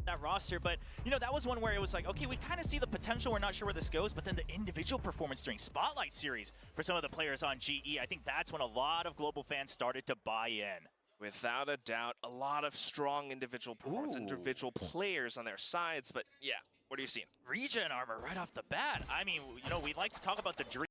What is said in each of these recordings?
that roster, but that was one where it was like, okay, we kind of see the potential, we're not sure where this goes, but then the individual performance during Spotlight Series for some of the players on GE, I think that's when a lot of global fans started to buy in. Without a doubt, a lot of strong individual performance, individual players on their sides, but yeah, what are you seeing? Regen armor right off the bat. I mean, we'd like to talk about the dream.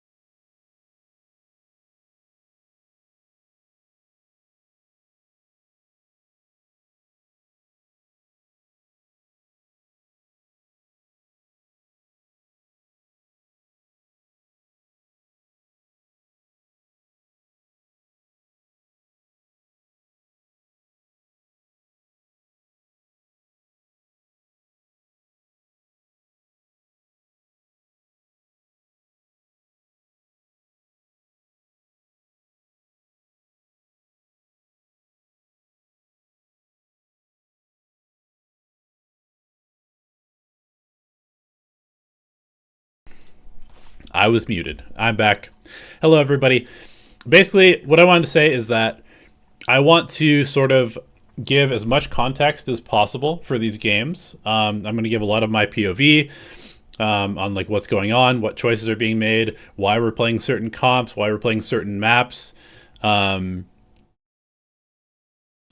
I was muted. I'm back. Hello, everybody. Basically, what I wanted to say is that I want to sort of give as much context as possible for these games. I'm going to give a lot of my POV on like what's going on, what choices are being made, why we're playing certain comps, why we're playing certain maps. And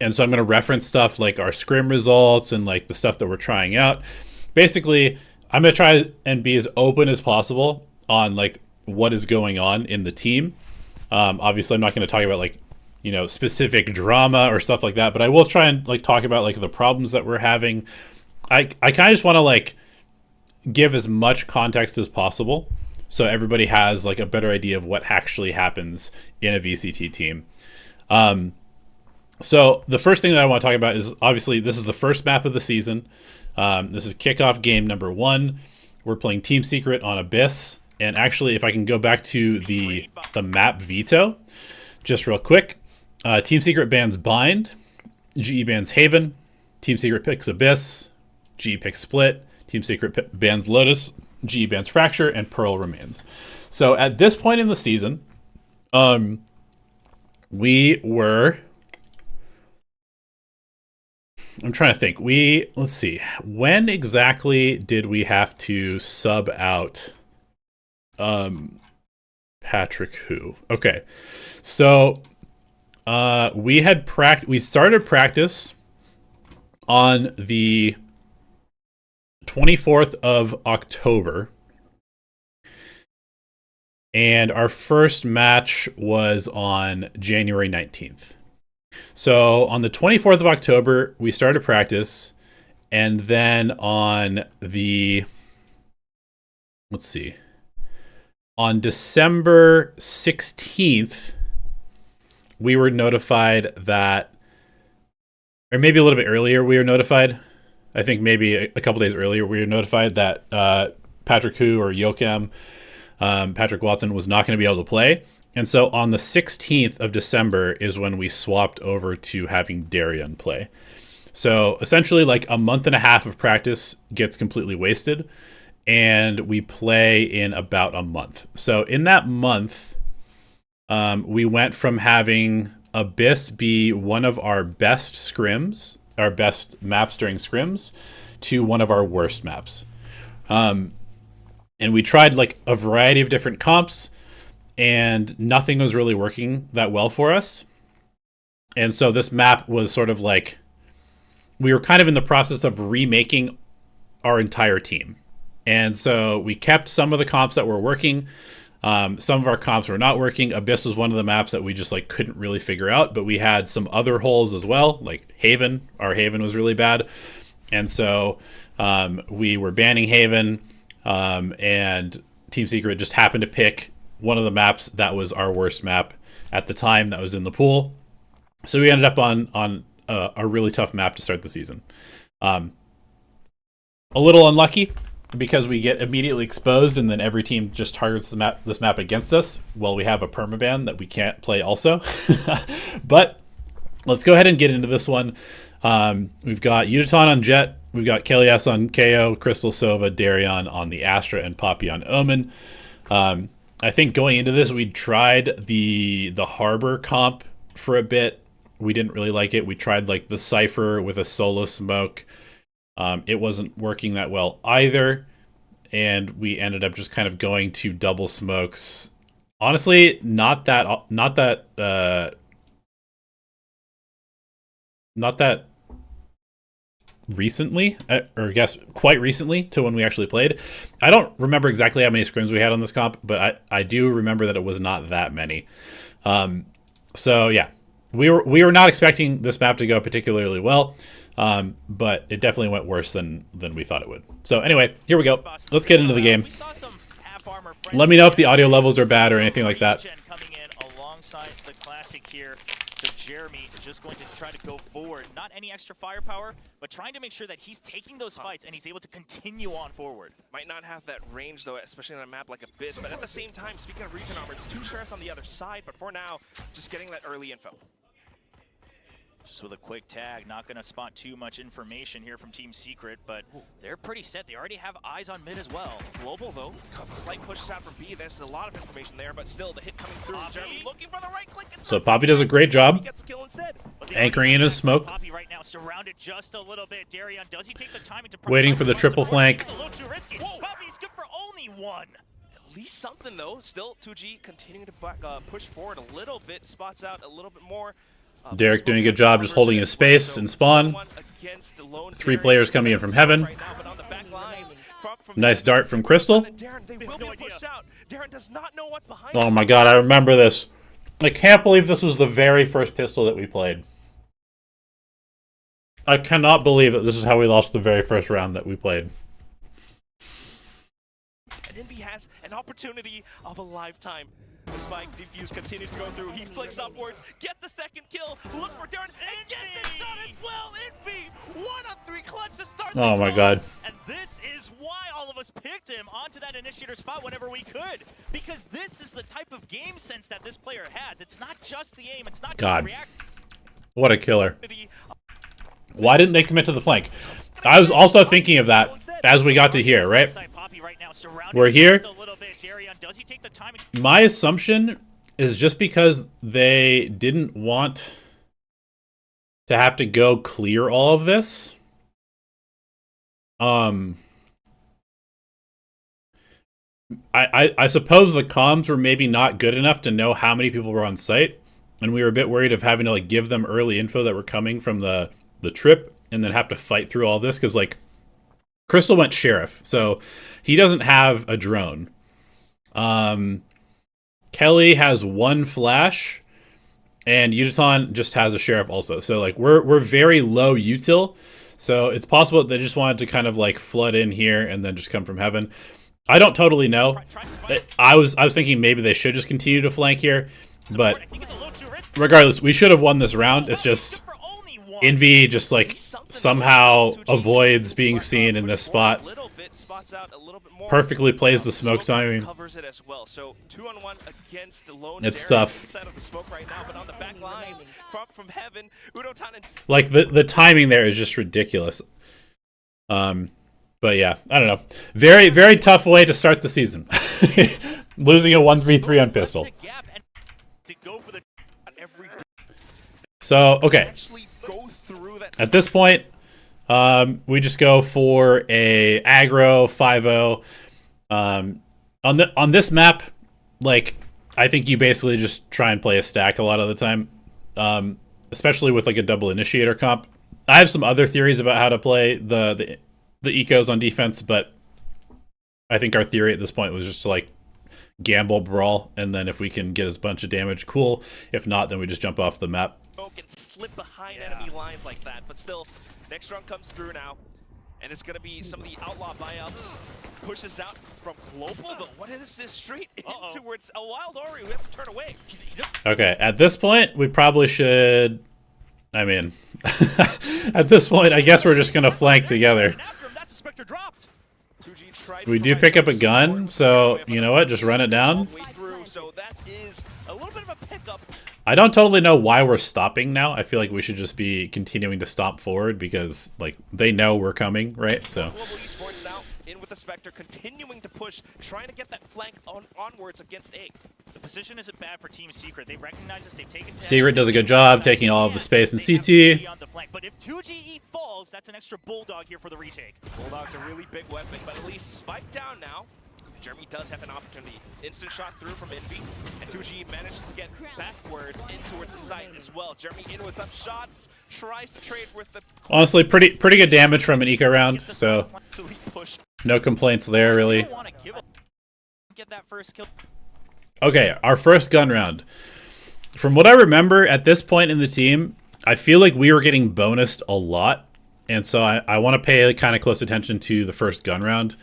so I'm going to reference stuff like our scrim results and like the stuff that we're trying out. Basically, I'm going to try and be as open as possible on like what is going on in the team. Obviously, I'm not going to talk about like specific drama or stuff like that, but I will try and like talk about like the problems that we're having. I kind of just want to like give as much context as possible so everybody has like a better idea of what actually happens in a VCT team. So the first thing that I want to talk about is obviously this is the first map of the season. This is kickoff game number 1. We're playing Team Secret on Abyss. And actually, if I can go back to the map veto, just real quick. Team Secret bans Bind. GE bans Haven. Team Secret picks Abyss. GE picks Split. Team Secret bans Lotus. GE bans Fracture. And Pearl remains. So at this point in the season, we were... I'm trying to think. Let's see. When exactly did we have to sub out... Patrick who? Okay. So we started practice on the 24th of October. And our first match was on January 19th. So on the 24th of October, we started practice, and then on the on December 16th, we were notified that, or maybe a little bit earlier, we were notified. I think maybe a couple days earlier, we were notified that Patrick Hu or Yokem, Patrick Watson, was not going to be able to play. And so on the 16th of December is when we swapped over to having Darian play. So essentially like a month and a half of practice gets completely wasted, and we play in about a month. So in that month, we went from having Abyss be one of our best scrims, our best maps during scrims, to one of our worst maps. And we tried like a variety of different comps, and nothing was really working that well for us. And so this map was sort of like, we were kind of in the process of remaking our entire team. And so we kept some of the comps that were working. Some of our comps were not working. Abyss was one of the maps that we just like couldn't really figure out, but we had some other holes as well, like Haven. Our Haven was really bad. And so we were banning Haven, and Team Secret just happened to pick one of the maps that was our worst map at the time that was in the pool. So we ended up on a really tough map to start the season. A little unlucky, because we get immediately exposed, and then every team just targets this map against us. Well, we have a permaban that we can't play also. But let's go ahead and get into this one. We've got Udaton on Jet. We've got Kelias on KO, Crystal Sova, Darion on the Astra, and Poppy on Omen. I think going into this, we tried the Harbor comp for a bit. We didn't really like it. We tried like the Cypher with a solo smoke. It wasn't working that well either, and we ended up just kind of going to double smokes. Honestly, not that recently, or I guess quite recently to when we actually played. I don't remember exactly how many scrims we had on this comp, but I do remember that it was not that many. So yeah, we were not expecting this map to go particularly well, but it definitely went worse than we thought it would. So anyway, here we go. Let's get into the game. Let me know if the audio levels are bad or anything like that. Coming in alongside the classic here. So Jeremy is just going to try to go forward. Not any extra firepower, but trying to make sure that he's taking those fights and he's able to continue on forward. Might not have that range though, especially on a map like Abyss, but at the same time, speaking of region armor, it's 2 sheriffs on the other side, but for now, just getting that early info. Just with a quick tag, not going to spot too much information here from Team Secret, but they're pretty set. They already have eyes on mid as well. Global though, slight pushes out from B. There's a lot of information there, but still the hit coming through. Jeremy looking for the right click. So Poppy does a great job he gets a kill instead. anchoring in his smoke. Poppy right now surrounded just a little bit. Darion, does he take the time to waiting for the triple flank. It's a little too risky. Poppy's good for only 1. At least something though. Still 2G continuing to push forward a little bit, spots out a little bit more. Derek doing a good job just holding his space and spawn. 3 players coming in from heaven. Nice dart from Crystal. Oh my god, I remember this. I can't believe this was the very first pistol that we played. I cannot believe that this is how we lost the very first round that we played. And Envy has an opportunity of a lifetime. The spike defuse continues to go through. He flicks upwards, gets the second kill. Look for Darren and gets it done as well. Envy 1 on 3 clutch to start. Oh my god. And this is why all of us picked him onto that initiator spot whenever we could, because this is the type of game sense that this player has. It's not just the aim. It's not just react. What a killer. Why didn't they commit to the flank? I was also thinking of that as we got to here, right? We're here. My assumption is just because they didn't want to have to go clear all of this. I suppose the comms were maybe not good enough to know how many people were on site, and we were a bit worried of having to like give them early info that were coming from the trip and then have to fight through all this, because like Crystal went sheriff, so he doesn't have a drone. Kelly has 1 flash, and Utaton just has a sheriff also. So like we're very low util, so it's possible that they just wanted to kind of like flood in here and then just come from heaven. I don't totally know. I was thinking maybe they should just continue to flank here, but regardless, we should have won this round. It's just Envy just like somehow avoids being seen in this spot. Perfectly plays the smoke timing. It's tough. Like the timing there is just ridiculous. But yeah, I don't know. Very, very tough way to start the season. Losing a 1-3-3 on pistol. So, okay. At this point, we just go for a aggro 5-0. On this map, like, I think you basically just try and play a stack a lot of the time, especially with like a double initiator comp. I have some other theories about how to play the ecos on defense, but I think our theory at this point was just to like gamble brawl, and then if we can get a bunch of damage, cool. If not, then we just jump off the map. Can slip behind enemy lines like that, but still, next round comes through now, and it's going to be some of the outlaw buyouts. Pushes out from Global, though. What is this straight in towards a Wild Ori who has to turn away? Okay, at this point, we probably should... I mean, at this point, I guess we're just going to flank together. We do pick up a gun, so you know what? Just run it down. I don't totally know why we're stopping now. I feel like we should just be continuing to stomp forward because, like, they know we're coming, right? So. Global Esports now in with the Spectre, continuing to push, trying to get that flank onwards against A. The position isn't bad for Team Secret. They recognize this. They've taken. Secret does a good job taking all of the space in CT. But if 2GE falls, that's an extra Bulldog here for the retake. Bulldog's a really big weapon, but at least Spike down now. Jeremy does have an opportunity. Instant shot through from Envy, and 2G manages to get backwards in towards the site as well. Jeremy in with some shots, tries to trade with the... Honestly, pretty good damage from an eco round, so no complaints there, really. Get that first kill. Okay, our first gun round. From what I remember, at this point in the team, I feel like we were getting bonused a lot, and so I want to pay kind of close attention to the first gun round.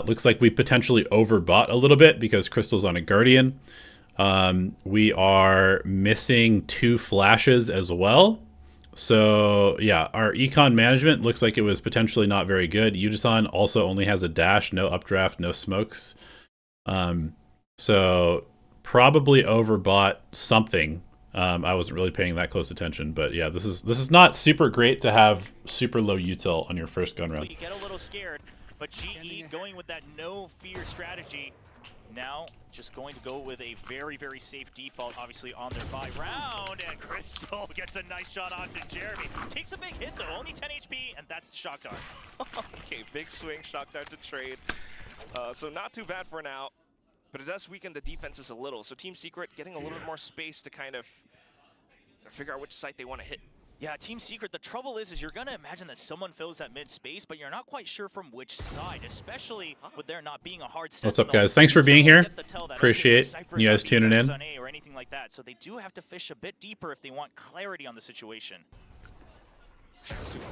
Looks like we potentially overbought a little bit because Crystal's on a Guardian. We are missing 2 flashes as well. So, yeah, our econ management looks like it was potentially not very good. Yujisan also only has a dash, no updraft, no smokes. So, probably overbought something. I wasn't really paying that close attention. But, yeah, this is not super great to have super low util on your first gun round. You get a little scared. But GE going with that no fear strategy, now just going to go with a very, very safe default, obviously on their buy round, and Crystal gets a nice shot onto Jeremy. Takes a big hit though, only 10 HP, and that's the shock dart. Okay, big swing, shock dart to trade. So not too bad for now, but it does weaken the defenses a little. So Team Secret getting a little bit more space to kind of figure out which site they want to hit. Yeah, Team Secret, the trouble is you're going to imagine that someone fills that mid space, but you're not quite sure from which side, especially with there not being a hard set. What's up, guys? Thanks for being here. Appreciate you guys tuning in. Or anything like that. So they do have to fish a bit deeper if they want clarity on the situation.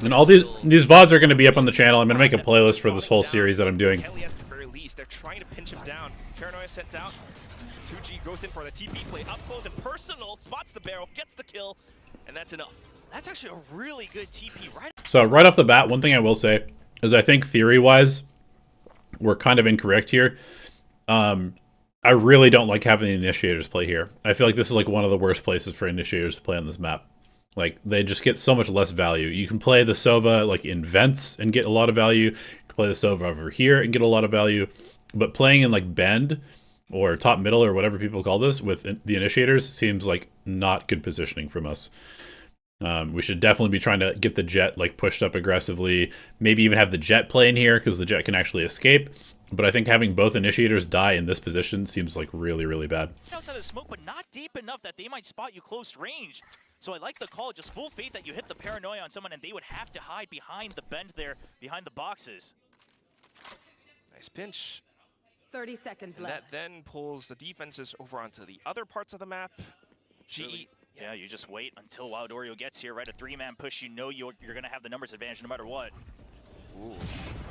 And all these VODs are going to be up on the channel. I'm going to make a playlist for this whole series that I'm doing. Kelly at the very least, they're trying to pinch him down. Paranoia sent out. 2G goes in for the TP play, up close and personal, spots the barrel, gets the kill, and that's enough. That's actually a really good TP, right? So right off the bat, one thing I will say is I think theory-wise, we're kind of incorrect here. I really don't like having the initiators play here. I feel like this is like one of the worst places for initiators to play on this map. Like, they just get so much less value. You can play the Sova like in vents and get a lot of value. You can play the Sova over here and get a lot of value. But playing in like Bend or top middle or whatever people call this with the initiators seems like not good positioning from us. We should definitely be trying to get the Jet like pushed up aggressively. Maybe even have the Jet play in here because the Jet can actually escape. But I think having both initiators die in this position seems like really, really bad. Outside of smoke, but not deep enough that they might spot you close range. So I like the call, just full faith that you hit the paranoia on someone and they would have to hide behind the bend there, behind the boxes. Nice pinch. 30 seconds and left. That then pulls the defenses over onto the other parts of the map. GE. Yeah, you just wait until Wild Oreo gets here, right? A 3-man push, you know you're going to have the numbers advantage no matter what. Ooh.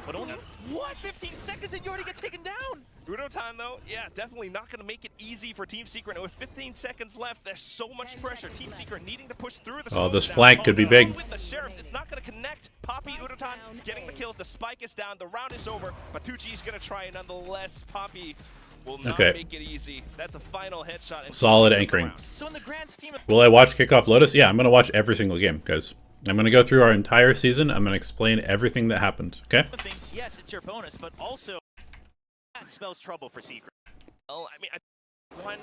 But only, what? 15 seconds and you already get taken down? Uno time though, yeah, definitely not going to make it easy for Team Secret. And with 15 seconds left, there's so much pressure. Team Secret needing to push through the this flank could be big. With the Sheriffs, it's not going to connect. Poppy, Udotan getting the kills. The spike is down. The round is over, but 2G is going to try it nonetheless. Poppy will not make it easy. That's a final headshot. And solid anchoring. So in the grand scheme of... Will I watch Kickoff Lotus? Yeah, I'm going to watch every single game, guys. I'm going to go through our entire season. I'm going to explain everything that happened, okay? Things, yes, it's your bonus, but also that spells trouble for Secret. Oh, I mean, one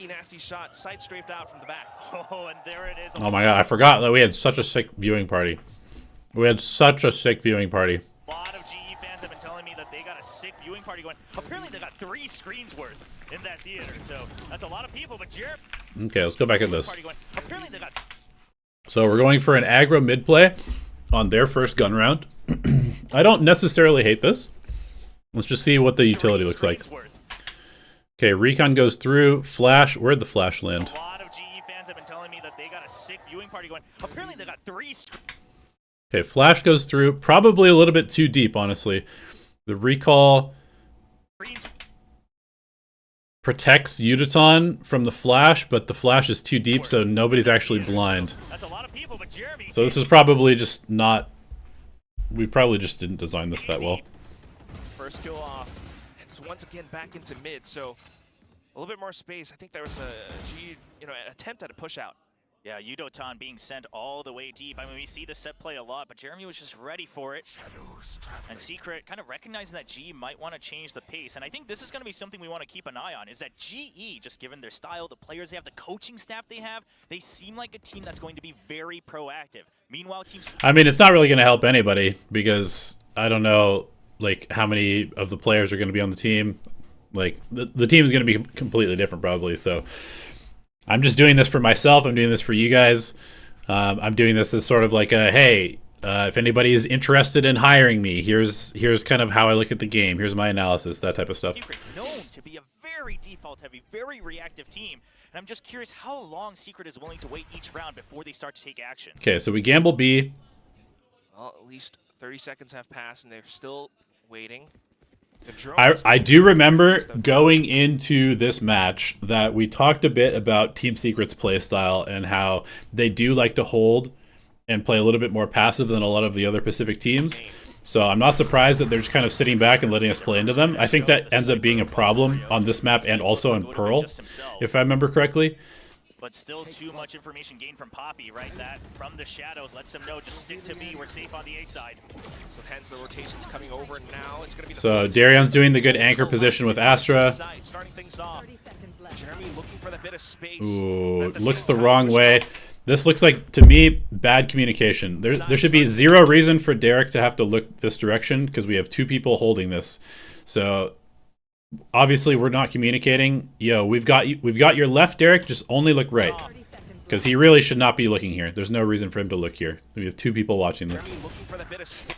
nasty shot, sight strafed out from the back. Oh, and there it is. Oh my god, I forgot that we had such a sick viewing party. We had such a sick viewing party. A lot of GE fans have been telling me that they got a sick viewing party going. Apparently they got 3 screens worth in that theater, so that's a lot of people, but Jared... Okay, let's go back at this. Apparently they got... So we're going for an aggro mid play on their first gun round. I don't necessarily hate this. Let's just see what the utility looks like. Okay, Recon goes through. Flash, where'd the Flash land? A lot of GE fans have been telling me that they got a sick viewing party going. Apparently they got 3 Okay, Flash goes through. Probably a little bit too deep, honestly. The recall protects Udotan from the Flash, but the Flash is too deep, so nobody's actually blind. That's a lot of people, but Jeremy... So this is probably just not... We probably just didn't design this that well. First kill off. And so once again back into mid, so a little bit more space. I think there was a G, an attempt at a push out. Yeah, Yudotan being sent all the way deep. I mean, we see the set play a lot, but Jeremy was just ready for it. And Secret kind of recognizing that GE might want to change the pace. And I think this is going to be something we want to keep an eye on, is that GE, just given their style, the players they have, the coaching staff they have, they seem like a team that's going to be very proactive. Meanwhile, teams... I mean, it's not really going to help anybody because I don't know, like, how many of the players are going to be on the team. Like, the team is going to be completely different probably, so... I'm just doing this for myself. I'm doing this for you guys. I'm doing this as sort of like a, hey, if anybody is interested in hiring me, here's kind of how I look at the game. Here's my analysis, that type of stuff. Secret known to be a very default-heavy, very reactive team. And I'm just curious how long Secret is willing to wait each round before they start to take action. Okay, so we gamble B. Well, at least 30 seconds have passed, and they're still waiting. I do remember going into this match that we talked a bit about Team Secret's playstyle and how they do like to hold and play a little bit more passive than a lot of the other Pacific teams. So I'm not surprised that they're just kind of sitting back and letting us play into them. I think that ends up being a problem on this map and also in Pearl, if I remember correctly. But still too much information gained from Poppy, right? That from the shadows lets them know, just stick to me, we're safe on the A side. So hence the rotation's coming over now. It's gonna be so Darion's doing the good anchor position with Astra. Starting things off. Jeremy looking for the bit of space. Ooh, looks the wrong way. This looks like, to me, bad communication. There should be zero reason for Derek to have to look this direction because we have two people holding this. So obviously we're not communicating. Yo, we've got your left, Derek. Just only look right, because he really should not be looking here. There's no reason for him to look here. We have two people watching this.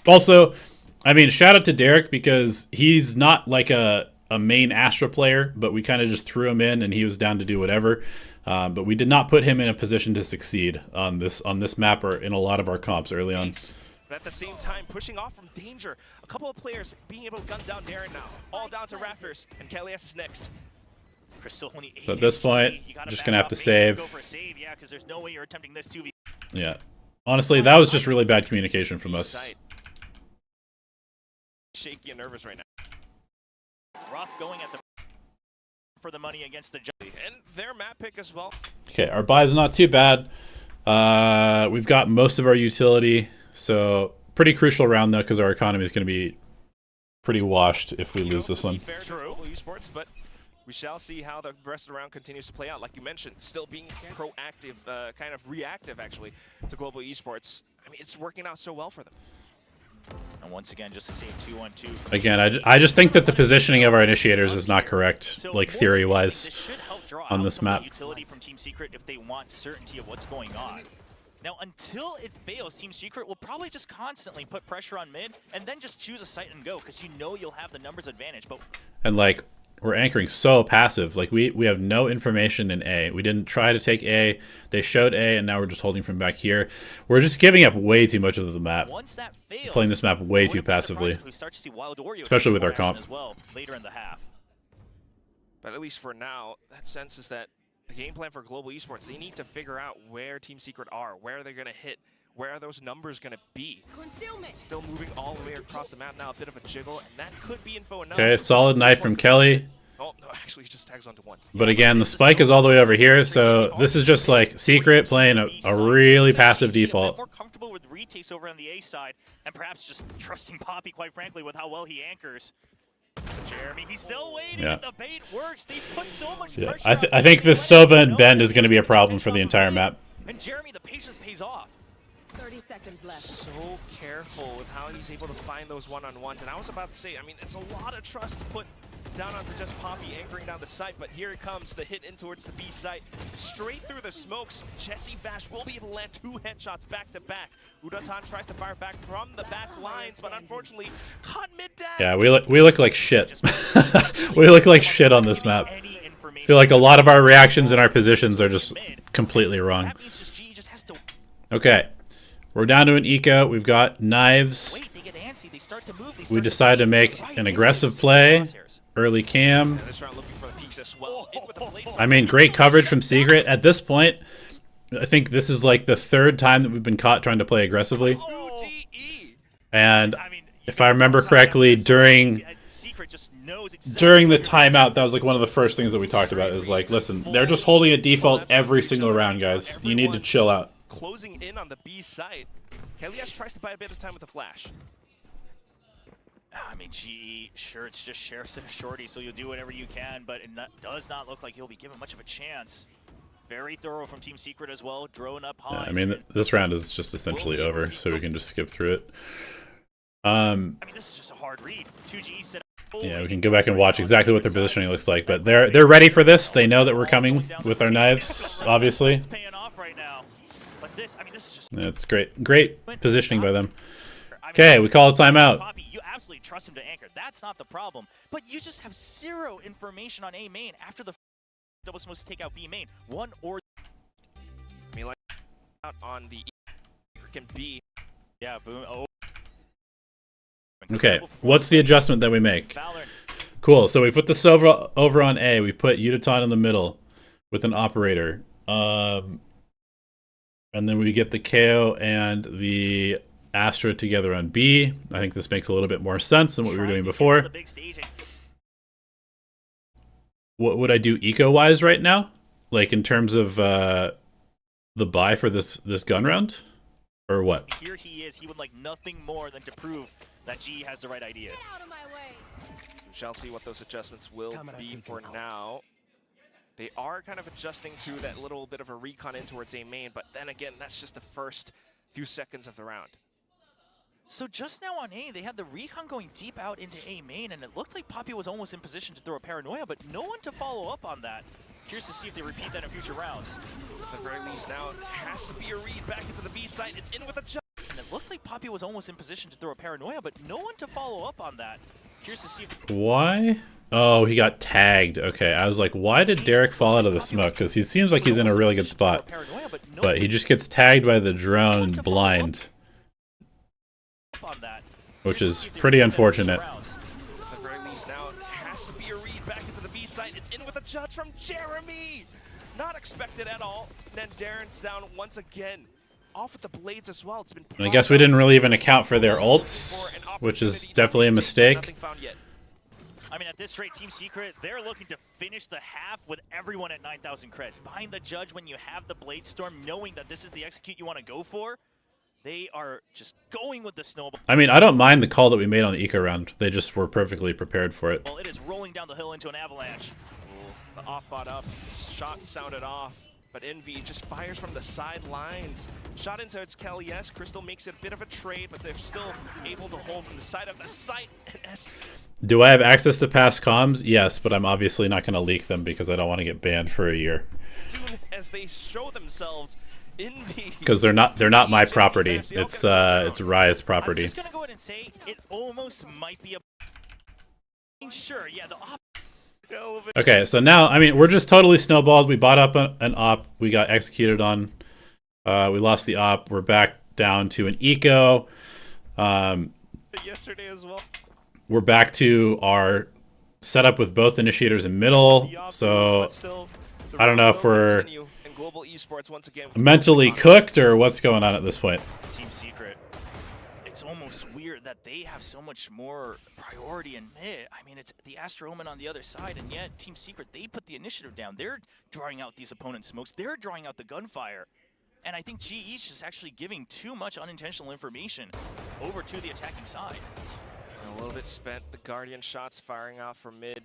Also, I mean, shout out to Derek because he's not like a main Astra player, but we kind of just threw him in and he was down to do whatever. But we did not put him in a position to succeed on this map or in a lot of our comps early on. But at the same time, pushing off from danger. A couple of players being able to gun down Darren now. All down to Raptors, and Kalias is next. Crystal only 8 So at this point, just going to have to save. Go for a save, yeah, because there's no way you're attempting this 2v. Yeah. Honestly, that was just really bad communication from us. Shaky and nervous right now. Rough going at the for the money against the Jelly. And their map pick as well. Okay, our buy is not too bad. We've got most of our utility, so pretty crucial round though, because our economy is going to be pretty washed if we lose this one. True, Esports, but we shall see how the rest of the round continues to play out. Like you mentioned, still being proactive, kind of reactive actually to Global Esports. I mean, it's working out so well for them. And once again, just to save 2-1-2. Again, I just think that the positioning of our initiators is not correct, like theory-wise, on this map. Utility from Team Secret if they want certainty of what's going on. Now, until it fails, Team Secret will probably just constantly put pressure on mid and then just choose a site and go because you know you'll have the numbers advantage. But and like we're anchoring so passive, like we have no information in A. We didn't try to take A. They showed A, and now we're just holding from back here. We're just giving up way too much of the map. Once that fails, playing this map way too passively, we start to see Wild Oreo especially with our comp as well later in the half. But at least for now, that sense is that the game plan for Global Esports, they need to figure out where Team Secret are, where they're going to hit, where are those numbers going to be. Still moving all the way across the map now, a bit of a jiggle, and that could be info enough. Okay, solid knife from Kelly. Oh, no, actually he just tags onto one. But again, the spike is all the way over here, so this is just like Secret playing a really passive default. More comfortable with retakes over on the A side, and perhaps just trusting Poppy, quite frankly, with how well he anchors. Jeremy, he's still waiting, and the bait works. They put so much pressure. I think this Sova and Bend is going to be a problem for the entire map. And Jeremy, the patience pays off. 30 seconds left. So careful with how he's able to find those one-on-ones. And I was about to say, I mean, it's a lot of trust to put down onto just Poppy anchoring down the site, but here it comes, the hit in towards the B site. Straight through the smokes, Jesse Bash will be able to land 2 headshots back-to-back. Udatan tries to fire back from the back lines, but unfortunately, caught mid-dash. Yeah, we look like shit. We look like shit on this map. I feel like a lot of our reactions and our positions are just completely wrong. Okay, we're down to an eco. We've got knives. We decide to make an aggressive play. Early cam. I mean, great coverage from Secret. At this point, I think this is like the 3rd time that we've been caught trying to play aggressively. And if I remember correctly, during Secret just knows exactly During the what they're timeout, that was like one of the first things that we talked about. Is like, listen, they're just holding a default every single round, guys. You need to chill out. Closing in on the B site. Kalias tries to buy a bit of time with the flash. I mean, GE, sure, it's just Sheriff's and a shorty, so you'll do whatever you can, but it does not look like he'll be given much of a chance. Very thorough from Team Secret as well, drone up high. I mean, this round is just essentially over, so we can just skip through it. I mean, this is just a hard read. 2G set up. Yeah, we can go back and watch exactly what their positioning looks like, but they're ready for this. They know that we're coming with our knives, obviously. It's paying off right now. But this, I mean, this is just... That's great. Great positioning by them. Okay, we call a timeout. Poppy, you absolutely trust him to anchor. That's not the problem. But you just have zero information on A main after the double supposed to take out B main. One or... I mean, like, out on the can B. Yeah, boom. Oh. Okay, what's the adjustment that we make? Valorant. Cool, so we put the Silver over on A. We put Udaton in the middle with an operator. And then we get the KO and the Astra together on B. I think this makes a little bit more sense than what we were doing before. What would I do eco-wise right now? Like in terms of the buy for this gun round? Or what? Here he is. He would like nothing more than to prove that G has the right idea. Get out of my way. We shall see what those adjustments will be for now. They are kind of adjusting to that little bit of a recon in towards A main, but then again, that's just the first few seconds of the round. So just now on A, they had the recon going deep out into A main, and it looked like Poppy was almost in position to throw a paranoia, but no one to follow up on that. Curious to see if they repeat that in future rounds. At the very least now, it has to be a read back into the B site. It's in with a jump. And it looked like Poppy was almost in position to throw a paranoia, but no one to follow up on that. Curious to see if... Why? Oh, he got tagged. Okay, I was like, why did Derek fall out of the smoke? Because he seems like he's in a really good spot. But he just gets tagged by the drone blind. Which is pretty unfortunate. At the very least now, it has to be a read back into the B site. It's in with a judge from Jeremy. Not expected at all. Then Darren's down once again. Off with the blades as well. It's been. And I guess we didn't really even account for their ults, which is definitely a mistake. I mean, at this rate, Team Secret, they're looking to finish the half with everyone at 9,000 creds. Behind the judge, when you have the Blade Storm, knowing that this is the execute you want to go for, they are just going with the snowball. I mean, I don't mind the call that we made on the eco round. They just were perfectly prepared for it. Well, it is rolling down the hill into an avalanche. The off bot up, shot sounded off, but Envy just fires from the sidelines. Shot into its Kalias. Crystal makes it a bit of a trade, but they're still able to hold from the side of the site. Do I have access to past comms? Yes, but I'm obviously not going to leak them because I don't want to get banned for a year. As they show themselves, because they're not my property. It's Riot's property. I'm just gonna go ahead and say it almost might be a sure, yeah, the op. Okay, so now I mean we're just totally snowballed. We bought up an op, we got executed on. We lost the op. We're back down to an eco. Yesterday as well. We're back to our setup with both initiators in middle. So I don't know if we're Global Esports once again mentally cooked or what's going on at this point. Team Secret, it's almost weird that they have so much more priority in mid. I mean, it's the Astro Omen on the other side, and yet Team Secret, they put the initiative down. They're drawing out these opponent smokes. They're drawing out the gunfire. And I think GE's just actually giving too much unintentional information over to the attacking side. A little bit spent. The Guardian shots firing out from mid.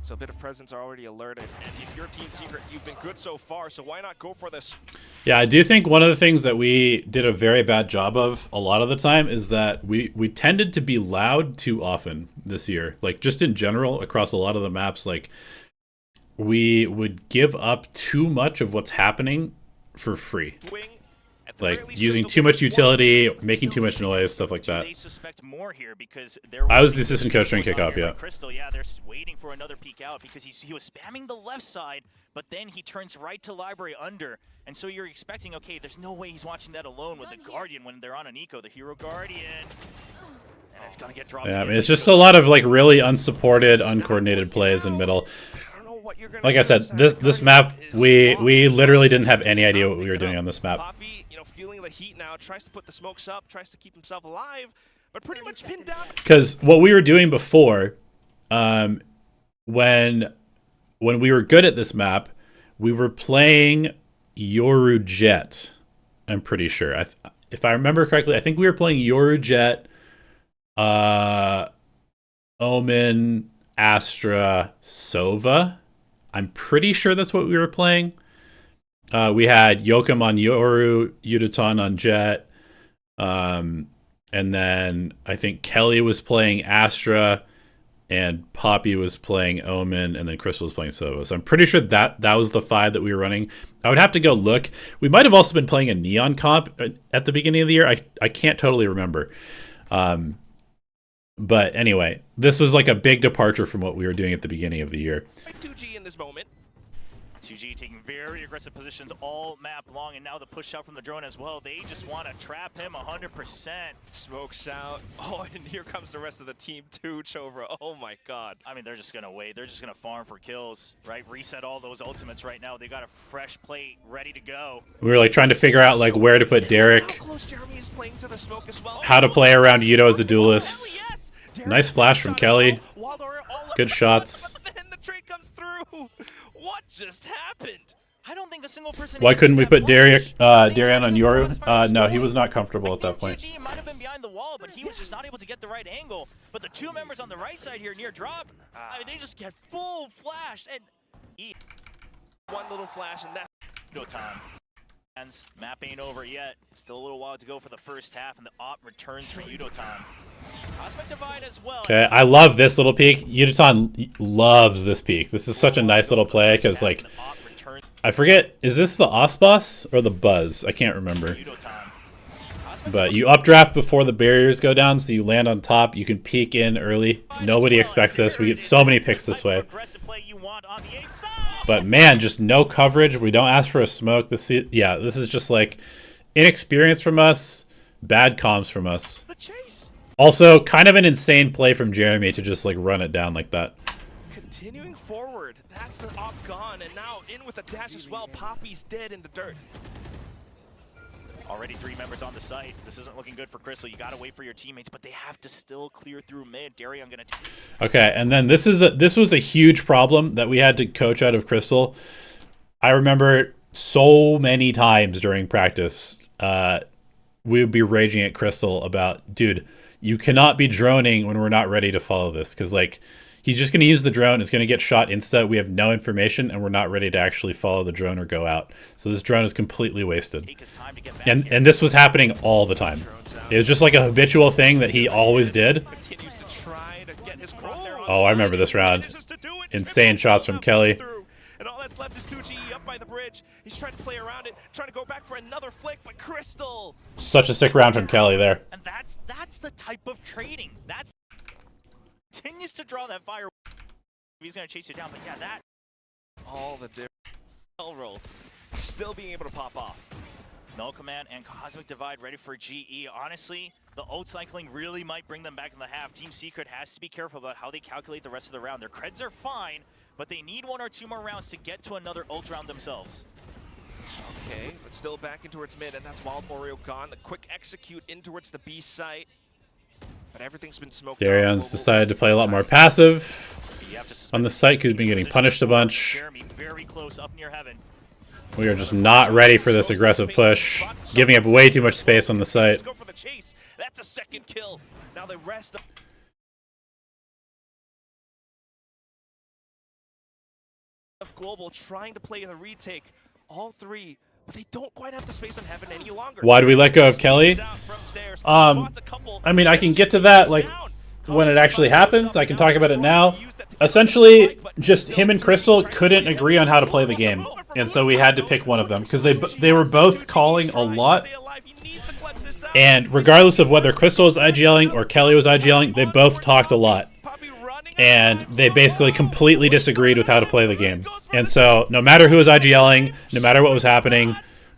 So a bit of presence are already alerted. And if you're Team Secret, you've been good so far, so why not go for this? Yeah, I do think one of the things that we did a very bad job of a lot of the time is that we tended to be loud too often this year. Like, just in general, across a lot of the maps, like, we would give up too much of what's happening for free. Like, using too much utility, making too much noise, stuff like that. They suspect more here because I was the assistant coach during Kickoff, yeah. Crystal, yeah, they're waiting for another peek out because he was spamming the left side, but then he turns right to library under, and so you're expecting, okay, there's no way he's watching that alone with the Guardian when they're on an eco, the Hero Guardian. And it's gonna get dropped. Yeah, I mean, it's just a lot of like really unsupported, uncoordinated plays in middle. Like I said, this map, we literally didn't have any idea what we were doing on this map. Poppy, feeling the heat now, tries to put the smokes up, tries to keep himself alive, but pretty much pinned down. Because what we were doing before when we were good at this map, we were playing Yoru Jet. I'm pretty sure. If I remember correctly, I think we were playing Yoru Jet, Omen, Astra, Sova. I'm pretty sure that's what we were playing. We had Yokum on Yoru, Yudotan on Jet, and then I think Kelly was playing Astra, and Poppy was playing Omen, and then Crystal was playing Sova. So I'm pretty sure that was the 5 that we were running. I would have to go look. We might have also been playing a Neon comp at the beginning of the year. I can't totally remember. But anyway, this was like a big departure from what we were doing at the beginning of the year. 2G in this moment. 2G taking very aggressive positions all map long, and now the push out from the drone as well. They just want to trap him 100%. Smokes out. Oh, and here comes the rest of the team too, Chovra. Oh my god. I mean, they're just going to wait. They're just going to farm for kills, right? Reset all those ultimates right now. They got a fresh plate ready to go. We were like trying to figure out like where to put Derek, How close Jeremy is playing to the smoke as well. how to play around Yudo as a duelist. Yes! Nice flash from Kelly. Good shots. Then the trade comes through. What just happened? I don't think a single person. Why couldn't we put Darian on Yoru? No, he was not comfortable at that point. 2G might have been behind the wall, but he was just not able to get the right angle. But the 2 members on the right side here near drop, I mean, they just get full flash and One little flash and that. no time. Map ain't over yet. Still a little while to go for the first half, and the op returns for Yudotan. Cosmic Divide as well. Okay, I love this little peek. Yudotan loves this peek. This is such a nice little play because, like, I forget, is this the Osboss or the Buzz? I can't remember. But you updraft before the barriers go down, so you land on top. You can peek in early. Nobody expects this. We get so many picks this way. But man, just no coverage. We don't ask for a smoke. This is just like inexperience from us, bad comms from us. Also, kind of an insane play from Jeremy to just like run it down like that. Continuing forward, that's the op gone, and now in with a dash as well. Poppy's dead in the dirt. Already 3 members on the site. This isn't looking good for Crystal. You gotta wait for your teammates, but they have to still clear through mid. Darian gonna take. Okay, and then this was a huge problem that we had to coach out of Crystal. I remember so many times during practice, we would be raging at Crystal about, dude, you cannot be droning when we're not ready to follow this, because like he's just going to use the drone. It's going to get shot insta. We have no information, and we're not ready to actually follow the drone or go out. So this drone is completely wasted. And this was happening all the time. It was just like a habitual thing that he always did. Oh, I remember this round. Insane shots from Kelly. And all that's left is 2G up by the bridge. He's trying to play around it, trying to go back for another flick, but Crystal. Such a sick round from Kelly there. And that's the type of trading. That's continues to draw that fire. He's gonna chase it down, but yeah, that all the different roll still being able to pop off. Null Command and Cosmic Divide ready for GE. Honestly, the ult cycling really might bring them back in the half. Team Secret has to be careful about how they calculate the rest of the round. Their creds are fine, but they need 1 or 2 more rounds to get to another ult round themselves. Okay, but still back in towards mid, and that's Wild Oreo gone. The quick execute in towards the B site. But everything's been smoked. Darian's decided to play a lot more passive on the site because he's been getting punished a bunch. Very close up near heaven. We are just not ready for this aggressive push, giving up way too much space on the site. Go for the chase. That's a second kill. Now the rest of Global trying to play the retake. All 3, but they don't quite have the space on heaven any longer. Why do we let go of Kelly? I mean, I can get to that like when it actually happens. I can talk about it now. Essentially, just him and Crystal couldn't agree on how to play the game, and so we had to pick one of them because they were both calling a lot. And regardless of whether Crystal was IGLing or Kelly was IGLing, they both talked a lot. And they basically completely disagreed with how to play the game. And so no matter who was IGLing, no matter what was happening,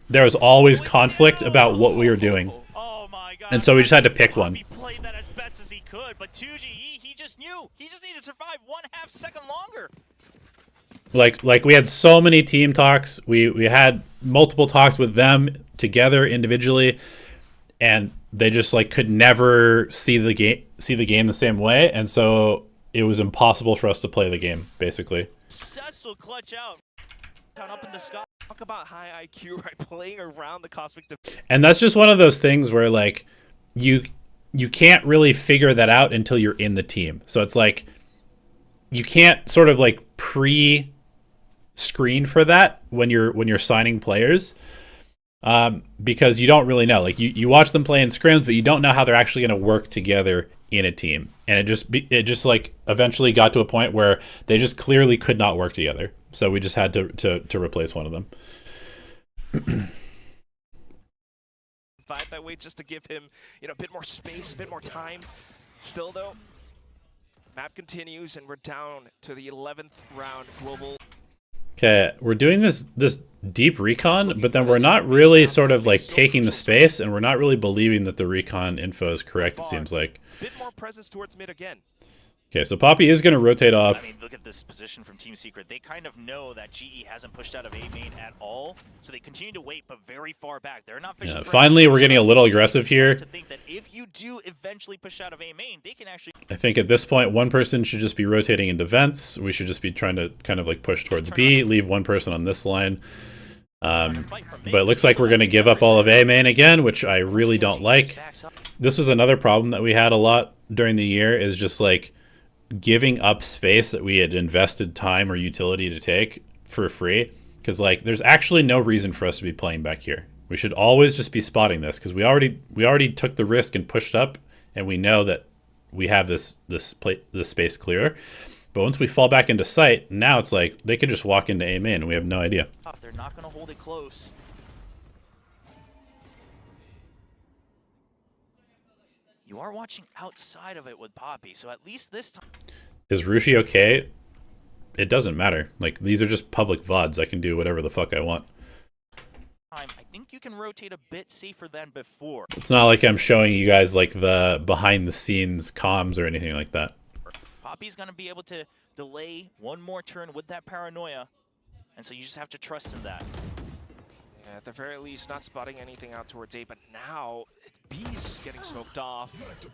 there was always conflict about what we were doing. And so we just had to pick one. He played that as best as he could, but 2G, he just knew. He just needed to survive 1/2 second longer. Like we had so many team talks. We had multiple talks with them together individually, and they just like could never see the game the same way. And so it was impossible for us to play the game, basically. Successful clutch out. Down up in the sky. Talk about high IQ, right? Playing around the Cosmic. And that's just one of those things where, like, you can't really figure that out until you're in the team. So it's like you can't sort of like pre-screen for that when you're signing players, because you don't really know. Like you watch them play in scrims, but you don't know how they're actually going to work together in a team. And it just like eventually got to a point where they just clearly could not work together. So we just had to replace one of them. That way just to give him, a bit more space, a bit more time. Still though, map continues and we're down to the 11th round global. Okay, we're doing this deep recon, but then we're not really sort of like taking the space, and we're not really believing that the recon info is correct, it seems like. Bit more presence towards mid again. Okay, so Poppy is going to rotate off. I mean, look at this position from Team Secret. They kind of know that GE hasn't pushed out of A main at all, so they continue to wait, but very far back. They're not fishing. Yeah, finally, we're getting a little aggressive here. To think that if you do eventually push out of A main, they can actually. I think at this point, one person should just be rotating into vents. We should just be trying to kind of like push towards B, leave one person on this line. But it looks like we're going to give up all of A main again, which I really don't like. This was another problem that we had a lot during the year, is just like giving up space that we had invested time or utility to take for free, because like there's actually no reason for us to be playing back here. We should always just be spotting this, because we already took the risk and pushed up, and we know that we have this space clear. But once we fall back into sight, now it's like they could just walk into A main and we have no idea. They're not going to hold it close. You are watching outside of it with Poppy, so at least this time. Is Rushi okay? It doesn't matter. Like, these are just public VODs. I can do whatever the fuck I want. I think you can rotate a bit safer than before. It's not like I'm showing you guys like the behind the scenes comms or anything like that. Poppy's going to be able to delay one more turn with that paranoia, and so you just have to trust in that. At the very least, not spotting anything out towards A, but now B's getting smoked off.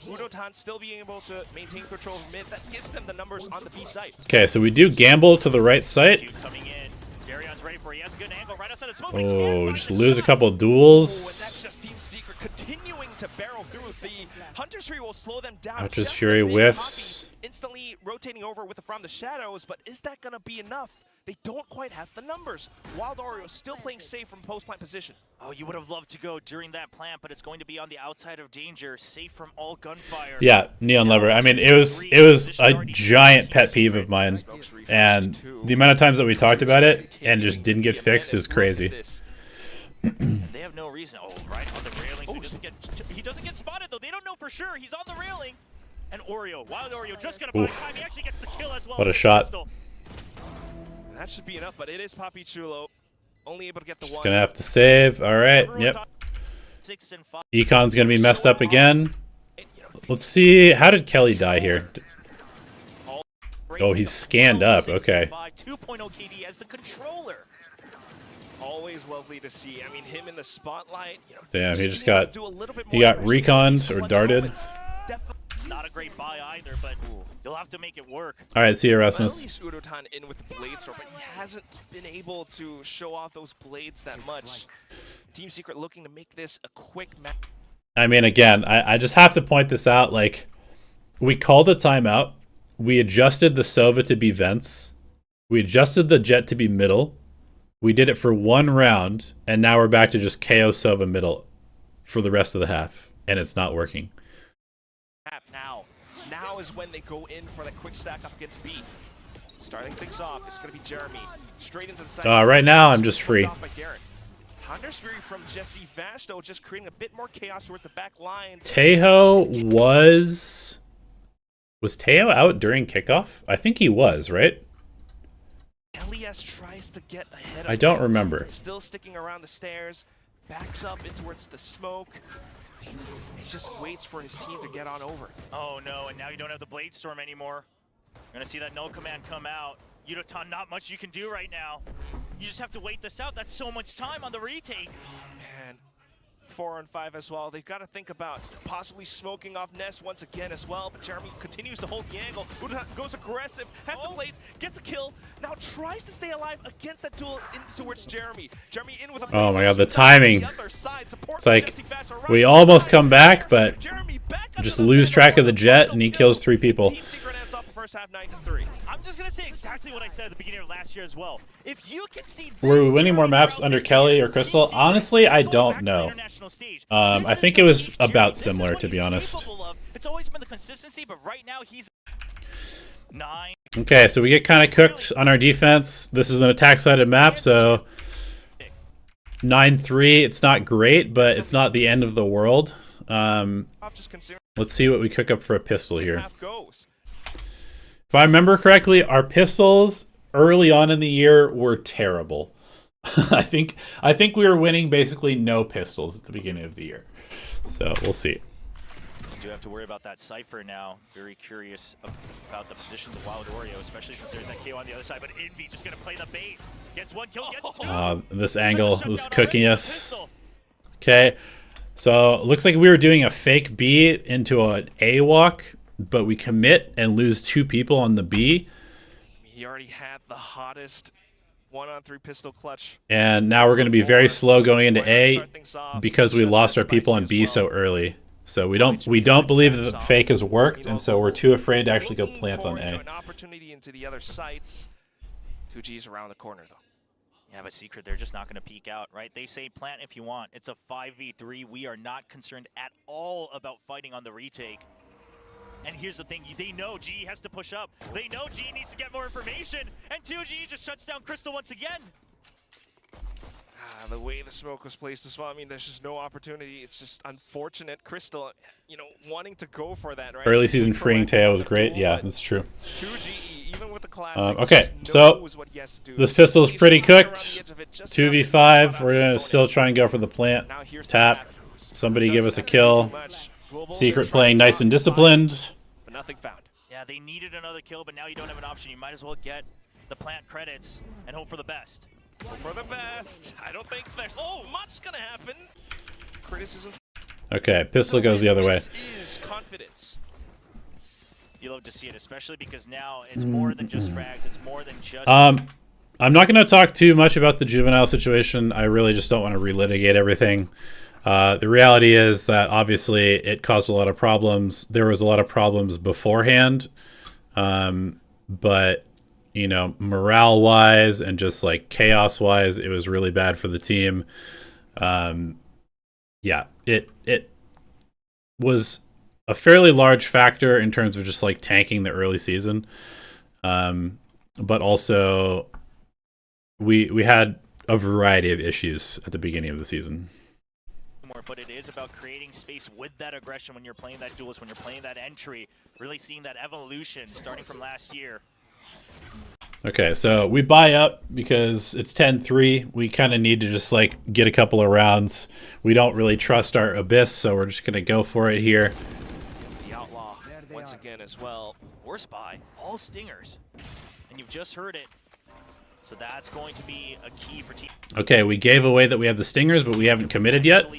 Udotan still being able to maintain control of mid. That gives them the numbers on the B site. Okay, so we do gamble to the right site. Coming in. Darion's ready for it. He has a good angle right outside of smoke. Oh, just lose a couple of duels. Oh, and that's just Team Secret continuing to barrel through. The Hunter's Fury will slow them down. Hunter's Fury whiffs. Instantly rotating over with the From the Shadows, but is that going to be enough? They don't quite have the numbers. Wild Oreo still playing safe from post-plant position. Oh, you would have loved to go during that plant, but it's going to be on the outside of danger, safe from all gunfire. Yeah, Neon Lever. I mean, it was a giant pet peeve of mine, and the amount of times that we talked about it and just didn't get fixed is crazy. They have no reason. Oh, right on the railing. So he doesn't get spotted though. They don't know for sure. He's on the railing. And Oreo, Wild Oreo, just gonna buy time. He actually gets the kill as well. What a shot! That should be enough, but it is Papi Chulo. Only able to get the Just one. gonna have to save. All right. Yep. 6 and 5. Econ's gonna be messed up again. Let's see. How did Kelly die here? Oh, he's scanned up. Okay. 2.0 KD as the controller. Always lovely to see. I mean, him in the spotlight. Damn, he just got reconned or darted. It's not a great buy either, but you'll have to make it work. All right, see you, Well, Rasmus. at least Udotan in with the blade storm, but he hasn't been able to show off those blades that much. Team Secret looking to make this a quick match. I mean, again, I just have to point this out. Like, we called a timeout. We adjusted the Sova to be vents. We adjusted the Jet to be middle. We did it for one round, and now we're back to just KO Sova middle for the rest of the half, and it's not working. Now is when they go in for that quick stack up against B. Starting things off, it's going to be Jeremy. Straight into the side. Right now, I'm just free. Hunter's Fury from Jesse Vashto just creating a bit more chaos towards the back line. Tejo was Tejo out during kickoff? I think he was, right? Elias tries to get ahead of I don't him. remember. Still sticking around the stairs, backs up in towards the smoke. He just waits for his team to get on over. Oh no, and now you don't have the Blade Storm anymore. You're gonna see that null command come out. Udotan, not much you can do right now. You just have to wait this out. That's so much time on the retake. Man, 4-on-5 as well. They've got to think about possibly smoking off Nest once again as well, but Jeremy continues to hold the angle. Uda goes aggressive, has the blades, gets a kill, now tries to stay alive against that duel in towards Jeremy. Jeremy in with a Oh my god, the timing. It's like, we almost come back, but just lose track of the jet, and he kills 3 people. I'm just gonna say exactly what I said at the beginning of last year as well. If you can see Were we winning more maps under Kelly or Crystal? Honestly, I don't know. I think it was about similar, to be honest. It's always been the consistency, but right now he's 9. Okay, so we get kind of cooked on our defense. This is an attack-sided map, so 9-3. It's not great, but it's not the end of the world. Let's see what we cook up for a pistol here. If I remember correctly, our pistols early on in the year were terrible. I think we were winning basically no pistols at the beginning of the year. So we'll see. You do have to worry about that Cypher now. Very curious about the positions of Wild Oreo, especially since there's that KO on the other side. But Envy just going to play the bait. Gets 1 kill, gets 2. This angle was cooking us. Okay, so looks like we were doing a fake B into an A walk, but we commit and lose 2 people on the B. He already had the hottest 1-on-3 pistol clutch. And now we're going to be very slow going into A because we lost our people on B so early. So we don't believe that the fake has worked, and so we're too afraid to actually go plant on A. An opportunity into the other sites. 2G's around the corner though. Yeah, but Secret, they're just not going to peek out, right? They say plant if you want. It's a 5v3. We are not concerned at all about fighting on the retake. And here's the thing, they know G has to push up. They know G needs to get more information, and 2G just shuts down Crystal once again. The way the smoke was placed as well, I mean, there's just no opportunity. It's just unfortunate. Crystal, you know, wanting to go for that, right? Early season freeing Teo was great. Yeah, that's true. 2G, even with the classic, okay, so this pistol's pretty cooked. 2v5. We're going to still try and go for the plant. Tap. Somebody give us a kill. Secret playing nice and disciplined. But nothing found. Yeah, they needed another kill, but now you don't have an option. You might as well get the plant credits and hope for the best. Hope for the best. I don't think there's much gonna happen. Criticism. Okay, pistol goes the other way. Is confidence. You love to see it, especially because now it's more than just frags. It's more than just. I'm not going to talk too much about the juvenile situation. I really just don't want to relitigate everything. The reality is that obviously it caused a lot of problems. There was a lot of problems beforehand, but you know, morale-wise and just like chaos-wise, it was really bad for the team. Yeah, it was a fairly large factor in terms of just like tanking the early season, but also we had a variety of issues at the beginning of the season. But it is about creating space with that aggression when you're playing that duelist, when you're playing that entry, really seeing that evolution starting from last year. Okay, so we buy up because it's 10-3. We kind of need to just like get a couple of rounds. We don't really trust our Abyss, so we're just going to go for it here. The Outlaw once again as well. Or Spy, all stingers. And you've just heard it. So that's going to be a key for team. Okay, we gave away that we have the stingers, but we haven't committed yet.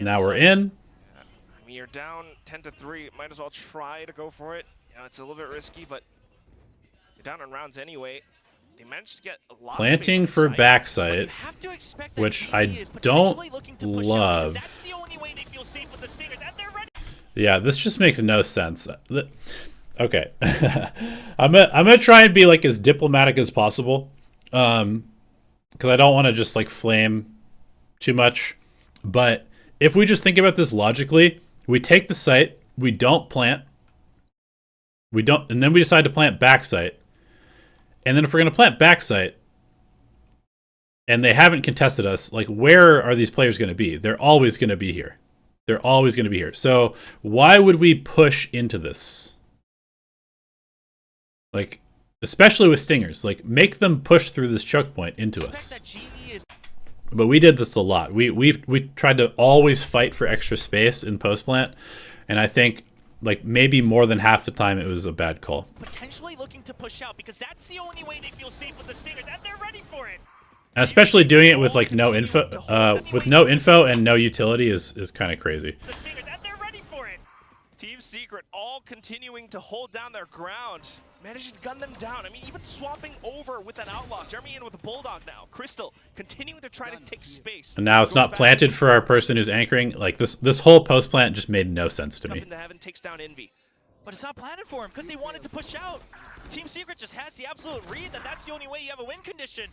Now we're in. I mean, you're down 10-3. Might as well try to go for it. You know, it's a little bit risky, but you're down on rounds anyway. They managed to get a lot planting of for backside, which I don't love. Yeah, this just makes no sense. Okay, I'm gonna try and be like as diplomatic as possible, because I don't want to just like flame too much. But if we just think about this logically, we take the site, we don't plant, and then we decide to plant backside. And then if we're gonna plant backside, and they haven't contested us, like where are these players gonna be? They're always gonna be here. They're always gonna be here. So why would we push into this? Like, especially with stingers, like make them push through this choke point into us. But we did this a lot. We tried to always fight for extra space in post plant, and I think like maybe more than half the time it was a bad call. Potentially looking to push out because that's the only way they feel safe with the stingers, and they're ready for it. And especially doing it with like no info, and no utility is kind of crazy. The Stingers, and they're ready for it. Team Secret all continuing to hold down their ground. Managing to gun them down. I mean, even swapping over with that Outlaw. Jeremy in with a Bulldog now. Crystal continuing to try to take space. And now it's not planted for our person who's anchoring. Like this whole post plant just made no sense to Up me. into heaven, takes down Envy. But it's not planted for him because they wanted to push out. Team Secret just has the absolute read that that's the only way you have a win condition.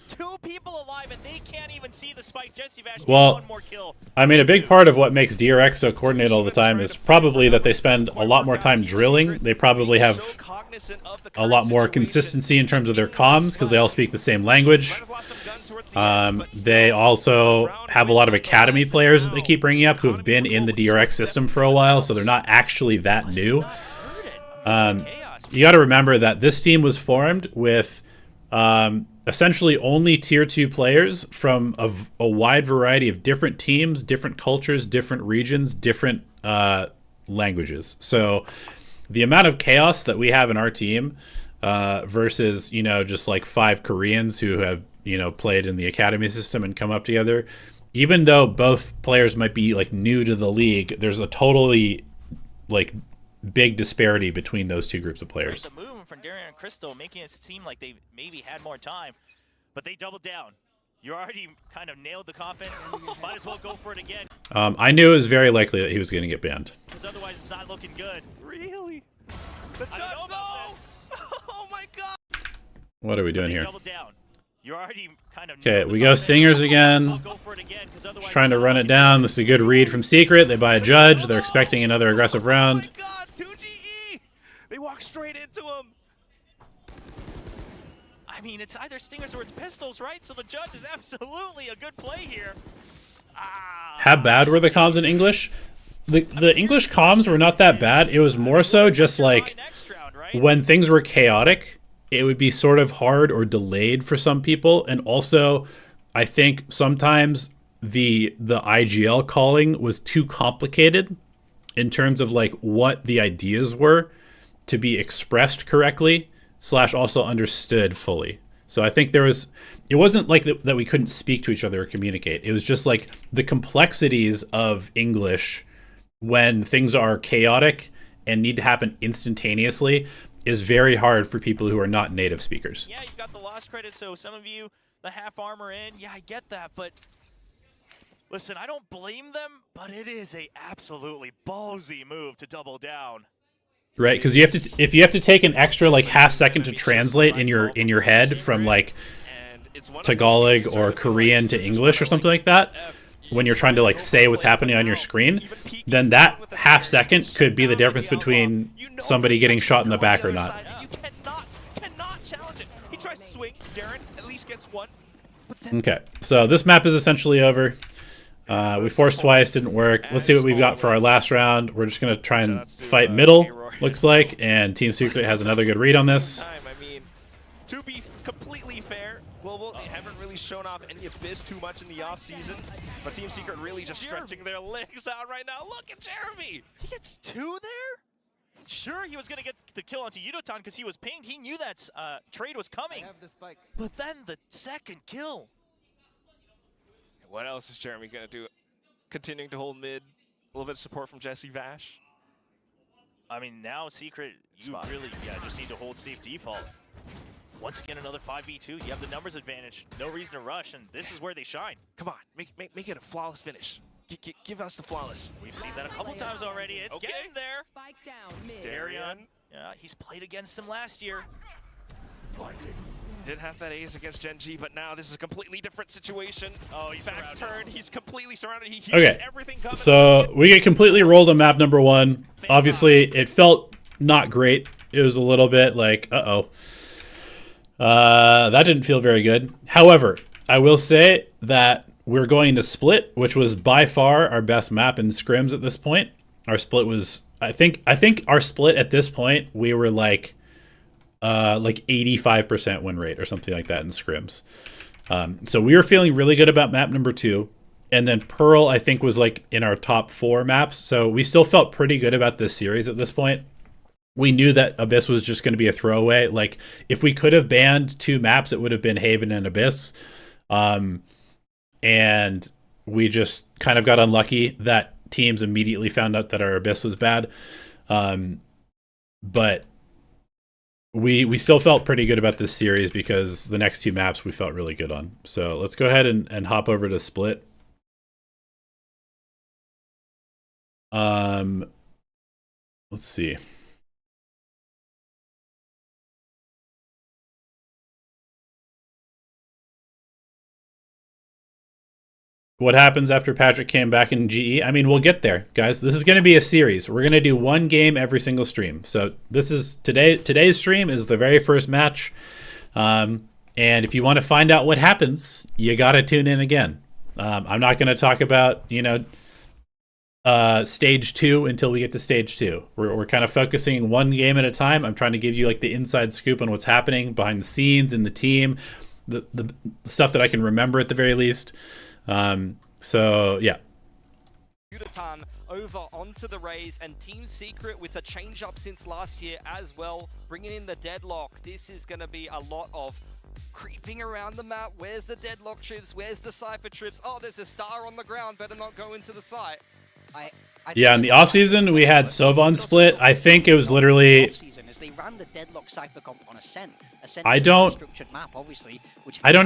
2 people alive and they can't even see the spike. Jesse Vash Well, one more kill. I mean, a big part of what makes DRX so coordinated all the time is probably that they spend a lot more time drilling. They probably have a lot more consistency in terms of their comms because they all speak the same language. They also have a lot of academy players that they keep bringing up who have been in the DRX system for a while, so they're not actually that new. You got to remember that this team was formed with essentially only tier 2 players from a wide variety of different teams, different cultures, different regions, different languages. So the amount of chaos that we have in our team versus, you know, just like 5 Koreans who have, you know, played in the academy system and come up together, even though both players might be like new to the league, there's a totally like big disparity between those 2 groups of players. There's a movement from Darian and Crystal, making it seem like they maybe had more time, but they doubled down. You already kind of nailed the coffin. Might as well go for it again. I knew it was very likely that he was going to get banned. Because otherwise it's not looking good. Really? The judge, I don't know about this. Oh my god! What are we doing here? Doubled down. You already kind of Okay, we go Singers again. Just trying to run it down. This is a good read from Secret. They buy a judge. They're expecting another aggressive round. Oh my god, 2GE! They walk straight into him. I mean, it's either Stingers or it's pistols, right? So the judge is absolutely a good play here. How bad were the comms in English? The English comms were not that bad. It was more so just like when things were chaotic, it would be sort of hard or delayed for some people. And also, I think sometimes the IGL calling was too complicated in terms of like what the ideas were to be expressed correctly / also understood fully. So I think it wasn't like that we couldn't speak to each other or communicate. It was just like the complexities of English when things are chaotic and need to happen instantaneously is very hard for people who are not native speakers. Yeah, you've got the lost credit, so some of you, the half armor in, yeah, I get that, but listen, I don't blame them, but it is a absolutely ballsy move to double down. Right, because if you have to take an extra like half second to translate in your head from like Tagalog or Korean to English or something like that, when you're trying to like say what's happening on your screen, then that half second could be the difference between somebody getting shot in the back or not. You cannot challenge it. He tries to swing. Darren at least gets one. Okay, so this map is essentially over. We forced twice, didn't work. Let's see what we've got for our last round. We're just going to try and fight middle, looks like, and Team Secret has another good read on this. I mean, to be completely fair, Global, they haven't really shown off any Abyss too much in the off-season, but Team Secret really just stretching their legs out right now. Look at Jeremy! He gets 2 there? Sure, he was going to get the kill onto Yudotan because he was pinged. He knew that trade was coming. But then the second kill. What else is Jeremy going to do? Continuing to hold mid. A little bit of support from Jesse Vash. I mean, now Secret, you really just need to hold safe default. Once again, another 5v2. You have the numbers advantage. No reason to rush, and this is where they shine. Come on, make it a flawless finish. Give us the flawless. We've seen that a couple times already. It's getting there. Spike down mid. Darian, yeah, he's played against him last year. Did have that ace against Gen G, but now this is a completely different situation. Oh, he's back turn. He's completely surrounded. He hears everything coming. So we get completely rolled on map number 1. Obviously, it felt not great. It was a little bit like, uh-oh. That didn't feel very good. However, I will say that we're going to split, which was by far our best map in scrims at this point. Our split was, I think our split at this point, we were like 85% win rate or something like that in scrims. So we were feeling really good about map number 2. And then Pearl, I think, was like in our top 4 maps. So we still felt pretty good about this series at this point. We knew that Abyss was just going to be a throwaway. Like, if we could have banned 2 maps, it would have been Haven and Abyss. And we just kind of got unlucky that teams immediately found out that our Abyss was bad. But we still felt pretty good about this series because the next two maps we felt really good on. So let's go ahead and hop over to Split. Let's see. What happens after Patrick came back in GE? I mean, we'll get there, guys. This is going to be a series. We're going to do one game every single stream. So this is today's stream is the very first match. And if you want to find out what happens, you got to tune in again. I'm not going to talk about, stage 2 until we get to stage 2. We're kind of focusing one game at a time. I'm trying to give you like the inside scoop on what's happening behind the scenes in the team, the stuff that I can remember at the very least. So yeah. Over onto the Rays, and Team Secret with a change up since last year as well, bringing in the Deadlock. This is going to be a lot of creeping around the map. Where's the Deadlock trips? Where's the Cypher trips? Oh, there's a star on the ground. Better not go into the site. Yeah, in the offseason, we had Sovon Split. I think it was literally... They ran the Deadlock Cypher comp on Ascent. I don't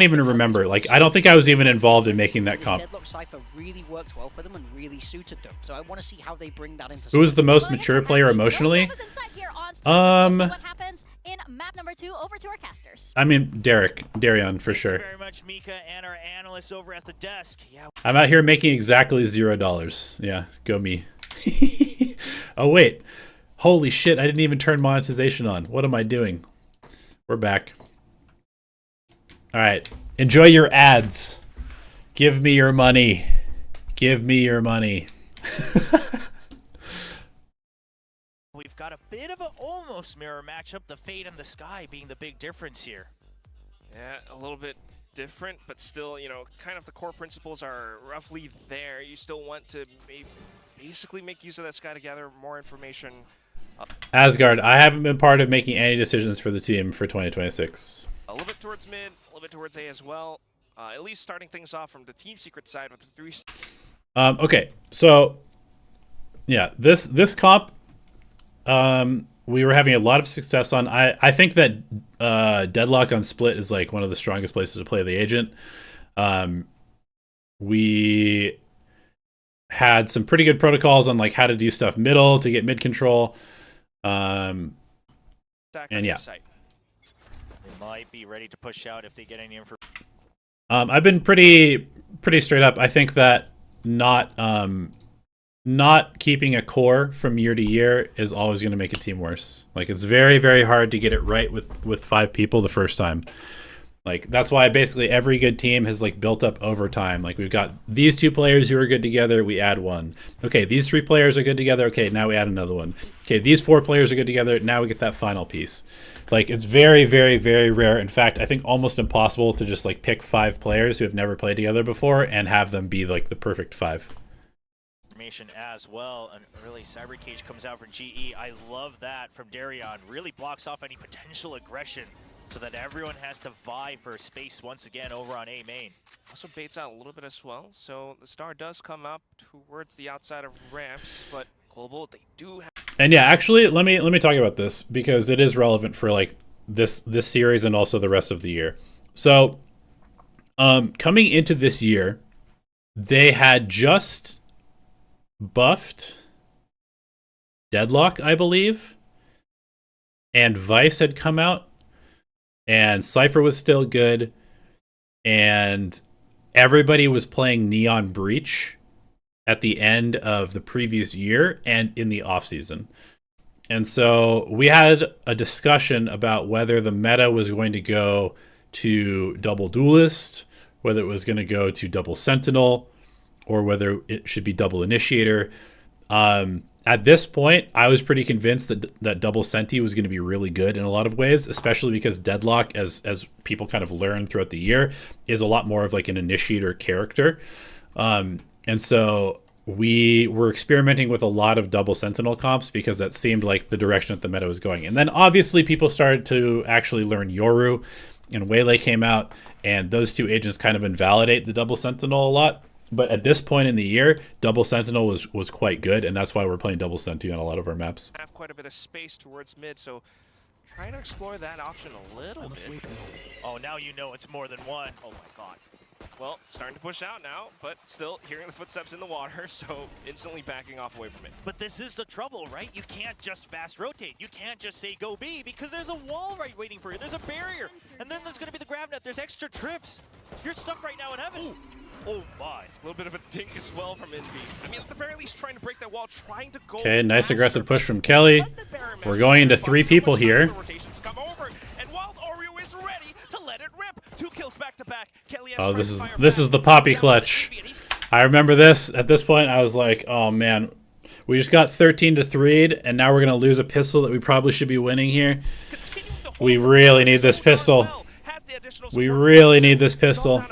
even remember. Like, I don't think I was even involved in making that comp. Deadlock Cypher really worked well for them and really suited them. So I want to see how they bring that into... Who was the most mature player emotionally? What happens in map number 2 over to our casters. I mean, Darion for sure. Thank you very much, Mika, and our analysts over at the desk. Yeah. I'm out here making exactly $0. Yeah, go me. Oh wait, holy shit! I didn't even turn monetization on. What am I doing? We're back. All right, enjoy your ads. Give me your money. Give me your money. We've got a bit of an almost mirror matchup, the Fade and the Sky being the big difference here. Yeah, a little bit different, but still, kind of the core principles are roughly there. You still want to basically make use of that Sky to gather more information. Asgard, I haven't been part of making any decisions for the team for 2026. A little bit towards mid, a little bit towards A as well. At least starting things off from the Team Secret side with the 3. Okay, so yeah, this comp, we were having a lot of success on. I think that Deadlock on Split is like one of the strongest places to play the agent. We had some pretty good protocols on like how to do stuff middle to get mid control. And yeah. They might be ready to push out if they get any information. I've been pretty straight up. I think that not keeping a core from year to year is always going to make a team worse. Like, it's very, very hard to get it right with 5 people the first time. Like, that's why basically every good team has like built up over time. Like, we've got these 2 players who are good together, we add 1. Okay, these 3 players are good together, okay, now we add another one. Okay, these 4 players are good together, now we get that final piece. Like, it's very, very, very rare. In fact, I think almost impossible to just like pick 5 players who have never played together before and have them be like the perfect 5. As well. An early Cyber Cage comes out for GE. I love that from Darion. Really blocks off any potential aggression so that everyone has to vie for space once again over on A main. Also baits out a little bit as well. So the star does come up towards the outside of ramps, but Global, they do have... And yeah, actually, let me talk about this because it is relevant for like this series and also the rest of the year. So coming into this year, they had just buffed Deadlock, I believe, and Vice had come out, and Cypher was still good, and everybody was playing Neon Breach at the end of the previous year and in the offseason. And so we had a discussion about whether the meta was going to go to double Duelist, whether it was going to go to double Sentinel, or whether it should be double Initiator. At this point, I was pretty convinced that double Senti was going to be really good in a lot of ways, especially because Deadlock, as people kind of learned throughout the year, is a lot more of like an Initiator character. And so we were experimenting with a lot of double Sentinel comps because that seemed like the direction that the meta was going. And then obviously people started to actually learn Yoru, and Waylay came out, and those two agents kind of invalidate the double sentinel a lot. But at this point in the year, double sentinel was quite good, and that's why we're playing double senti on a lot of our maps. Have quite a bit of space towards mid, so trying to explore that option a little bit. Oh, now you know it's more than one. Oh my god. Well, starting to push out now, but still hearing the footsteps in the water, so instantly backing off away from it. But this is the trouble, right? You can't just fast rotate. You can't just say go B because there's a wall right waiting for you. There's a barrier. And then there's going to be the grab net. There's extra trips. You're stuck right now in heaven. Ooh. Oh my. A little bit of a dink as well from Envy. I mean, at the very least, trying to break that wall, trying to go. Okay, nice aggressive push from Kelly. We're going into 3 people here. Rotations come over, and Wild Oreo is ready to let it rip. 2 kills back to back. Kelly has Oh, this is the poppy clutch. I remember this. At this point, I was like, oh man, we just got 13 to 3'd, and now we're gonna lose a pistol that we probably should be winning here. We really need this pistol. We really need this pistol.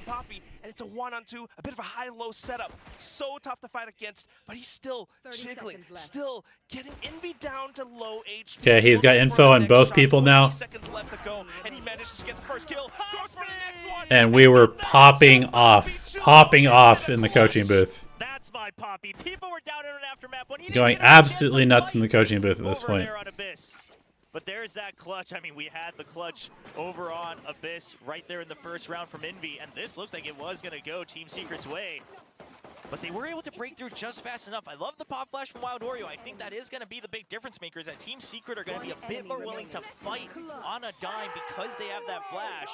It's a 1-on-2, a bit of a high-low setup. So tough to fight against, but he's still jiggling, still getting Envy down to low HP. Okay, he's got info on both people now. Seconds left to go, and he manages to get the first kill. Goes for the next one. And we were popping off in the coaching booth. That's my poppy. People were down in an aftermath when he Going absolutely nuts in the coaching booth at this point. But there's that clutch. I mean, we had the clutch over on Abyss right there in the first round from Envy, and this looked like it was going to go Team Secret's way. But they were able to break through just fast enough. I love the pop flash from Wild Oreo. I think that is going to be the big difference maker, is that Team Secret are going to be a bit more willing to fight on a dime because they have that flash.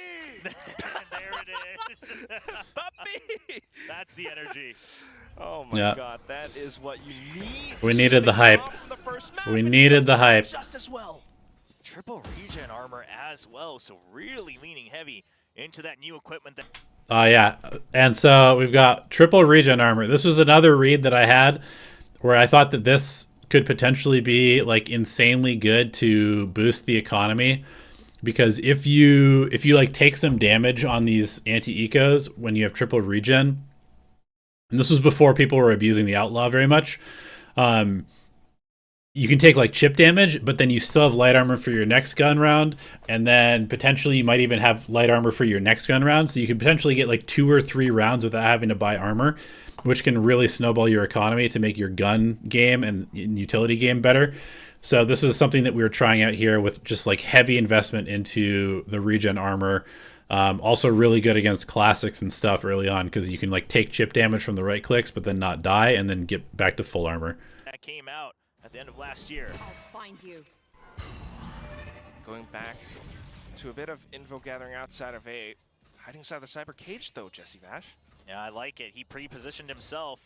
There it is. Puppy! That's the energy. Oh my god, that is what you need. We needed the hype. We needed the hype. Just as well. Triple regen armor as well, so really leaning heavy into that new equipment that Yeah, and so we've got triple regen armor. This was another read that I had where I thought that this could potentially be like insanely good to boost the economy, because if you like take some damage on these anti-ecos when you have triple regen, and this was before people were abusing the outlaw very much, you can take like chip damage, but then you still have light armor for your next gun round, and then potentially you might even have light armor for your next gun round, so you could potentially get like 2 or 3 rounds without having to buy armor, which can really snowball your economy to make your gun game and utility game better. So this was something that we were trying out here with just like heavy investment into the regen armor. Also really good against classics and stuff early on, because you can like take chip damage from the right clicks but then not die and then get back to full armor. that came out at the end of last year. I'll find you. Going back to a bit of info gathering outside of A. Hiding inside the cyber cage though, Jesse Vash. Yeah, I like it. He pre-positioned himself.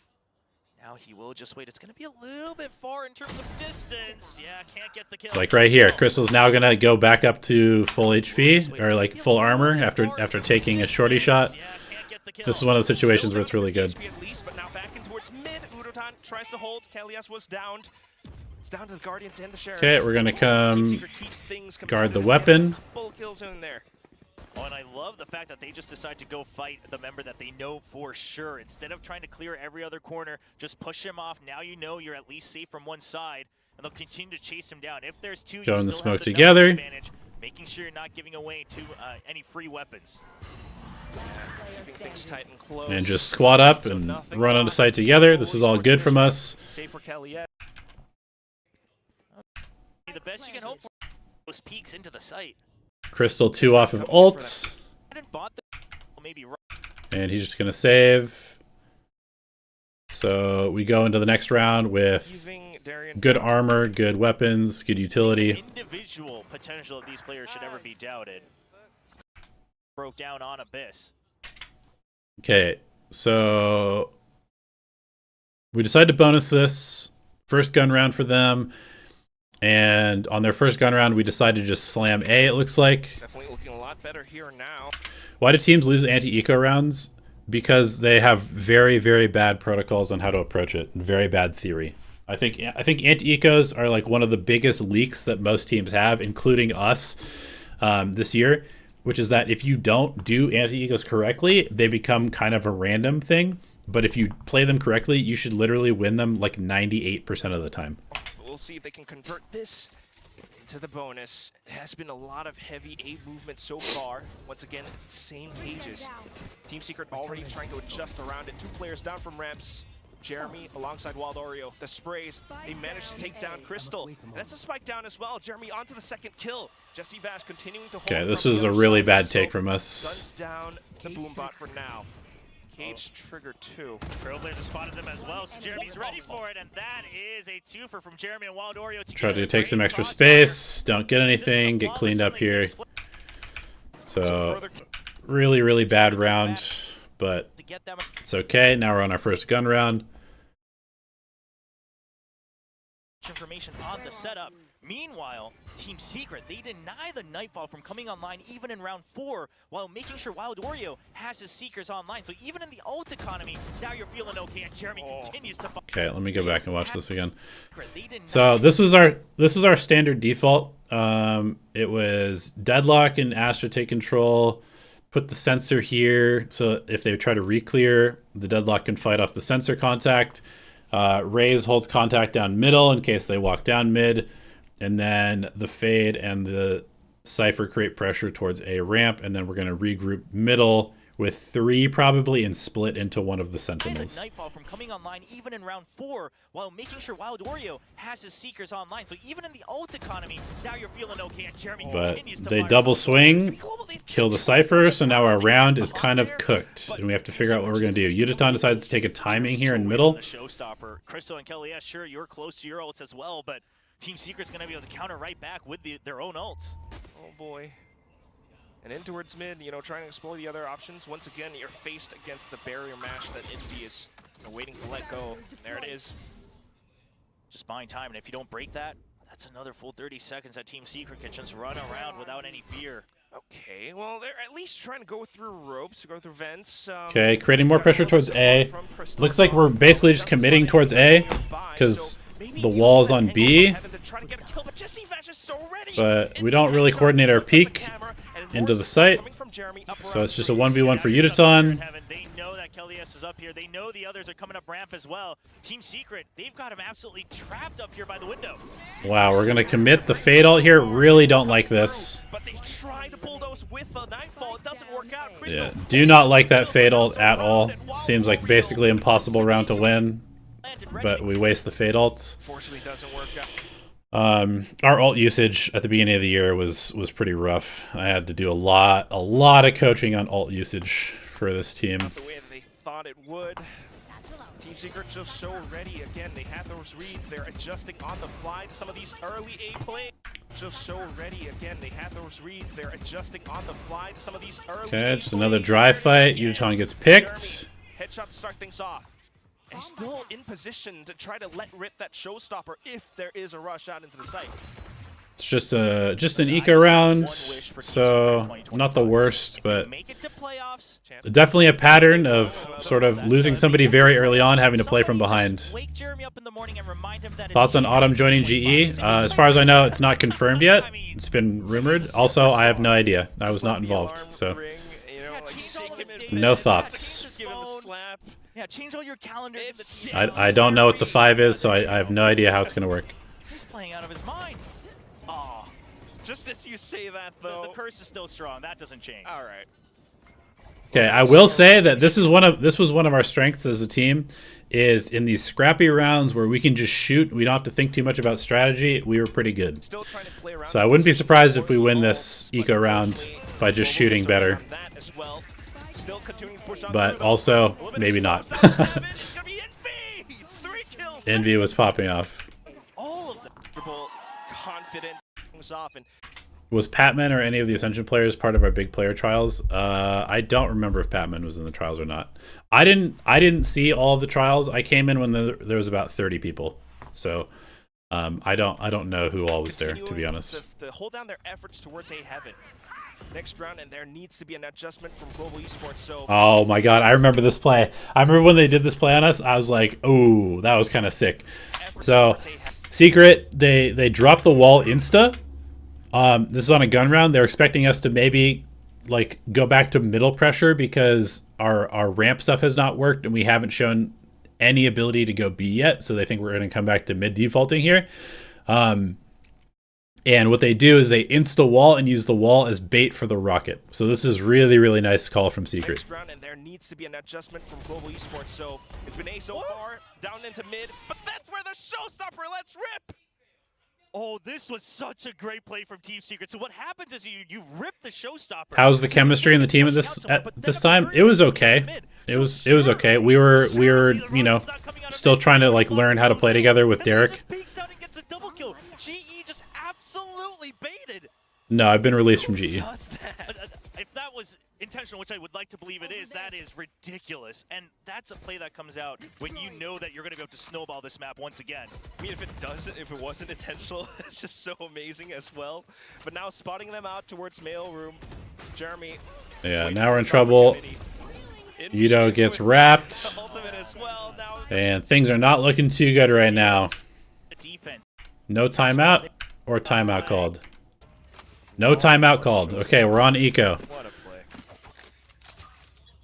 Now he will just wait. It's going to be a little bit far in terms of distance. Yeah, can't get the kill. Like right here, Crystal's now going to go back up to full HP, or like full armor after taking a shorty shot. This is one of the situations where it's really good. But now back in towards mid. Udotan tries to hold. Kalias was downed. It's down to the Guardians and the Sheriff. Okay, we're going to come guard the weapon. Couple kills in there. Oh, and I love the fact that they just decide to go fight the member that they know for sure. Instead of trying to clear every other corner, just push him off. Now you know you're at least safe from one side, and they'll continue to chase him down. If there's two, go you in the still smoke have the together. advantage, making sure you're not giving away to any free weapons. Keeping things tight and close. And just squat up and run onto site together. This is all good from us. Safe for Kalias. The best you can hope for those peeks into the site. Crystal 2 off of ults. And he's just going to save. So we go into the next round with good armor, good weapons, good utility. The individual potential of these players should never be doubted. Broke down on Abyss. Okay, so we decided to bonus this. First gun round for them. And on their first gun round, we decided to just slam A, it looks like. Definitely looking a lot better here now. Why do teams lose anti-eco rounds? Because they have very, very bad protocols on how to approach it. Very bad theory. I think anti-ecos are like one of the biggest leaks that most teams have, including us this year, which is that if you don't do anti-ecos correctly, they become kind of a random thing. But if you play them correctly, you should literally win them like 98% of the time. We'll see if they can convert this Into the bonus. It has been a lot of heavy A movement so far. Once again, it's the same cages. Team Secret already trying to adjust around it. 2 players down from ramps. Jeremy alongside Wild Oreo. The sprays, they managed to take down Crystal. And that's a spike down as well. Jeremy onto the 2nd kill. Jesse Vash continuing to hold. Okay, this from was the a other really side. bad So take from us. Guns down the boombot for now. Cage trigger 2. Trailblazer spotted them as well, so Jeremy's ready for it, and that is a twofer from Jeremy and Wild Oreo. Try to take some extra space. Don't get anything. Get cleaned up here. So, really, really bad round, but it's okay. Now we're on our first gun round. Information on the setup. Meanwhile, Team Secret, they deny the Nightfall from coming online even in round 4 while making sure Wild Oreo has his Seekers online. So even in the ult economy, now you're feeling okay, and Jeremy continues to... Okay, let me go back and watch this again. So this was our standard default. It was Deadlock and Astra take control. Put the sensor here, so if they try to re-clear, the Deadlock can fight off the sensor contact. Raze holds contact down middle in case they walk down mid. And then the Fade and the Cypher create pressure towards a ramp, and then we're going to regroup middle with 3 probably and split into one of the Sentinels. Nightfall from coming online even in round 4 while making sure Wild Oreo has his Seekers online. So even in the ult economy, now you're feeling okay, and Jeremy continues to they fire double on swing, kill the Cypher, so now our round is kind of cooked, and we have to figure out what we're going to do. Yudaton decides to take a timing here in middle. The showstopper. Crystal and Kelly, yeah, sure, you're close to your ults as well, but Team Secret's going to be able to counter right back with their own ults. Oh boy. And in towards mid, you know, trying to explore the other options. Once again, you're faced against the barrier mash that Envy is waiting to let go. There it is. Just buying time, and if you don't break that, that's another full 30 seconds that Team Secret can just run around without any fear. Okay, well, they're at least trying to go through ropes, go through vents. Okay, creating more pressure towards A. Looks like we're basically just committing towards A, because the wall's on B. But we don't really coordinate our peek into the site, so it's just a 1v1 for Yudaton. They know that Kelly's is up here. They know the others are coming up ramp as well. Team Secret, they've got him absolutely trapped up here by the window. Wow, we're gonna commit the Fade ult here. Really don't like this. But they try to bulldoze with the Nightfall. It doesn't work out. Yeah, do not like that Fade ult at all. Seems like basically impossible round to win, but we waste the Fade ults. Fortunately, doesn't work out. Our ult usage at the beginning of the year was pretty rough. I had to do a lot of coaching on ult usage for this team. Not the way that they thought it would. Team Secret just so ready. Again, they have those reads. They're adjusting on the fly to some of these early A plays. Just so ready. Again, they have those reads. They're adjusting on the fly to some of these early Okay, just another dry fight. Yudaton gets picked. Headshot to start things off. And he's still in position to try to let rip that showstopper if there is a rush out into the site. It's just an eco round, so not the worst, but definitely a pattern of sort of losing somebody very early on, having to play from behind. Thoughts on Autumn joining GE? As far as I know, it's not confirmed yet. It's been rumored. Also, I have no idea. I was not involved, so no thoughts. Yeah, change all your calendars. I don't know what the 5 is, so I have no idea how it's going to work. He's playing out of his mind. Aw. Just as you say that, though. The curse is still strong. That doesn't change. All right. Okay, I will say that this was one of our strengths as a team, is in these scrappy rounds where we can just shoot. We don't have to think too much about strategy. We were pretty good. So I wouldn't be surprised if we win this eco round by just shooting better. But also, maybe not. Envy was popping off. All of the confident off and Was Patman or any of the Ascension players part of our big player trials? I don't remember if Patman was in the trials or not. I didn't see all of the trials. I came in when there was about 30 people. So I don't know who all was there, to be honest. To hold down their efforts towards a heaven. Next round, and there needs to be an adjustment from Global Esports. So oh my god, I remember this play. I remember when they did this play on us, I was like, oh, that was kind of sick. So Secret, they dropped the wall insta. This is on a gun round. They're expecting us to maybe like go back to middle pressure because our ramp stuff has not worked and we haven't shown any ability to go B yet. So they think we're going to come back to mid defaulting here. And what they do is they insta wall and use the wall as bait for the rocket. So this is really, really nice call from Secret. Next round, and there needs to be an adjustment from Global Esports. So it's been A so far, down into mid, but that's where the showstopper. Let's rip. Oh, this was such a great play from Team Secret. So what happens is you rip the showstopper. How's the chemistry in the team at this time? It was okay. It was okay. We were you know, still trying to like learn how to play together with Derek. Just peeks out and gets a double kill. GE just absolutely baited. No, I've been released from GE. If that was intentional, which I would like to believe it is, that is ridiculous. And that's a play that comes out when you know that you're going to be able to snowball this map once again. I mean, if it wasn't intentional, it's just so amazing as well. But now spotting them out towards mail room, Jeremy. Yeah, now we're in trouble. Yudo gets wrapped. And things are not looking too good right now. No timeout or timeout called? No timeout called. Okay, we're on eco. What a play.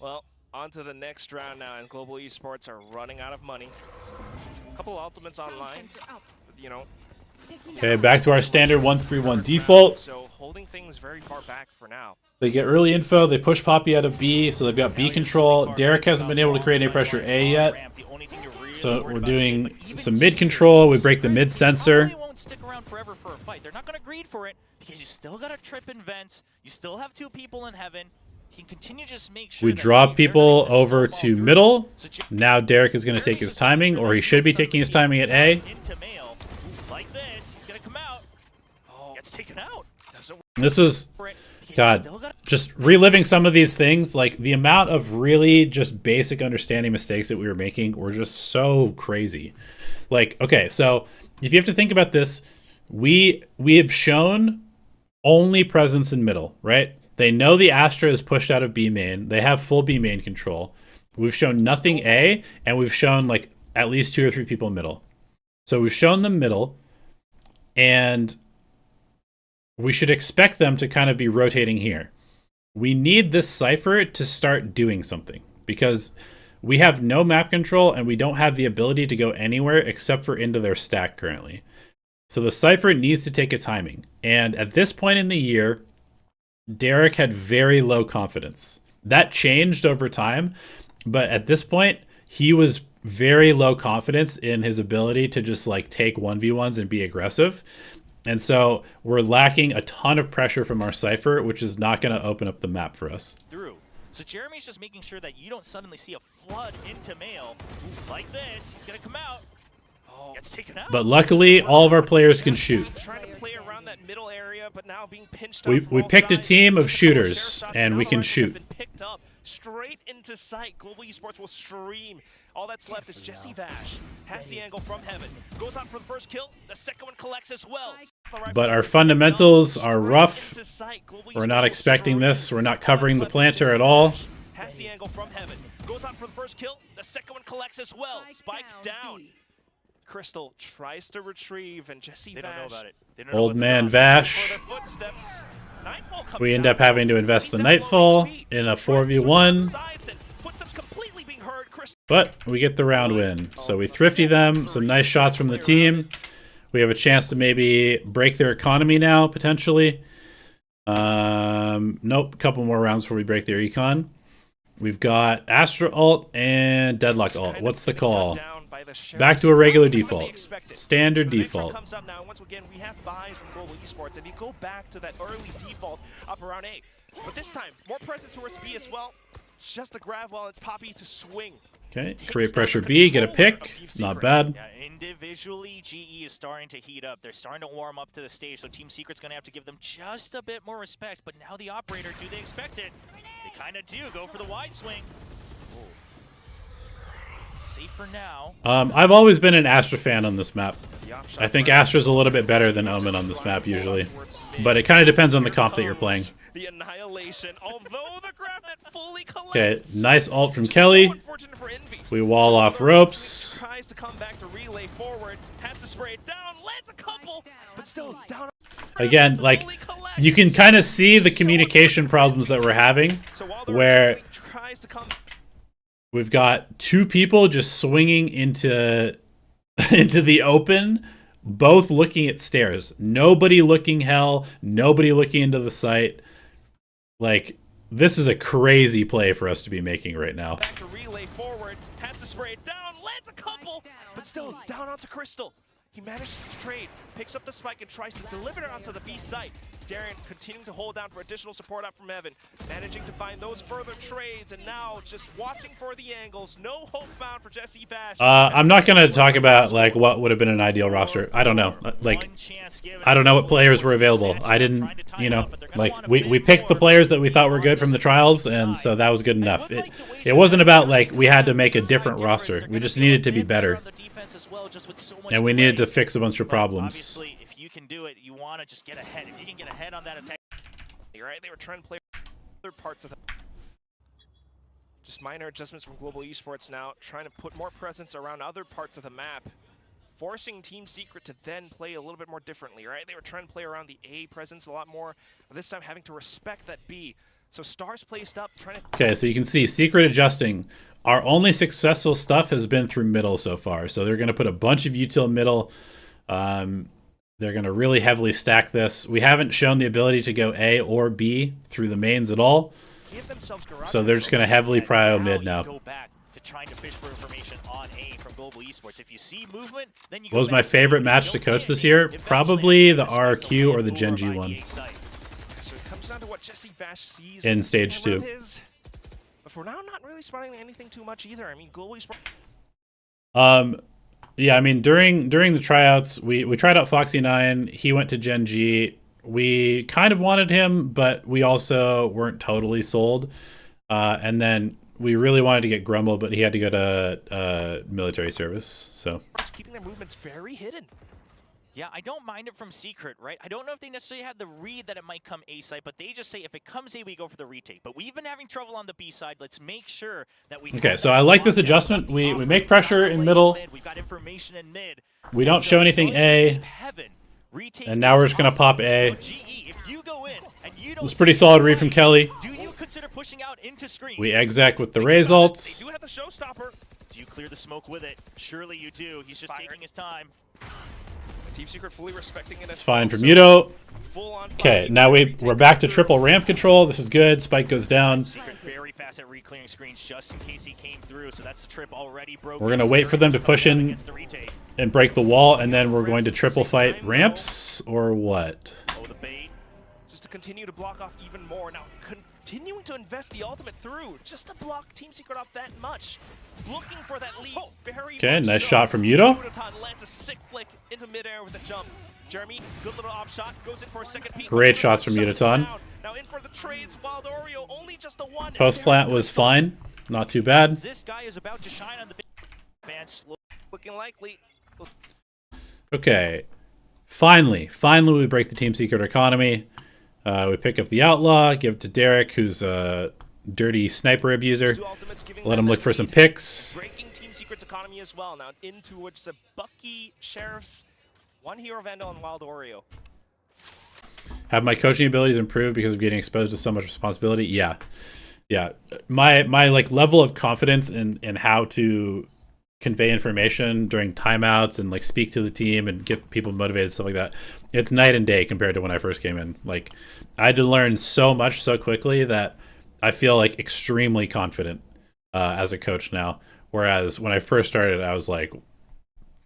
Well, on to the next round now, and Global Esports are running out of money. A couple ultimates online, you know. Okay, back to our standard 1-3-1 default. So holding things very far back for now. They get early info. They push Poppy out of B, so they've got B control. Derek hasn't been able to create any pressure A yet. So we're doing some mid control. We break the mid sensor. They won't stick around forever for a fight. They're not going to greed for it because you still got a trip in vents. You still have 2 people in heaven. He can continue to just make sure We drop people over to middle. Now Derek is going to take his timing, or he should be taking his timing at A. Into mail. Like this, he's going to come out. Oh, gets taken out. This was, God, just reliving some of these things. Like the amount of really just basic understanding mistakes that we were making were just so crazy. Like, okay, so if you have to think about this, we have shown only presence in middle, right? They know the Astra is pushed out of B main. They have full B main control. We've shown nothing A, and we've shown like at least 2 or 3 people middle. So we've shown them middle, and we should expect them to kind of be rotating here. We need this Cypher to start doing something because we have no map control and we don't have the ability to go anywhere except for into their stack currently. So the Cypher needs to take a timing. And at this point in the year, Derek had very low confidence. That changed over time, but at this point, he was very low confidence in his ability to just like take 1v1s and be aggressive. And so we're lacking a ton of pressure from our Cypher, which is not going to open up the map for us. Through. So Jeremy's just making sure that you don't suddenly see a flood into mail. Like this, he's going to come out. Oh, gets taken out. But luckily, all of our players can shoot. Trying to play around that middle area, but now being pinched We picked a team of shooters, and we can shoot. Picked up straight into sight. Global Esports will stream. All that's left is Jesse Vash. Has the angle from heaven. Goes out for the first kill. The second one collects as well. But our fundamentals are rough. We're not expecting this. We're not covering the planter at all. Has the angle from heaven. Goes out for the first kill. The second one collects as well. Spike down. Crystal tries to retrieve, and Jesse Vash. They don't know about it. Old man Vash. We end up having to invest the Nightfall in a 4v1. But we get the round win. So we thrifty them. Some nice shots from the team. We have a chance to maybe break their economy now, potentially. Nope, a couple more rounds before we break their econ. We've got Astra ult and Deadlock ult. What's the call? Back to a regular default. Standard default. Comes up now. Once again, we have buys from Global Esports, and you go back to that early default up around A. But this time, more presence towards B as well. Just a grab while it's Poppy to swing. Okay, create pressure B, get a pick. Not bad. Yeah, individually, GE is starting to heat up. They're starting to warm up to the stage, so Team Secret's going to have to give them just a bit more respect. But now the operator, do they expect it? They kind of do. Go for the wide swing. Ooh. Safe for now. I've always been an Astra fan on this map. I think Astra's a little bit better than Omen on this map usually. But it kind of depends on the comp that you're playing. The annihilation, although the grab net fully collects. Okay, nice ult from Kelly. We wall off ropes. Tries to come back to relay forward, has to spray it down, lands a couple, but still down. Again, like, you can kind of see the communication problems that we're having, where we've got 2 people just swinging into the open both looking at stairs. Nobody looking hell. Nobody looking into the site. Like, this is a crazy play for us to be making right now. Back to relay forward, has to spray it down, lands a couple, but still down onto Crystal. He manages to trade, picks up the spike and tries to deliver it onto the B site. Darren continuing to hold down for additional support up from Evan, managing to find those further trades, and now just watching for the angles. No hope found for Jesse Bash. I'm not going to talk about like what would have been an ideal roster. I don't know. Like, I don't know what players were available. I didn't, you know, like we picked the players that we thought were good from the trials, and so that was good enough. It wasn't about like we had to make a different roster. We just needed to be better, and we needed to fix a bunch of problems. Obviously, if you can do it, you want to just get ahead. If you can get ahead on that attack, Right, they were trying to play other parts of the. Just minor adjustments from Global Esports now, trying to put more presence around other parts of the map, forcing Team Secret to then play a little bit more differently, right? They were trying to play around the A presence a lot more, but this time having to respect that B. So Stars placed up, trying to... Okay, so you can see Secret adjusting. Our only successful stuff has been through middle so far. So they're going to put a bunch of util middle. They're going to really heavily stack this. We haven't shown the ability to go A or B through the mains at all. So they're just going to heavily prio mid now. Go back to trying to fish for information on A from Global Esports. If you see movement, then you What was my favorite match to coach this year? Probably the RQ or the Gen G one. So it comes down to what Jesse Bash sees In stage 2. But for now, not really spotting anything too much either. I mean, Global Esports... Yeah, I mean, during the tryouts, we tried out Foxy9. He went to Gen G. We kind of wanted him, but we also weren't totally sold. And then we really wanted to get Grumble, but he had to go to military service. So keeping their movements very hidden. Yeah, I don't mind it from Secret, right? I don't know if they necessarily have the read that it might come A side, but they just say if it comes A, we go for the retake. But we've been having trouble on the B side. Let's make sure that we... Okay, so I like this adjustment. We make pressure in middle. We've got information in mid. We don't show anything A. And now we're just going to pop A. It's pretty solid read from Kelly. Do you consider pushing out into screen? We exec with the Raze ults. They do have the showstopper. Do you clear the smoke with it? Surely you do. He's just taking his time. Team Secret fully respecting it. It's fine from Muto. Okay, now we're back to triple ramp control. This is good. Spike goes down. Secret very fast at re-clearing screens just in case he came through. So that's the trip already broken. We're going to wait for them to push in and break the wall, and then we're going to triple fight ramps, or what? Oh, the bait. Just to continue to block off even more. Now, continuing to invest the ultimate through, just to block Team Secret off that much. Looking for that lead very Okay, much nice so. shot from Yuto. Lands a sick flick into midair with a jump. Jeremy, good little off shot, goes in for a second peek. Great shots from Yutoton. Now in for the trades, Wild Oreo, only just a one. Post plant was fine. Not too bad. This guy is about to shine on the big fans. Looking likely. Okay. Finally we break the Team Secret economy. We pick up the Outlaw, give it to Derek, who's a dirty sniper abuser. Let him look for some picks. Breaking Team Secret's economy as well. Now into which a Bucky, Sheriffs, one Hero Vandal, and Wild Oreo. Have my coaching abilities improved because of getting exposed to so much responsibility? Yeah. My like level of confidence in how to convey information during timeouts and like speak to the team and get people motivated, stuff like that. It's night and day compared to when I first came in. Like, I had to learn so much so quickly that I feel like extremely confident as a coach now. Whereas when I first started, I was like,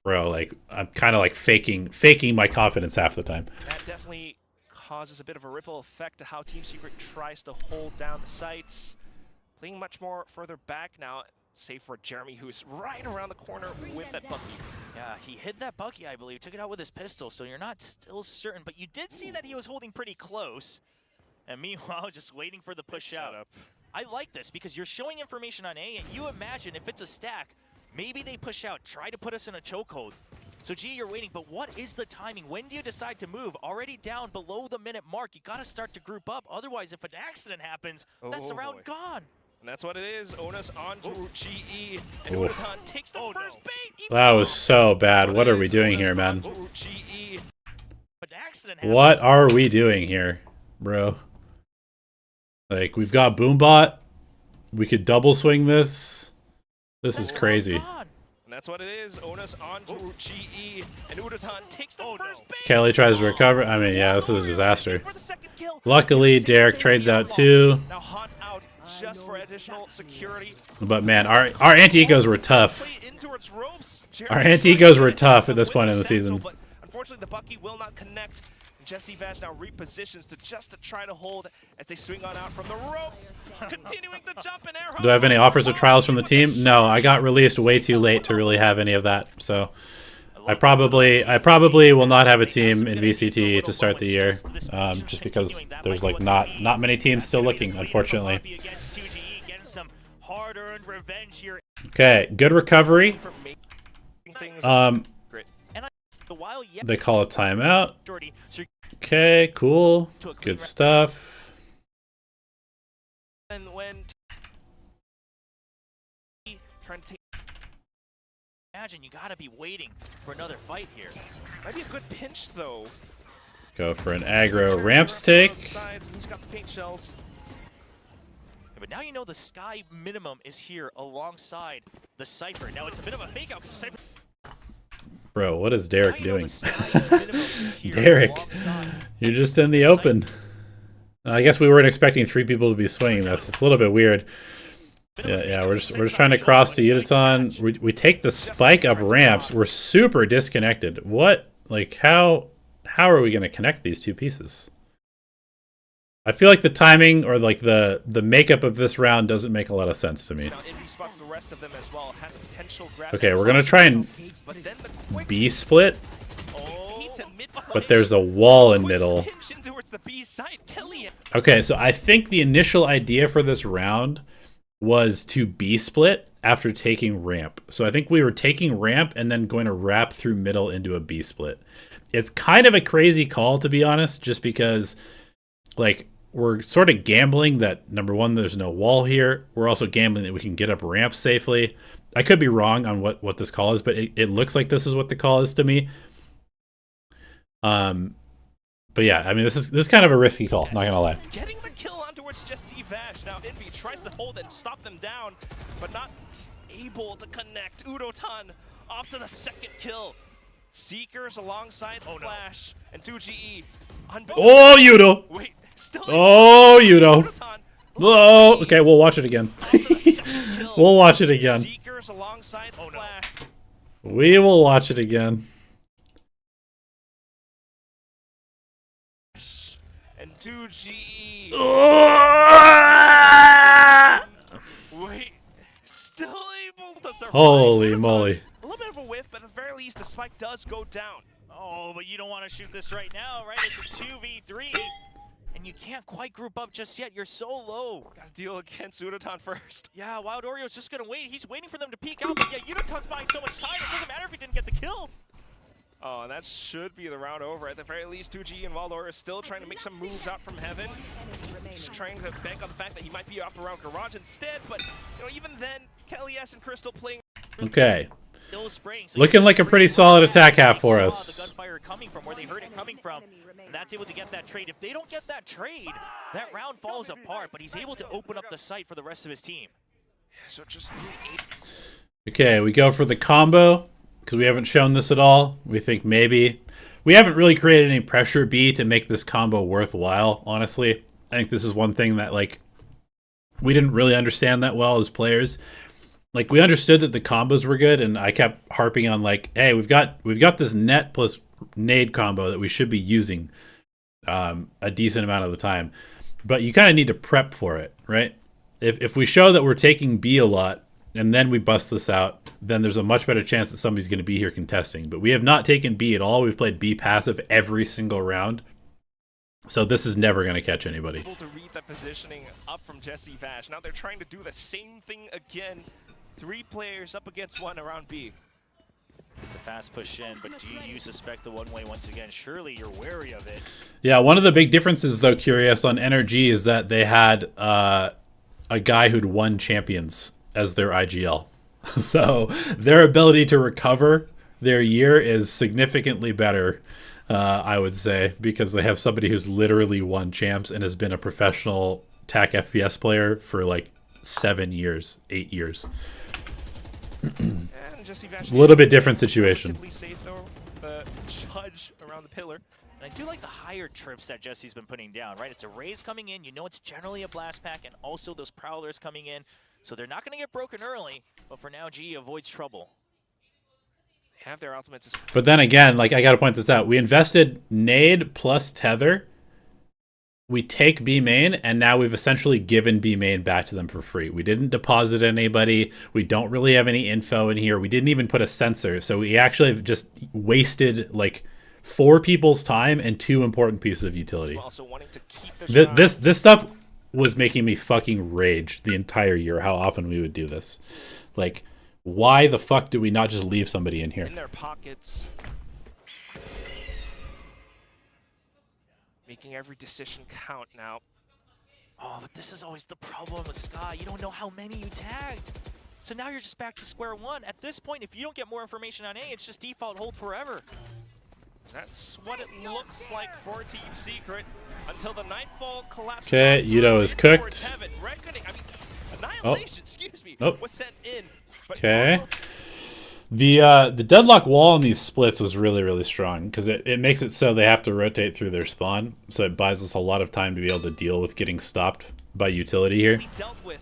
bro, like I'm kind of like faking my confidence half the time. That definitely causes a bit of a ripple effect to how Team Secret tries to hold down the sites. Playing much more further back now, save for Jeremy, who's right around the corner with that Bucky. Yeah, he hit that Bucky, I believe. Took it out with his pistol, so you're not still certain. But you did see that he was holding pretty close. And meanwhile, just waiting for the push out. I like this because you're showing information on A, and you imagine if it's a stack, maybe they push out, try to put us in a chokehold. So G, you're waiting, but what is the timing? When do you decide to move? Already down below the minute mark, you got to start to group up. Otherwise, if an accident happens, that's the round gone. And that's what it is. Onus onto GE. And Unaton takes the first bait. That was so bad. What are we doing here, man? GE. What are we doing here, bro? Like, we've got Boombot. We could double swing this. This is crazy. And that's what it is. Onus onto GE, and Udotan takes the first bait. Kelly tries to recover. I mean, yeah, this is a disaster. Luckily, Derek trades out too. Now Haunt out just for additional security. But man, our anti-ecos were tough. Our anti-ecos were tough at this point in the season. But unfortunately, the Bucky will not connect. Jesse Vash now repositions to try to hold as they swing on out from the ropes, continuing to jump and air. Do I have any offers or trials from the team? No, I got released way too late to really have any of that. So I probably will not have a team in VCT to start the year, just because there's like not many teams still looking, unfortunately. Okay, good recovery. They call a timeout. Okay, cool. Good stuff. And when trying to take, imagine you gotta be waiting for another fight here. might be a good pinch though. Go for an aggro ramps take. He's got the paint shells. Yeah, but now you know the sky minimum is here alongside the Cypher. Now it's a bit of a fake out because Cypher. Bro, what is Derek doing? Derek, you're just in the open. I guess we weren't expecting 3 people to be swinging this. It's a little bit weird. Yeah, we're just trying to cross to Udotan. We take the spike up ramps. We're super disconnected. What? Like, how are we going to connect these two pieces? I feel like the timing or like the makeup of this round doesn't make a lot of sense to me. Okay, we're going to try and B split, but there's a wall in middle. Okay, so I think the initial idea for this round was to B split after taking ramp. So I think we were taking ramp and then going to wrap through middle into a B split. It's kind of a crazy call, to be honest, just because like we're sort of gambling that, number one, there's no wall here. We're also gambling that we can get up ramps safely. I could be wrong on what this call is, but it looks like this is what the call is to me. But yeah, I mean, this is kind of a risky call, not gonna lie. Getting the kill on towards Jesse Vash. Now Envy tries to hold and stop them down, but not able to connect. Udotan off to the second kill. Seekers alongside Flash and 2GE. Oh, Udo! Wait, still. Oh, Udo! Oh, okay, we'll watch it again. We'll watch it again. Seekers alongside Flash. We will watch it again. And 2GE. Wait, still able to survive. Holy moly. A little bit of a whiff, but at the very least, the spike does go down. Oh, but you don't want to shoot this right now, right? It's a 2v3, and you can't quite group up just yet. You're so low. Gotta deal against Udotan first. Yeah, Wild Oreo's just gonna wait. He's waiting for them to peek out, but yeah, Udotan's buying so much time. It doesn't matter if he didn't get the kill. Oh, and that should be the round over. At the very least, 2G and Wild Oreo still trying to make some moves out from heaven. Just trying to bank on the fact that he might be up around Garage instead, but you know, even then, Kelly S and Crystal playing. Okay. Looking like a pretty solid attack half for us. The gunfire coming from where they heard it coming from, and that's able to get that trade. If they don't get that trade, that round falls apart, but he's able to open up the site for the rest of his team. Yeah, so just okay, we go for the combo because we haven't shown this at all. We think maybe we haven't really created any pressure B to make this combo worthwhile, honestly. I think this is one thing that like we didn't really understand that well as players. Like, we understood that the combos were good, and I kept harping on like, hey, we've got this net plus nade combo that we should be using a decent amount of the time. But you kind of need to prep for it, right? If we show that we're taking B a lot and then we bust this out, then there's a much better chance that somebody's going to be here contesting. But we have not taken B at all. We've played B passive every single round. So this is never going to catch anybody. Able to read that positioning up from Jesse Vash. Now they're trying to do the same thing again. 3 players up against 1 around B. It's a fast push in, but do you suspect the one-way once again? Surely you're wary of it. Yeah, one of the big differences, though, Curious, on NRG is that they had a guy who'd won champions as their IGL. So their ability to recover their year is significantly better, I would say, because they have somebody who's literally won champs and has been a professional TAC FPS player for like 7 years, 8 years. And Jesse Vash A little bit different situation. relatively safe though. The judge around the pillar. And I do like the higher trips that Jesse's been putting down, right? It's a Raze coming in, you know it's generally a blast pack, and also those Prowlers coming in. So they're not going to get broken early, but for now, GE avoids trouble. They have their ultimates. But then again, like I gotta point this out, we invested nade plus tether. We take B main, and now we've essentially given B main back to them for free. We didn't deposit anybody. We don't really have any info in here. We didn't even put a sensor, so we actually have just wasted like 4 people's time and 2 important pieces of utility. Also wanting to keep the This stuff was making me fucking rage the entire year. How often we would do this, like. Why the fuck do we not just leave somebody in here? in their pockets, making every decision count now. Oh, but this is always the problem with Sky. You don't know how many you tagged. So now you're just back to square one. At this point, if you don't get more information on A, it's just default hold forever. That's what it looks like for Team Secret until the Nightfall collapses. Okay, Yudo is cooked. Reckoning, I mean, Annihilation, excuse me, Nope. was sent in. But Okay. The deadlock wall on these splits was really strong because it makes it so they have to rotate through their spawn, so it buys us a lot of time to be able to deal with getting stopped by utility here. dealt with.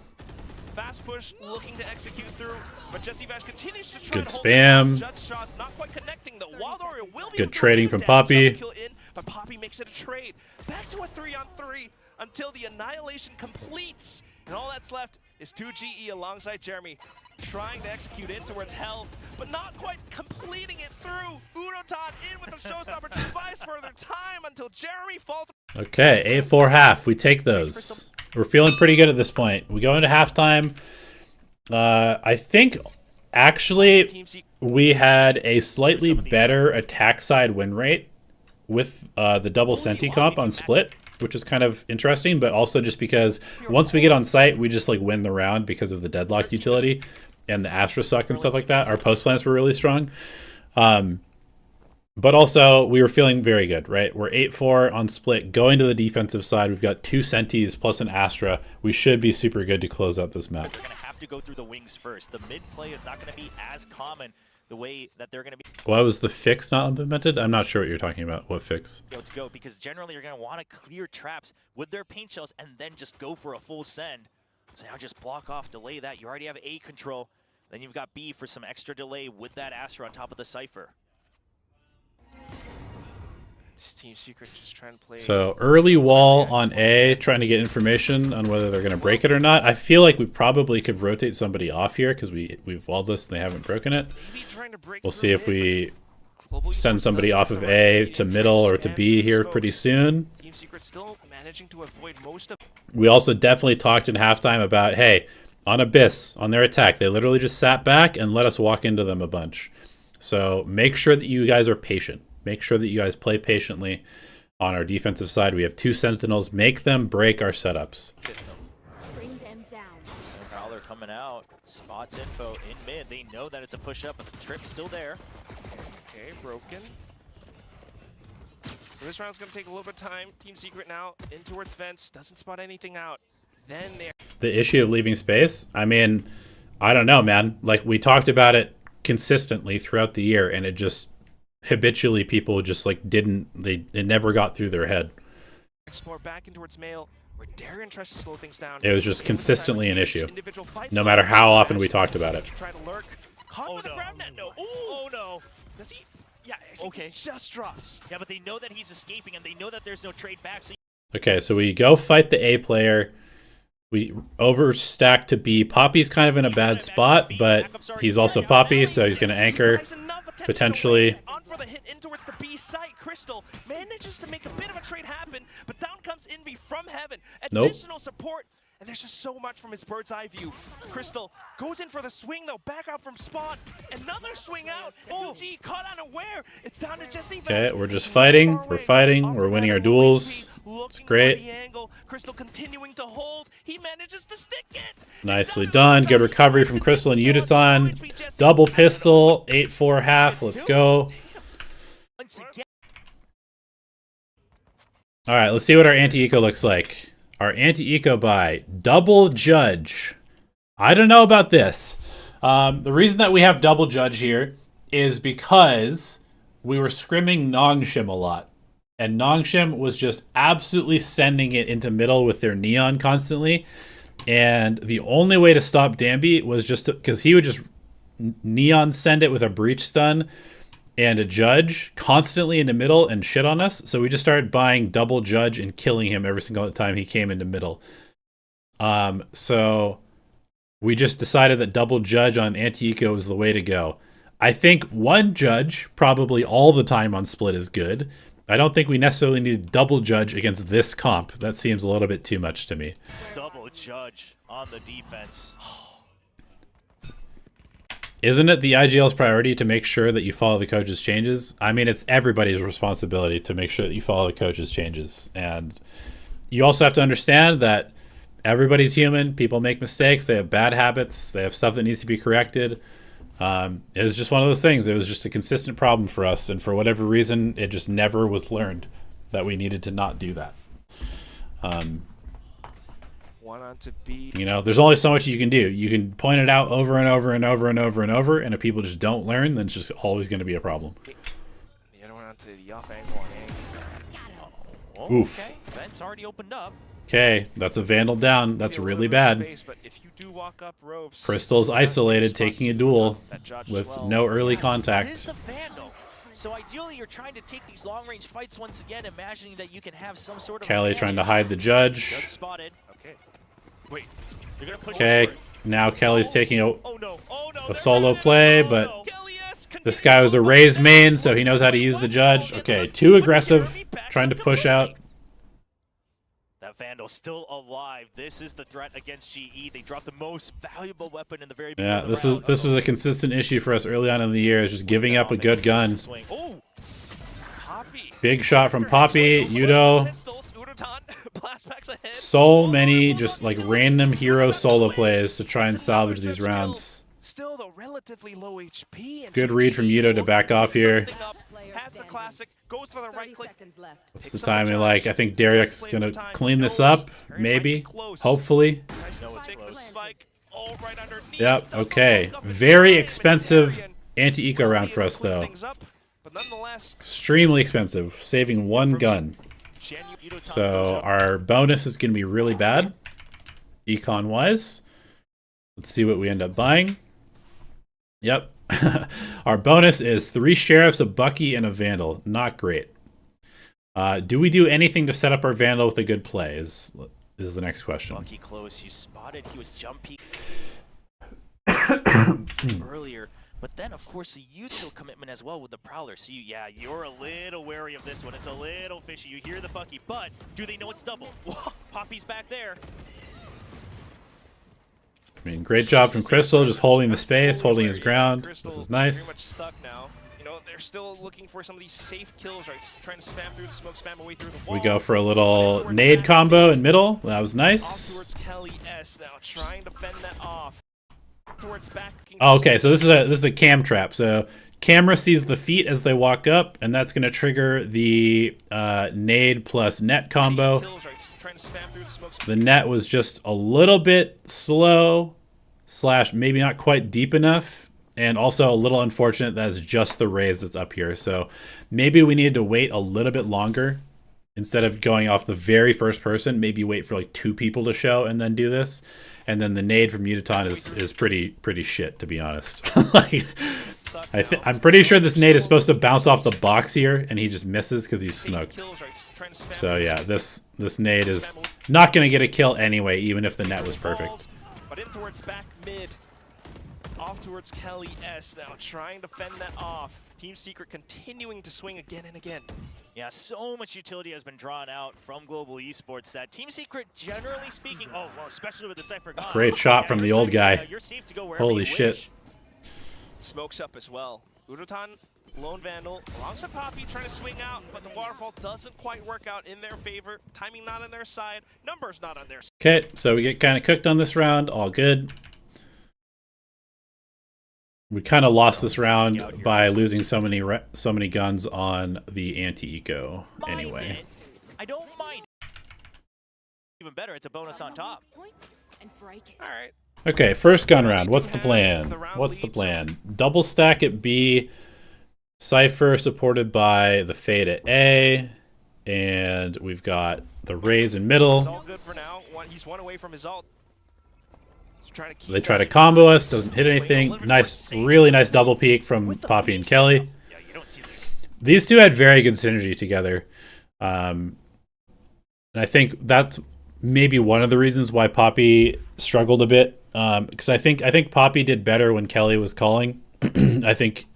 Fast push, looking to execute through, but Jesse Vash continues to try Good to hold spam. it down. Judge shots not quite connecting. The Wild Warrior will be Good able to trading get from damage Poppy. on the kill in, but Poppy makes it a trade. Back to a 3-on-3 until the Annihilation completes. And all that's left is 2GE alongside Jeremy, trying to execute in towards Hell, but not quite completing it through. Udotan in with a showstopper to buy further time until Jeremy falls. Okay, 8-4 half. We take those. We're feeling pretty good at this point. We go into halftime. I think actually we had a slightly better attack side win rate with the double Senti comp on split, which is kind of interesting, but also just because once we get on site, we just like win the round because of the deadlock utility and the Astra suck and stuff like that. Our post plants were really strong. But also we were feeling very good, right? We're 8-4 on split, going to the defensive side. We've got 2 Sentis plus an Astra. We should be super good to close out this map. They're going to have to go through the wings first. The mid play is not going to be as common the way that they're going to be. Why was the fix not implemented? I'm not sure what you're talking about. What fix? To go because generally you're going to want to clear traps with their paint shells and then just go for a full send. So now just block off, delay that. You already have A control. Then you've got B for some extra delay with that Astra on top of the Cypher. It's Team Secret just trying to play. So early wall on A, trying to get information on whether they're going to break it or not. I feel like we probably could rotate somebody off here because we've walled this and they haven't broken it. Maybe trying to break We'll through see if mid, we but Global send Esports somebody does off have of the A right to middle or to and B here exposed. pretty soon. Team Secret still managing to avoid most of. We also definitely talked in halftime about, hey, on Abyss, on their attack, they literally just sat back and let us walk into them a bunch. So make sure that you guys are patient. Make sure that you guys play patiently. On our defensive side, we have 2 Sentinels. Make them break our setups. Bring them down. So Prowler coming out, spots info in mid. They know that it's a push up, but the trip's still there. Okay, broken. So this round's gonna take a little bit of time. Team Secret now in towards vents, doesn't spot anything out. Then they're The issue of leaving space, I mean, I don't know, man. Like, we talked about it consistently throughout the year, and it just habitually people just like it never got through their head. explore back in towards Mail, where Darren tries to slow things down. It was just consistently an issue, Individual fights no though, matter how Smash often we talked about it. Try to lurk. Caught Oh, with a no. grab net. No. Ooh. Oh no. Does he? Yeah. I think Okay. he just drops. Yeah, but they know that he's escaping and they know that there's no trade back. So Okay, so we go fight the A player. We overstack to B. Poppy's kind of in a bad spot, but he's also Poppy, so he's going to anchor. Has enough attention potentially. away. On for the hit in towards the B site. Crystal manages to make a bit of a trade happen, but down comes Envy from heaven. Nope. Additional support. And there's just so much from his bird's eye view. Crystal goes in for the swing though, back out from spawn. Another swing out. And 2G caught unaware. It's down to Jesse. Okay, we're just fighting. We're fighting. We're winning our duels. It's great. The angle. Crystal continuing to hold. He manages to stick it. Nicely done. Good recovery from Crystal and Udaton. Double pistol. 8-4 half. Let's go. once again, All right, let's see what our anti-eco looks like. Our anti-eco buy. Double Judge. I don't know about this. The reason that we have double judge here is because we were scrimming Nongshim a lot. And Nongshim was just absolutely sending it into middle with their neon constantly. And the only way to stop Danby was just because he would just neon send it with a breach stun and a judge constantly into middle and shit on us. So we just started buying double judge and killing him every single time he came into middle. So we just decided that double judge on anti-eco was the way to go. I think one judge probably all the time on split is good. I don't think we necessarily need double judge against this comp. That seems a little bit too much to me. Double judge on the defense. Isn't it the IGL's priority to make sure that you follow the coach's changes? I mean, it's everybody's responsibility to make sure that you follow the coach's changes. And you also have to understand that everybody's human. People make mistakes. They have bad habits. They have stuff that needs to be corrected. It was just one of those things. It was just a consistent problem for us. And for whatever reason, it just never was learned that we needed to not do that. You know, there's only so much you can do. You can point it out over and over and over and over and over, and if people just don't learn, then it's just always going to be a problem. The other one onto the off angle on A. Oof. Okay, vent's already opened up. Okay, that's a Vandal down. That's really bad. But if you do walk up ropes, Crystal's isolated, taking a duel with no early That is contact. the Vandal. So ideally, you're trying to take these long-range fights once again, imagining that you can have some sort of Kelly trying to advantage. hide the judge. Judge spotted. okay. Wait, You're gonna push Okay, forward. now Kelly's taking Oh no! Oh no! a they're solo running it. play, Oh, but no. this guy was a raised main, so he knows how to use the judge. Okay, too aggressive, trying to push out. That Vandal still alive. This is the threat against GE. They dropped the most valuable weapon in the very beginning Yeah, of the this round. is a consistent issue for us early on in the year, is just giving up a good gun. Swing. Oh, Poppy. Big shot from Poppy, Yudo. Pistols, Udotan, blast packs ahead. So many just like random hero solo plays to try and salvage these rounds. Still the relatively low HP. And Good read from Yudo to back off here. Has the classic, goes for the 30 right click. seconds left. What's the timing like? I think Derek's gonna clean this up, maybe, hopefully. Tries to take the spike. Oh, right underneath. Yep, Does the okay. lock up Very in time, expensive and anti-eco round for us, clean though. things up, but nonetheless, Extremely expensive, saving one gun. So our bonus is going to be really bad, econ-wise. Let's see what we end up buying. Yep. Our bonus is 3 Sheriffs, a Bucky, and a Vandal. Not great. Do we do anything to set up our Vandal with a good play is the next question. Bucky close. You spotted. He was jumping earlier. But then, of course, the util commitment as well with the Prowler. So, you're a little wary of this one. It's a little fishy. You hear the Bucky, but do they know it's double? Poppy's back there. I mean, great job from Crystal, just holding the space, holding his ground. This is Very nice. much stuck now. You know, they're still looking for some of these safe kills, right? Trying to spam through the smoke, spam away through the wall. We go for a little nade combo in middle. That was Off nice. towards Kelly S now, trying to fend that off. Towards back. Oh, okay, so this is a cam trap. So camera sees the feet as they walk up, and that's going to trigger the nade plus net combo. Kills, right? Trying to spam through the smoke, The net was just a little bit slow, / maybe not quite deep enough, and also a little unfortunate that it's just the raise that's up here. So maybe we needed to wait a little bit longer. Instead of going off the very first person, maybe wait for like 2 people to show and then do this. And then the nade from Udotan is pretty shit, to be honest. Like, I'm pretty sure this nade is supposed to bounce off the box here, and he just misses because he's smoked. So yeah, this nade is not going to get a kill anyway, even if the net was perfect. But in towards back mid. Off towards Kelly S now, trying to fend that off. Team Secret continuing to swing again and again. Yeah, so much utility has been drawn out from Global Esports that Team Secret, generally speaking, oh, well, especially with the Cypher gun. Great shot from the old guy. You're safe to go wherever Holy you shit. wish. Smokes up as well. Udotan, Lone Vandal, alongside Poppy trying to swing out, but the waterfall doesn't quite work out in their favor. Timing not on their side, numbers not on their side. Okay, so we get kind of cooked on this round. All good. We kind of lost this round by losing so many guns on the anti-eco anyway. I don't mind it. Even better, it's a bonus on top. and break it. All right. Okay, first gun round. What's the plan? What's the plan? Double stack at B. Cypher supported by the Fade at A. And we've got the Raze in It's middle. all good for now. He's one away from his ult. He's trying to keep They try to combo us. Doesn't hit anything. Nice, really nice double peek from Poppy and Kelly. Yeah, you don't see that. These two had very good synergy together. And I think that's maybe one of the reasons why Poppy struggled a bit. Because I think Poppy did better when Kelly was calling. I think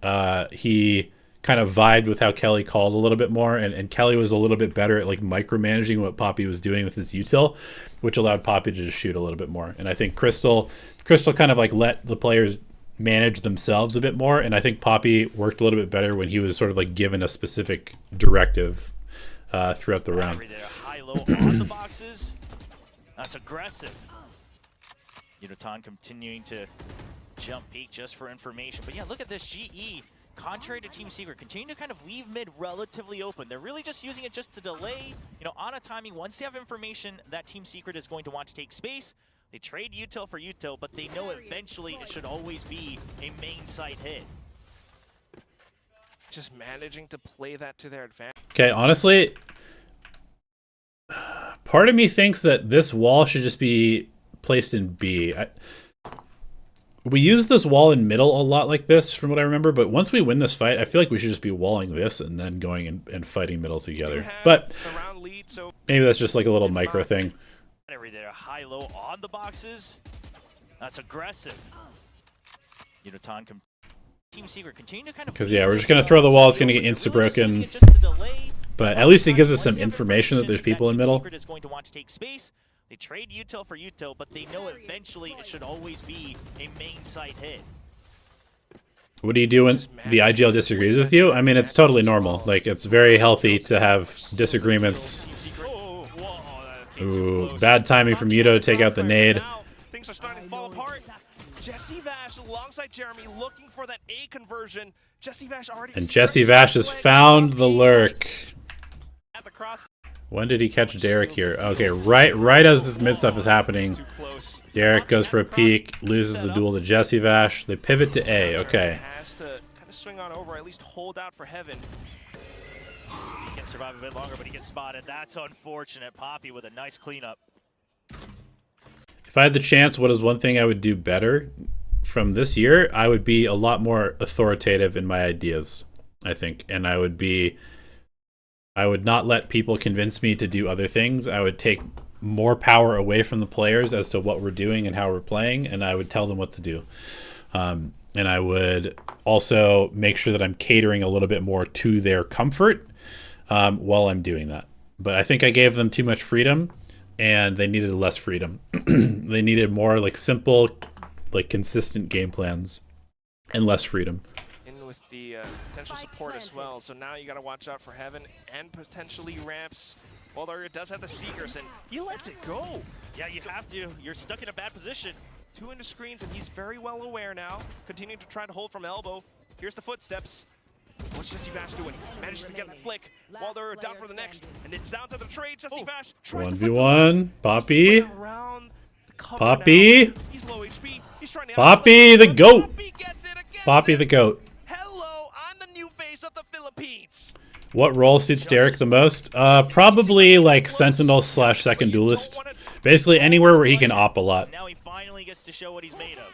he kind of vibed with how Kelly called a little bit more, and Kelly was a little bit better at like micromanaging what Poppy was doing with his util, which allowed Poppy to just shoot a little bit more. And I think Crystal kind of like let the players manage themselves a bit more, and I think Poppy worked a little bit better when he was sort of like given a specific directive throughout the round. High low on the boxes. That's aggressive. Unotan continuing to jump peek just for information. But yeah, look at this GE. Contrary to Team Secret, continue to kind of leave mid relatively open. They're really just using it just to delay, on a timing. Once they have information that Team Secret is going to want to take space, they trade util for util, but they know eventually it should always be a main site hit. just managing to play that to their advantage. Okay, honestly, part of me thinks that this wall should just be placed in B. We use this wall in middle a lot like this, from what I remember, but once we win this fight, I feel like we should just be walling this and then going and fighting middle together. But lead, so maybe that's just like a little micro thing. They're high low on the boxes. That's aggressive. Unotan Team Secret continue to kind of, because yeah, we're just gonna throw the wall. It's gonna get insta broken. But at least it gives us some information that there's people in middle. Is going to want to take space. They trade util for util, but they know eventually it should always be a main site hit. What do you do when the IGL disagrees with you? I mean, it's totally normal. Like, it's very healthy to have disagreements. Ooh, bad timing from Yuto to take out the nade. Things are starting to fall apart. Jesse Vash alongside Jeremy looking for that A conversion. Jesse Vash already. And Jesse Vash has found the lurk. When did he catch Derek here? Okay, right as this mid stuff is happening, Derek goes for a peek, loses the duel to Jesse Vash. They pivot to A. Okay. Has to kind of swing on over, at least hold out for Heaven. He can survive a bit longer, but he gets spotted. That's unfortunate. Poppy with a nice cleanup. If I had the chance, what is one thing I would do better from this year? I would be a lot more authoritative in my ideas, I think, and I would not let people convince me to do other things. I would take more power away from the players as to what we're doing and how we're playing, and I would tell them what to do. And I would also make sure that I'm catering a little bit more to their comfort while I'm doing that. But I think I gave them too much freedom, and they needed less freedom. They needed more like simple, like consistent game plans and less freedom. With the potential support as well, so now you got to watch out for Heaven and potentially Ramps. Although it does have the Seekers, and he lets it go. Yeah, you have to. You're stuck in a bad position. 2 into screens, and he's very well aware now. Continuing to try to hold from elbow. Here's the footsteps. What's Jesse Vash doing? Managed to get the flick while they're down for the next, and it's down to the trade. Jesse Vash tries 1v1. Poppy. Poppy. Poppy. He's low HP. He's trying to Poppy the goat. Poppy gets it against Poppy the goat. Hello, I'm the new face of the Philippines. What role suits Derek the most? Probably like Sentinel / second duelist. Basically anywhere where he can op a lot. Now he finally gets to show what he's made of.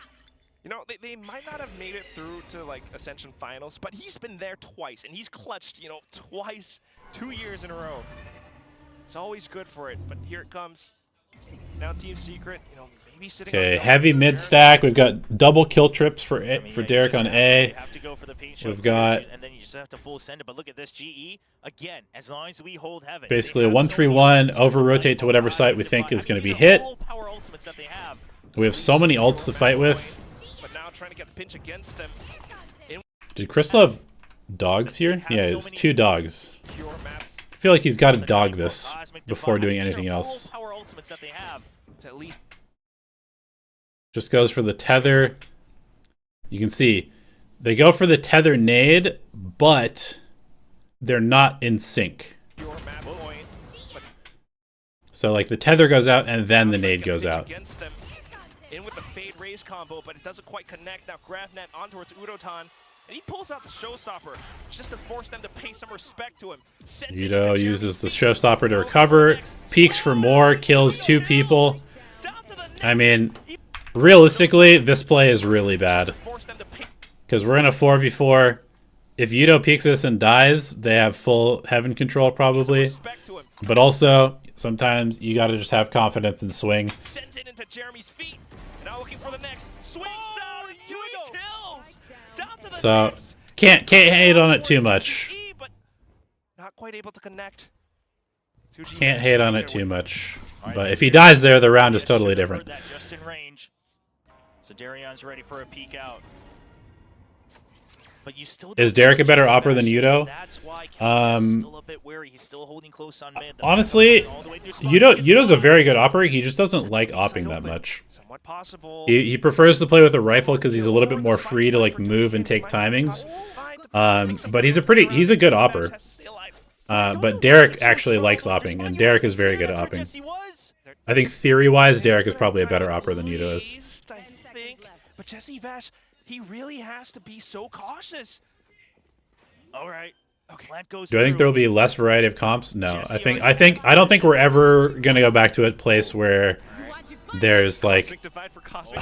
You know, they might not have made it through to like Ascension Finals, but he's been there twice, and he's clutched, twice, 2 years in a row. It's always good for it, but here it comes. Now Team Secret, maybe sitting. Okay, heavy mid stack. We've got double kill trips for Derek on A. We've got and then you just have to full send it. But look at this GE again. As long as we hold Heaven, basically a 1-3-1 over rotate to whatever site we think is going to be hit. We have so many ults to fight with. But now trying to get the pinch against them. Did Crystal have dogs here? Yeah, it's 2 dogs. I feel like he's got to dog this before doing anything else. Just goes for the tether. You can see they go for the tether nade, but they're not in sync. So like the tether goes out and then the nade goes out. in with the Fade Raise combo, but it doesn't quite connect. Now GrabNet on towards Udotan, and he pulls out the Showstopper just to force them to pay some respect to him. Udo uses the Showstopper to recover, peeks for more, kills 2 people. I mean, realistically, this play is really bad. Because we're in a 4v4. If Udo peeks this and dies, they have full heaven control probably. But also, sometimes you gotta just have confidence and swing. Sends it into Jeremy's feet. And now looking for the next. Swings out and Udo kills. Down to the So next. can't hate on it too much. But not quite able to connect. Can't hate on it too much. But if he dies there, the round is totally different. Just in range. So Darion's ready for a peek out. But you still Is Derek a better opper than Udo? That's why Kelly's still a bit wary. He's still holding close on mid. Honestly, Udo's a very good opper. He just doesn't like opping that much. Somewhat possible. He prefers to play with a rifle because he's a little bit more free to like move and take timings. But he's a good opper. But Derek actually likes opping, and Derek is very good at opping. I think theory-wise, Derek is probably a better opper than Udo is. But Jesse Vash, he really has to be so cautious. All right. Okay. Do I think there will be less variety of comps? No. I don't think we're ever gonna go back to a place where there's like,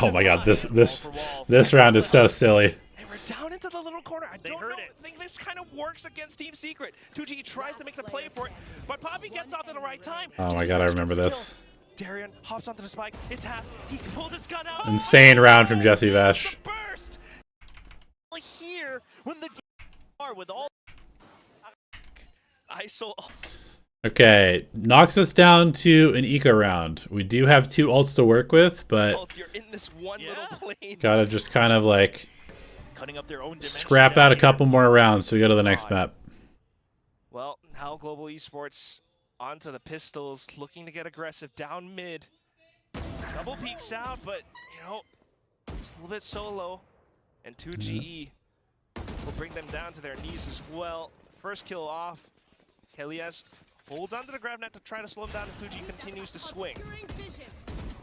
oh my god, this round is so silly. They were down into the little corner. I don't think this kind of works against Team Secret. 2G tries to make the play for it, but Poppy gets off at the right time. Oh my god, I remember this. Darian hops onto the spike. It's half. He pulls his gun out. Insane round from Jesse Vash. Burst. Here when the are with all ISO. Okay, knocks us down to an eco round. We do have 2 ults to work with, but You're in this one little plane. gotta just kind of like cutting up their own scrap out a couple more rounds to go to the next map. Well, now Global Esports onto the pistols, looking to get aggressive down mid. Double peeks out, but you know, it's a little bit solo. And 2GE will bring them down to their knees as well. First kill off. Kelias holds onto the grab net to try to slow him down, and 2G continues to swing.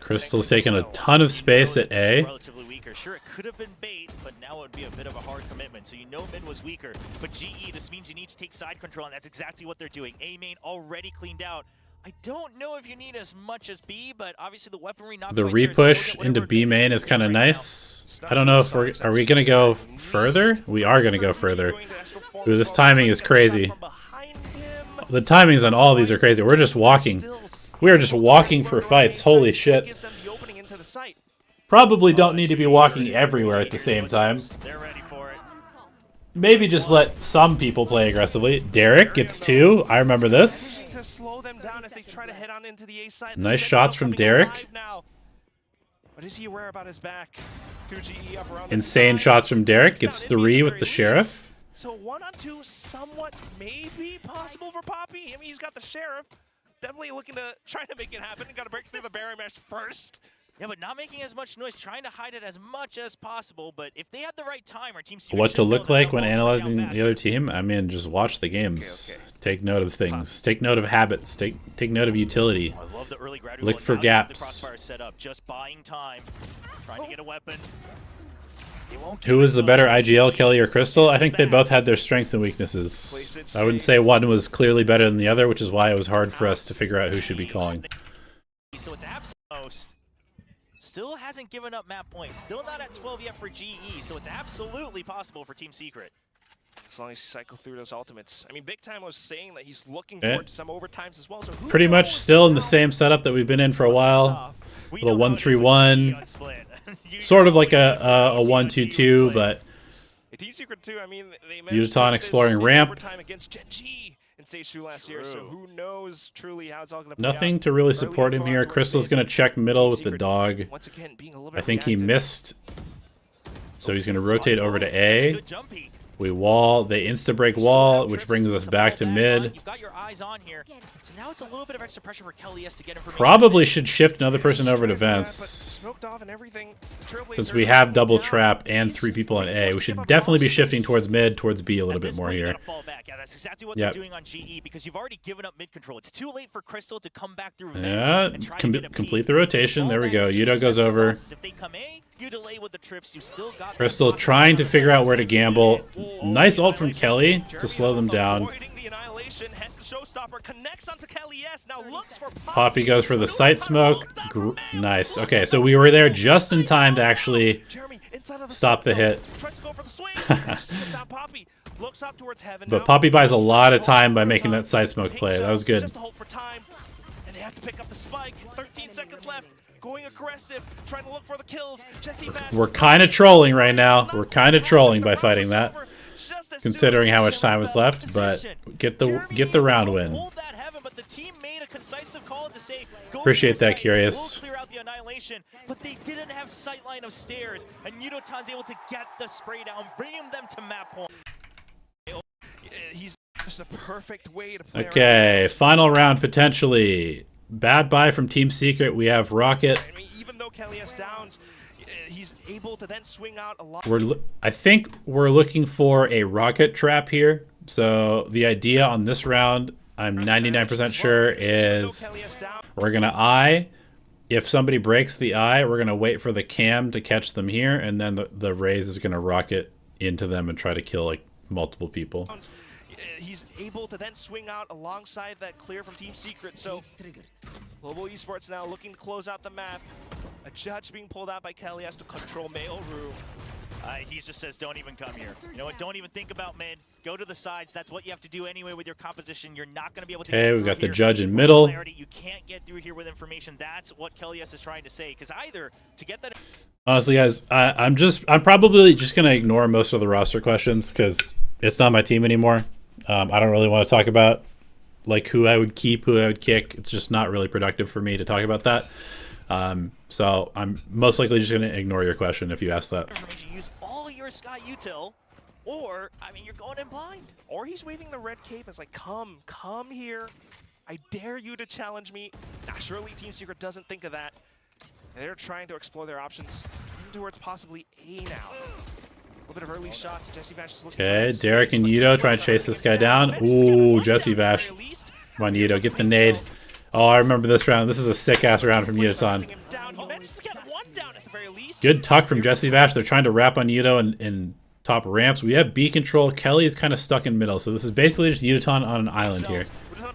Crystal's taking a ton of space at A. Relatively weaker. Sure, it could have been bait, but now it would be a bit of a hard commitment. So you know mid was weaker, but GE, this means you need to take side control, and that's exactly what they're doing. A main already cleaned out. I don't know if you need as much as B, but obviously the weaponry not The quite there, repush so into B main is kind of nice. I don't know if are we gonna go further? We are gonna go further. Ooh, this timing is crazy. The timings on all of these are crazy. We're just walking. We are just walking for fights. Holy shit. Probably don't need to be walking everywhere at the same time. They're ready for it. Maybe just let some people play aggressively. Derek gets 2. I remember this. Nice shots from Derek. But is he aware about his back? 2GE up around Insane shots from Derek. Gets 3 with the Sheriff. So 1-on-2 somewhat maybe possible for Poppy. I mean, he's got the Sheriff. Definitely looking to try to make it happen. Got to break through the barrier mesh first. Yeah, but not making as much noise, trying to hide it as much as possible. But if they had the right time, our team What to look like when analyzing the other team? I mean, just watch the games. Okay. Take note of things. Take note of habits. Take note of utility. I love the early look for gaps. The crossfire set up, just buying time, trying to get a weapon. Who is the better IGL, Kelly or Crystal? I think they both had their strengths and weaknesses. I wouldn't say one was clearly better than the other, which is why it was hard for us to figure out who should be calling. So it's absolute. Still hasn't given up map points. Still not at 12 yet for GE, so it's absolutely possible for Team Secret. As long as you cycle through those ultimates. I mean, Big Time was saying that he's looking forward to some overtimes as well. So pretty much still in the same setup that we've been in for a while. Little 1-3-1. Sort of like a 1-2-2, but Team Secret 2, I mean, they Udotan exploring ramp. Against Gen G in Stage 2 last year, so who knows truly how it's all going to play Nothing out. To really support him here. Crystal's going to check middle with the dog. Once again, being a little bit I think he missed, so he's going to rotate over to A. We wall. They insta-break wall, which brings us back to mid. You've got your eyes on here. So now it's a little bit of extra pressure for Kelly's to get information. Probably should shift another person over to Vents. Since we have double trap and 3 people on A, we should definitely be shifting towards mid, towards B a little bit more here. Yeah, that's exactly what they're doing on GE, because you've already given up mid control. It's too late for Crystal to come back through. Yeah, complete the rotation. There we go. Yudo goes over. If they come A, you delay with the trips. You still got Crystal trying to figure out where to gamble. Nice ult from Kelly to slow them down. Poppy goes for the sight smoke. Nice. Okay, so we were there just in time to actually stop the hit. But Poppy buys a lot of time by making that sight smoke play. That was good. And they have to pick up the spike. 13 seconds left. Going aggressive, trying to look for the kills. We're kind of trolling right now. We're kind of trolling by fighting that, considering how much time was left. But get the round win. Appreciate that, Curious. But they didn't have sightline of stairs, and Yudotan's able to get the spray down, bringing them to map point. He's just a perfect way to play. Okay, final round potentially. Bad buy from Team Secret. We have Rocket. I mean, even though Kelly's downs, he's able to then swing out a lot. I think we're looking for a rocket trap here. So the idea on this round, I'm 99% sure, is we're gonna eye. If somebody breaks the eye, we're gonna wait for the cam to catch them here, and then the Raze is gonna rocket into them and try to kill like multiple people. He's able to then swing out alongside that clear from Team Secret. So Global Esports now looking to close out the map. A judge being pulled out by Kelly has to control Mail Room. He just says, don't even come here. You know what? Don't even think about mid. Go to the sides. That's what you have to do anyway with your composition. You're not going to be able to. Okay, we've got the judge in middle. You can't get through here with information. That's what Kelly's is trying to say. Because either to get that. Honestly, guys, I'm probably just gonna ignore most of the roster questions because it's not my team anymore. I don't really want to talk about like who I would keep, who I would kick. It's just not really productive for me to talk about that. So I'm most likely just going to ignore your question if you ask that. Use all your Sky Util, or I mean, you're going in blind. Or he's waving the red cape as like, come here. I dare you to challenge me. Nah, surely Team Secret doesn't think of that. And they're trying to explore their options towards possibly A now. A little bit of early shots. Jesse Vash is looking. Okay, Derek and Yudo trying to chase this guy down. Ooh, Jesse Vash. Come on, Yudo, get the nade. Oh, I remember this round. This is a sick-ass round from Yudotan. Good tuck from Jesse Vash. They're trying to wrap on Yudo in top ramps. We have B control. Kelly is kind of stuck in middle, so this is basically just Yudotan on an island here.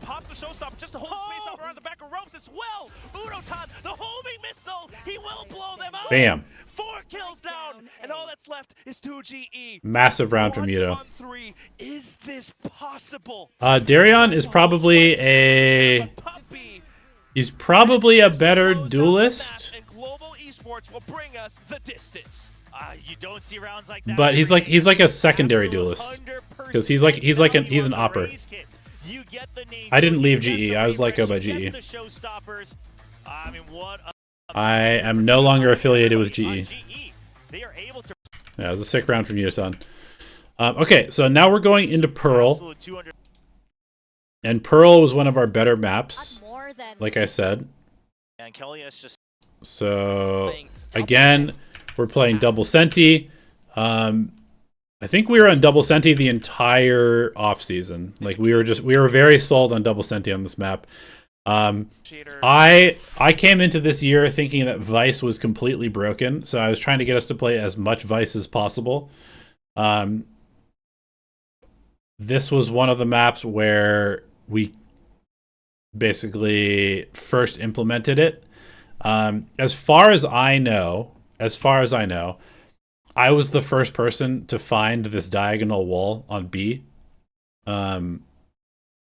Pops the showstopper just to hold space up around the back of ropes as well. Udotan, the homing missile. He will blow them out. Bam. 4 kills down, and all that's left is 2 GE. Massive round from Yudo. 1-3. Is this possible? Darion is probably a... He's probably a better duelist. And Global Esports will bring us the distance. You don't see rounds like that. But he's like a secondary duelist because he's an opper. I didn't leave GE. I was let go by GE. I am no longer affiliated with GE. Yeah, it was a sick round from Yudotan. Okay, so now we're going into Pearl. And Pearl was one of our better maps, like I said. So, again, we're playing double Senti. I think we were on double Senti the entire offseason. Like, we were very sold on double Senti on this map. I came into this year thinking that Vice was completely broken, so I was trying to get us to play as much Vice as possible. This was one of the maps where we basically first implemented it. As far as I know, I was the first person to find this diagonal wall on B.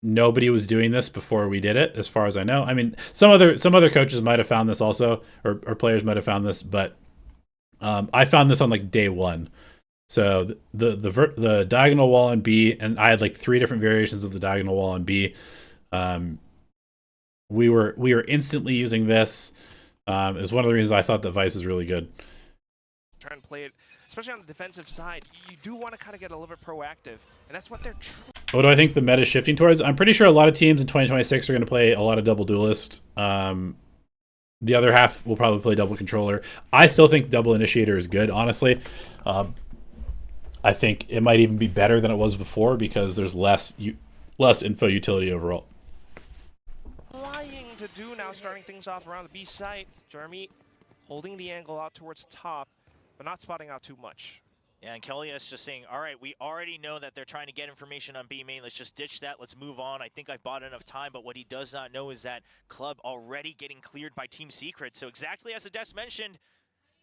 Nobody was doing this before we did it, as far as I know. I mean, some other coaches might have found this also, or players might have found this, but I found this on like day one. So the diagonal wall on B, and I had like 3 different variations of the diagonal wall on B. We were instantly using this. Is one of the reasons I thought that Vice is really good. Try and play it as especially on the defensive side, you do want to kind of get a little bit proactive, and that's what they're What do I think the meta is shifting towards? I'm pretty sure a lot of teams in 2026 are going to play a lot of double duelist. The other half will probably play double controller. I still think double initiator is good, honestly. I think it might even be better than it was before because there's less info utility overall. trying to do now, starting things off around the B site. Jeremy holding the angle out towards the top, but not spotting out too much. Yeah, and Kelly is just saying, all right, we already know that they're trying to get information on B main. Let's just ditch that. Let's move on. I think I've bought enough time, but what he does not know is that Club already getting cleared by Team Secret. So exactly as Ades mentioned,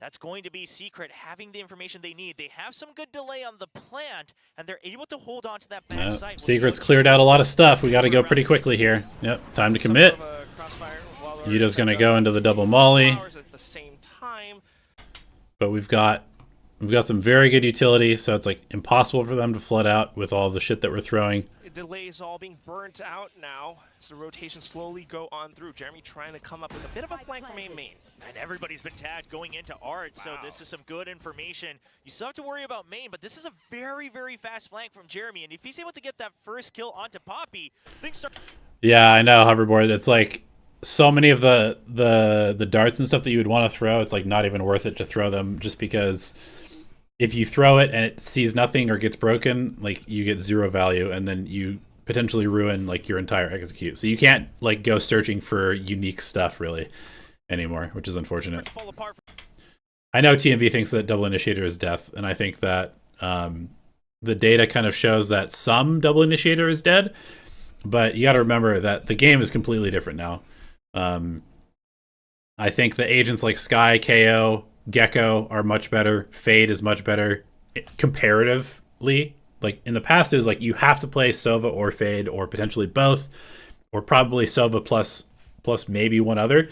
that's going to be Secret having the information they need. They have some good delay on the plant, and they're able to hold on to that back site. Secret's cleared out a lot of stuff. We got to go pretty quickly here. Yep, time to commit. Yuda's going to go into the double molly. At the same time. But we've got some very good utility, so it's like impossible for them to flood out with all the shit that we're throwing. Delays all being burnt out now as the rotations slowly go on through. Jeremy trying to come up with a bit of a flank from main. And everybody's been tagged going into art, so this is some good information. You still have to worry about main, but this is a very, very fast flank from Jeremy, and if he's able to get that first kill onto Poppy, things start... Yeah, I know, Hoverboard. It's like so many of the darts and stuff that you would want to throw, it's like not even worth it to throw them just because if you throw it and it sees nothing or gets broken, like you get 0 value and then you potentially ruin like your entire execute. So you can't like go searching for unique stuff really anymore, which is unfortunate. I know TMV thinks that double initiator is death, and I think that the data kind of shows that some double initiator is dead, but you got to remember that the game is completely different now. I think the agents like Sky, KO, Gecko are much better. Fade is much better comparatively. Like in the past, it was like you have to play Sova or Fade or potentially both, or probably Sova plus maybe one other.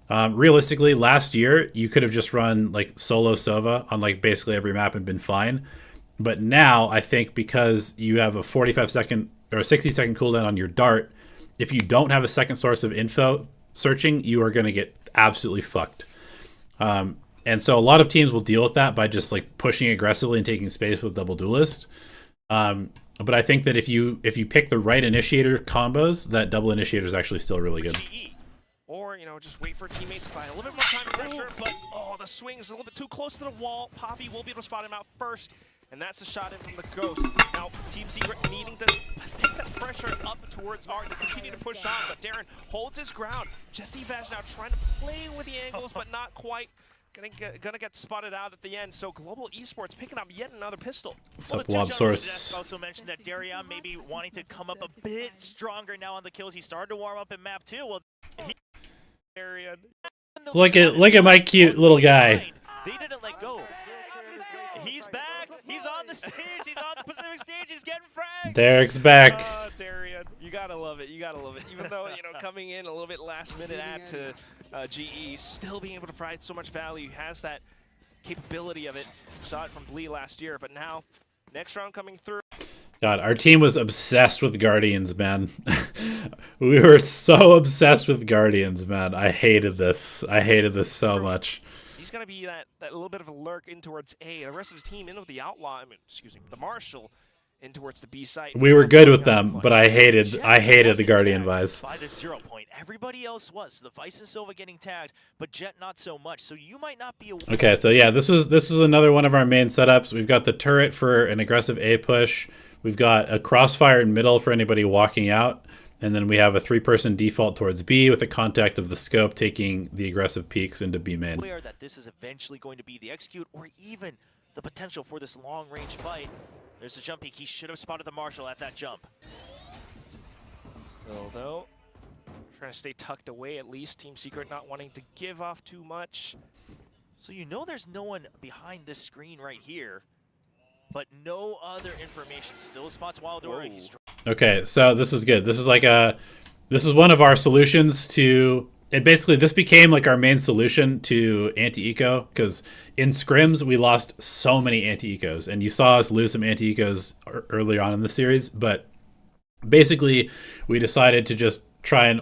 Realistically, last year you could have just run like solo Sova on like basically every map and been fine. But now I think because you have a 45-second or a 60-second cooldown on your dart, if you don't have a second source of info searching, you are going to get absolutely fucked. And so a lot of teams will deal with that by just like pushing aggressively and taking space with double duelist. But I think that if you pick the right initiator combos, that double initiator is actually still really good. Or, you know, just wait for teammates to find a little bit more time and pressure, but the swing is a little bit too close to the wall. Poppy will be able to spot him out first, and that's a shot in from the Ghost. Now, Team Secret needing to take that pressure up towards Art to continue to push on, but Darren holds his ground. Jesse Vash now trying to play with the angles, but not quite. Gonna get spotted out at the end, so Global Esports picking up yet another pistol. What's up, Wob Source? Also mentioned that Darion maybe wanting to come up a bit stronger now on the kills. He started to warm up in map 2. Well, look at my cute little guy. They didn't let go. He's back. He's on the stage. He's on the Pacific stage. He's getting frags. Derek's back. Darion, you gotta love it. You gotta love it. Even though, you know, coming in a little bit last minute add to GE, still being able to provide so much value. He has that capability of it. Saw it from Blee last year, but now next round coming through. God, our team was obsessed with Guardians, man. We were so obsessed with Guardians, man. I hated this. I hated this so much. He's going to be that little bit of a lurk in towards A. The rest of the team in with the Outlaw, the Marshall in towards the B site. We were good with them, but I hated the Guardian Vice. By the 0 point. Everybody else was. So the Vice and Silva getting tagged, but Jet not so much. So you might not be aware. Okay, so yeah, this was another one of our main setups. We've got the turret for an aggressive A push. We've got a crossfire in middle for anybody walking out. And then we have a 3-person default towards B with a contact of the scope taking the aggressive peaks into B main. Aware that this is eventually going to be the execute or even the potential for this long-range fight. There's a jump peek. He should have spotted the Marshall at that jump. Still, though, trying to stay tucked away at least. Team Secret not wanting to give off too much. So you know there's no one behind this screen right here, but no other information. Still spots Wildora. Okay, so this was good. This was one of our solutions to it. Basically, this became like our main solution to anti-eco, because in scrims we lost so many anti-ecos, and you saw us lose some anti-ecos early on in the series. But basically, we decided to just try and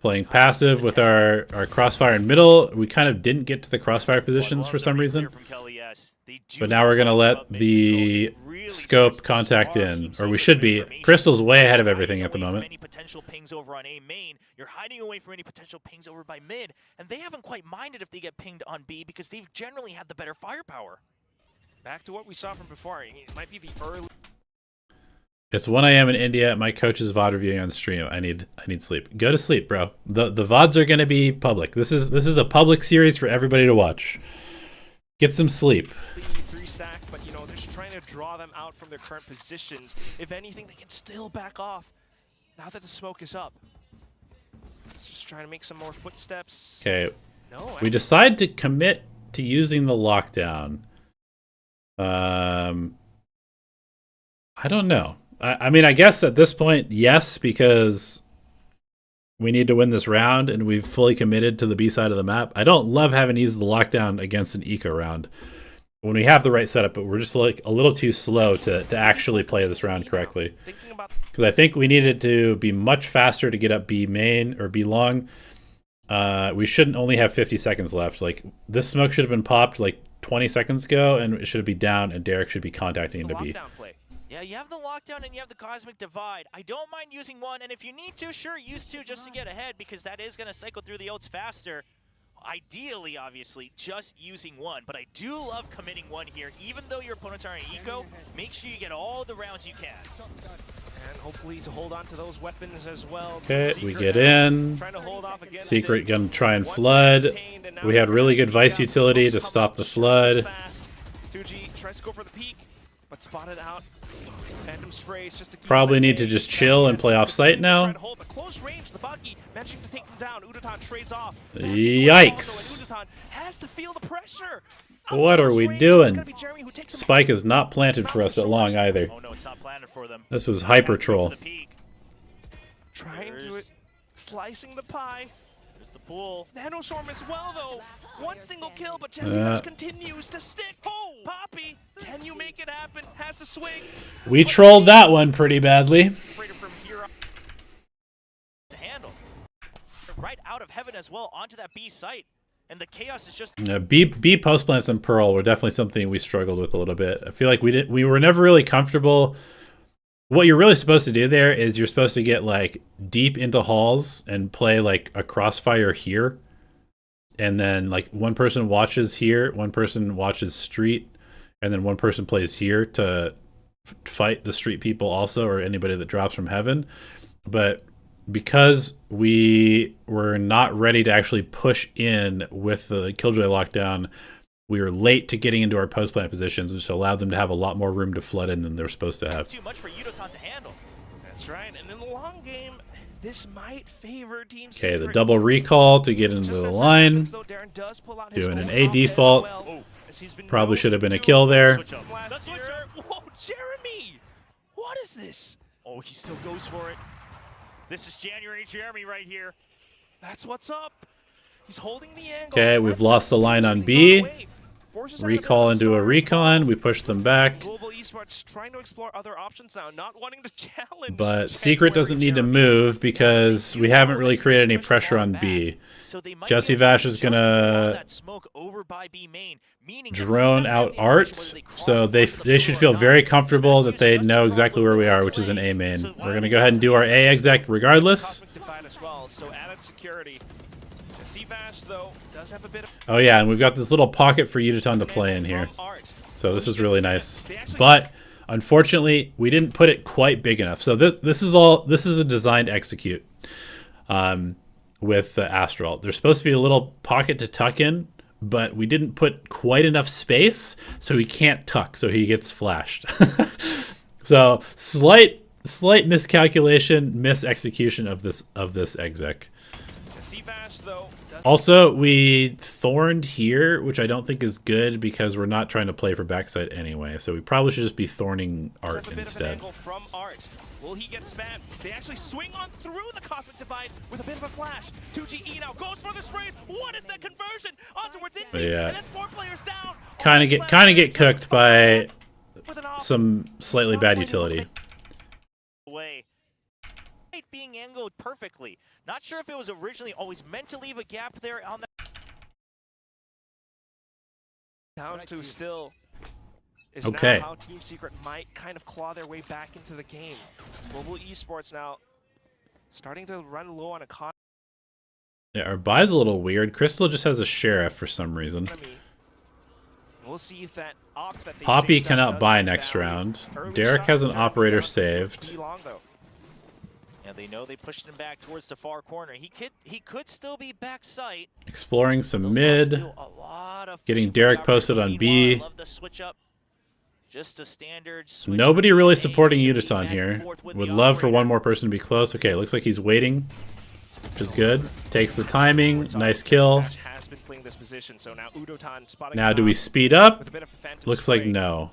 playing passive with our crossfire in middle. We kind of didn't get to the crossfire positions for some reason. But now we're going to let the scope contact in, or we should be. Crystal's way ahead of everything at the moment. Any potential pings over on A main, you're hiding away from any potential pings over by mid, and they haven't quite minded if they get pinged on B because they've generally had the better firepower. Back to what we saw from before. It might be the early. It's 1 a.m. in India. My coach is VOD reviewing on stream. I need sleep. Go to sleep, bro. The VODs are going to be public. This is a public series for everybody to watch. Get some sleep. 3 stack, but you know, they're just trying to draw them out from their current positions. If anything, they can still back off now that the smoke is up. Just trying to make some more footsteps. Okay. No, we decide to commit to using the lockdown. I don't know. I mean, I guess at this point, yes, because we need to win this round, and we've fully committed to the B side of the map. I don't love having to use the lockdown against an eco round when we have the right setup, but we're just like a little too slow to actually play this round correctly. Because I think we needed to be much faster to get up B main or B long. We shouldn't only have 50 seconds left. Like, this smoke should have been popped like 20 seconds ago, and it should be down, and Derek should be contacting into B. Yeah, you have the lockdown and you have the cosmic divide. I don't mind using one, and if you need to, sure, use 2 just to get ahead, because that is going to cycle through the ults faster. Ideally, obviously, just using 1, but I do love committing 1 here. Even though your opponents are in eco, make sure you get all the rounds you can. And hopefully to hold on to those weapons as well. Okay, we get in. Secret gonna try and flood. We had really good Vice utility to stop the flood. 2G tries to go for the peak, but spotted out. Phantom sprays just to keep Probably need to just chill and play off site now. Close range, the buggy managing to take them down. Udaton trades off. Yikes. Udaton has to feel the pressure. What are we doing? Spike is not planted for us at long either. Oh no, it's not planted for them. This was hyper troll. Trying to slicing the pie. There's the pool. Nanoswarm as well though. 1 single kill, but Jesse continues to stick. Oh, Poppy, can you make it happen? Has to swing. We trolled that one pretty badly. From here up to handle. Right out of heaven as well onto that B site. And the chaos is just B post plants and Pearl were definitely something we struggled with a little bit. I feel like we were never really comfortable. What you're really supposed to do there is you're supposed to get like deep into halls and play like a crossfire here. And then like one person watches here, one person watches street, and then one person plays here to fight the street people also, or anybody that drops from heaven. But because we were not ready to actually push in with the Killjoy lockdown, we were late to getting into our post plant positions, which allowed them to have a lot more room to flood in than they're supposed to have. Too much for Udotan to handle. That's right, and in the long game, this might favor Team Okay, the Secret. double recall to get into the line. Doing an A default. Probably should have been a kill there. Whoa, Jeremy! What is this? Oh, he still goes for it. This is January Jeremy right here. That's what's up. He's holding the angle. Okay, we've lost the line on B. Recall into a recon. We push them back. Global Esports trying to explore other options now, not wanting to challenge. But Secret doesn't need to move because we haven't really created any pressure on B. Jesse Vash is gonna drone out Art, so they should feel very comfortable that they know exactly where we are, which is an A main. We're gonna go ahead and do our A exec regardless. Oh yeah, and we've got this little pocket for Udaton to play in here. So this is really nice. But unfortunately, we didn't put it quite big enough. So this is a designed execute with the Astral. There's supposed to be a little pocket to tuck in, but we didn't put quite enough space, so he can't tuck, so he gets flashed. So slight miscalculation, misexecution of this exec. Also, we thorned here, which I don't think is good because we're not trying to play for backside anyway. So we probably should just be thorning Art instead. From Art. Will he get spammed? They actually swing on through the Cosmic Divide with a bit of a flash. 2GE now goes for the sprays. What is that conversion? Onwards in yeah. And that's 4 players down. Kind of get cooked by some slightly bad utility. being angled perfectly. Not sure if it was originally always meant to leave a gap there on that. Down to still is Okay. now how Team Secret might kind of claw their way back into the game. Global Esports now starting to run low on economy. Yeah, our buy's a little weird. Crystal just has a sheriff for some reason. We'll see if that op that they Poppy saved up cannot does buy come next down. round. Early Derek shot has an is gonna be operator down to saved. too long, though. Yeah, they know they pushed him back towards the far corner. He could still be back sight. Exploring some Those mid. dogs do a lot of Getting pushing Derek for posted coverage. on B. Meanwhile, I love the switch up. Just a standard switch. Nobody from really A supporting to B, Udaton back and here. forth with Would the love for one operator. more person to be close. Okay, looks like he's waiting, which is good. Takes the timing. Nice kill. Has been playing this position, so now Udotan spotting Now him do we out speed up? with a bit of a phantom Looks like spray. no.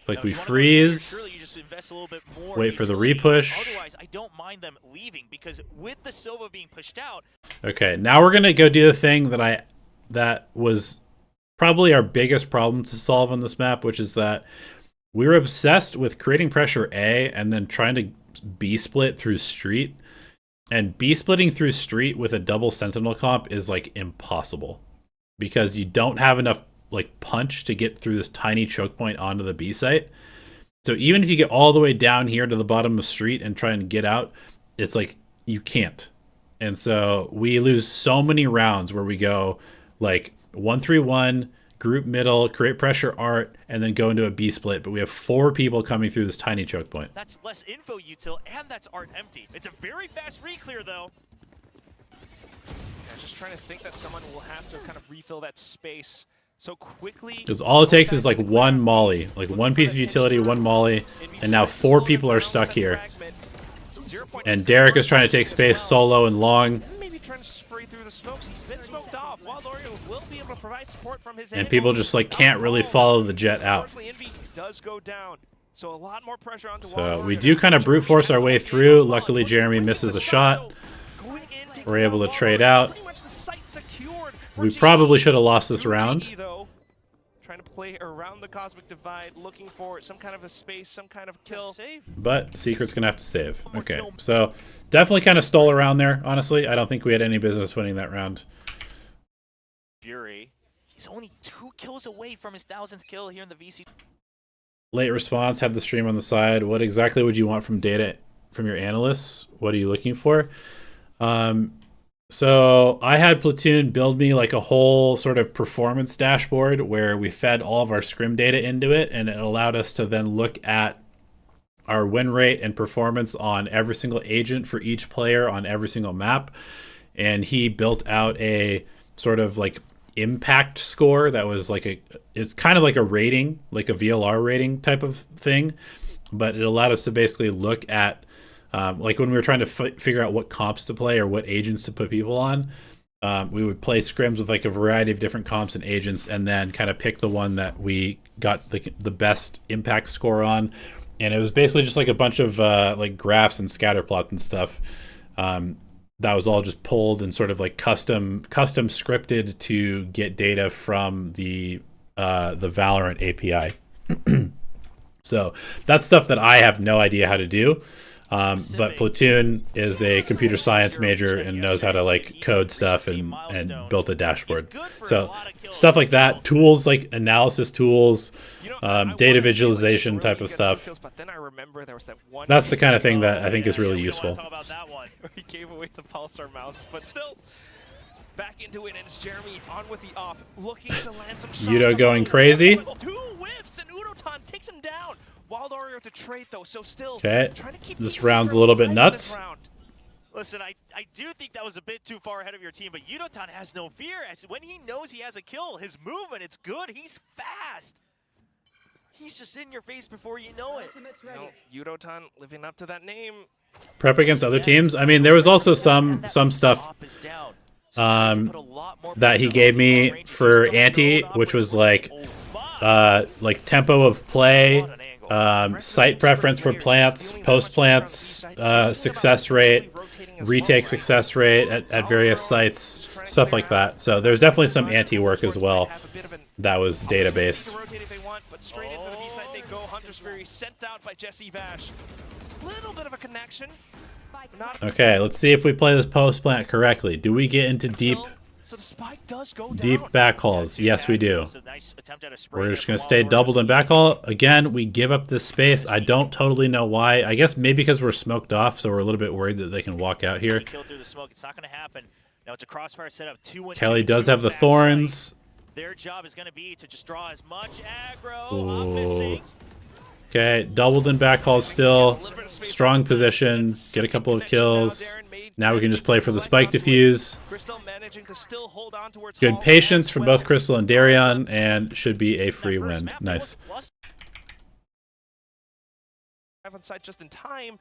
It's like Now, we if you wanna go here, surely freeze. you just invest a little bit more Wait for the utility. repush. Otherwise, I don't mind them leaving because with the Silva being pushed out, Okay, now we're gonna go do the thing that was probably our biggest problem to solve on this map, which is that we were obsessed with creating pressure A and then trying to B split through street. And B splitting through street with a double sentinel comp is like impossible because you don't have enough like punch to get through this tiny choke point onto the B site. So even if you get all the way down here to the bottom of street and try and get out, it's like you can't. And so we lose so many rounds where we go like 1-3-1, group middle, create pressure art, and then go into a B split. But we have 4 people coming through this tiny choke point. that's less info util, and that's art empty. It's a very fast re-clear, though. Yeah, just trying to think that someone will have to kind of refill that space so quickly. Because all it takes is like one molly, like one piece of utility, one molly, and now 4 people are stuck here. And Derek is trying to take space solo and long, Maybe trying to spray through the smokes. He's been smoked off. Wild Oreo will be able to provide support from his and people just like can't really follow the jet out. Unfortunately, Envy does go down. So a lot more pressure onto So Wild we Oreo. do kind of brute force our way through. Luckily, Jeremy misses a shot. Going in, taking We're able down to Wild trade Oreo. out. Pretty much the site secured for We GE. probably should have lost this Through round. GE, though, trying to play around the Cosmic Divide, looking for some kind of a space, some kind of kill. Save. But Secret's going to have to save. Okay, so definitely kind of stole around there, honestly. I don't think we had any business winning that round. Fury. He's only 2 kills away from his 1000th kill here in the VC. Late response, had the stream on the side. What exactly would you want from data from your analysts? What are you looking for? So I had Platoon build me like a whole sort of performance dashboard where we fed all of our scrim data into it, and it allowed us to then look at our win rate and performance on every single agent for each player on every single map. And he built out a sort of like impact score that was like it's kind of like a rating, like a VLR rating type of thing, but it allowed us to basically look at like when we were trying to figure out what comps to play or what agents to put people on, we would play scrims with like a variety of different comps and agents and then kind of pick the one that we got the best impact score on. And it was basically just like a bunch of like graphs and scatter plots and stuff. That was all just pulled and sort of like custom scripted to get data from the Valorant API. So that's stuff that I have no idea how to do. But Platoon is a computer science major and knows how to like code stuff and built a dashboard. So stuff like that, tools like analysis tools, data visualization type of stuff. That's the kind of thing that I think is really useful. He gave away the Pulsar mouse, but still back into it, and it's Jeremy on with the op, looking to land some shots. Udo going crazy. 2 whiffs, and Udotan takes him down. Wild Oreo to trade though, so still Okay, trying to keep this these round's a Secret little bit alive in nuts. this round. Listen, I do think that was a bit too far ahead of your team, but Udotan has no fear. As when he knows he has a kill, his movement, it's good. He's fast. He's just in your face before you know it. No, Udotan living up to that name. Prep against other teams. I mean, there was also some stuff that he gave me for Anti, which was like tempo of play, site preference for plants, post plants, success rate, retake success rate at various sites, stuff like that. So there's definitely some Anti work as well that was data based. Straight into the B side they go. Hunter's Fury sent out by Jesse Vash. Little bit of a connection. Not Okay, let's see if we play this post plant correctly. Do we get into deep so the spike does go deep down. back hauls? Yes, we do. It's a nice attempt at a spray We're there just from going to stay Wildor's. doubled in back haul. Again, we give up this space. I don't totally know why. I guess maybe because we're smoked off, so we're a little bit worried that they can walk out here. Killed through the smoke. It's not going to happen. Now it's a crossfire setup. 2-1-2. Kelly does have the back thorns. site. Their job is going to be to just draw as much aggro. Ooh. Missing. Okay, doubled in back haul still. Strong position. Get a couple of kills. Now we can just play for the spike defuse. Good patience from both Crystal and Darion, and should be a free win. Nice. Just in time.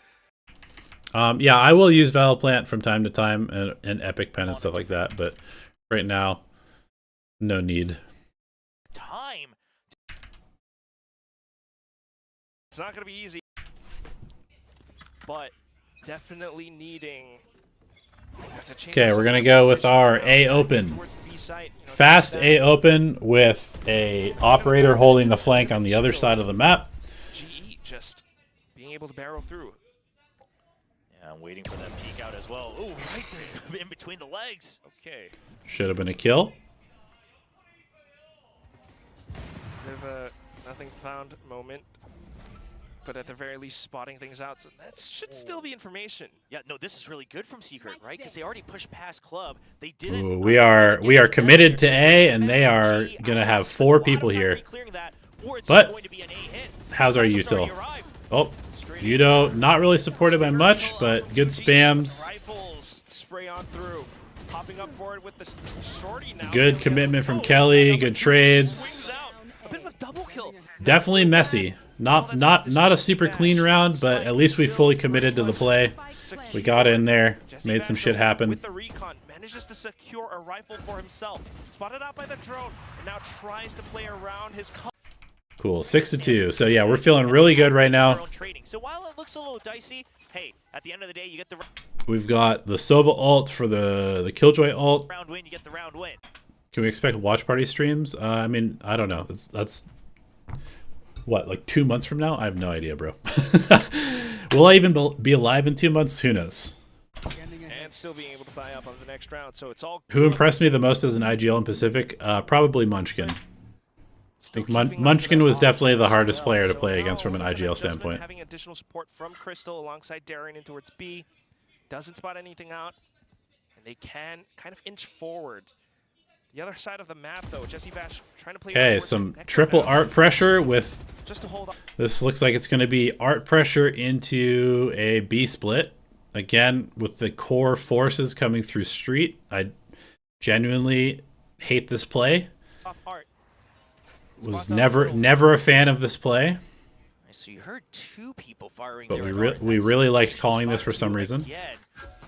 Yeah, I will use Valor Plant from time to time and Epic Pen and stuff like that, but right now, no need. Time. It's not going to be easy, but definitely needing. Okay, we're going to go with our A open. Fast A open with a operator holding the flank on the other side of the map. GE just being able to barrel through. Yeah, I'm waiting for that peek out as well. Ooh, right there in between the legs. Okay. Should have been a kill. Bit of a nothing found moment, but at the very least spotting things out, so that should still be information. Yeah, no, this is really good from Secret, right? Because they already pushed past Club. They didn't. Ooh, we are committed to A, and they are gonna have 4 people here. But how's our util? Oh, Udo not really supported by much, but good spams. Rifles spray on through, popping up forward with the shorty now. Good commitment from Kelly. Good trades. A bit of a double kill. Definitely messy. Not a super clean round, but at least we fully committed to the play. We got in there, made some shit happen. With the recon, manages to secure a rifle for himself. Spotted out by the drone, and now tries to play around his. Cool, 6-2. So yeah, we're feeling really good right now. So while it looks a little dicey, hey, at the end of the day, you get the We've got the Sova ult for the Killjoy ult. round win. You get the round win. Can we expect watch party streams? I mean, I don't know. That's what, like 2 months from now? I have no idea, bro. Will I even be alive in 2 months? Who knows? And still being able to buy up on the next round, so it's all. Who impressed me the most as an IGL in Pacific? Probably Munchkin. I think Munchkin was definitely the hardest player to play against from an IGL standpoint. Having additional support from Crystal alongside Darion in towards B, doesn't spot anything out, and they can kind of inch forward. The other side of the map, though, Jesse Bash trying to play. Okay, some triple art pressure with. Just to hold up. This looks like it's going to be art pressure into a B split. Again, with the core forces coming through street. I genuinely hate this play. Art. Was never a fan of this play. So you heard 2 people firing. But there we really liked calling this for some reason. Again.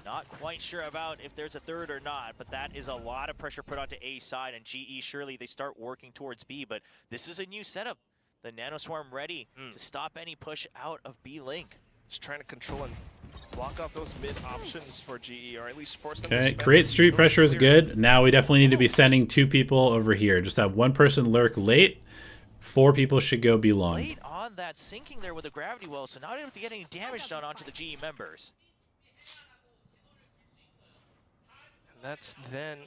Not quite sure about if there's a third or not, but that is a lot of pressure put onto A side, and GE surely they start working towards B, but this is a new setup. The Nano Swarm ready to stop any push out of B Link. Just trying to control and block off those mid options for GE, or at least force them to Okay, spend create some street pressure is clear. good. Now we definitely need to be sending 2 people over here. Just have 1 person lurk late. 4 people should go be long. Late on that, sinking there with a gravity well, so not able to get any damage done onto the GE members. That's then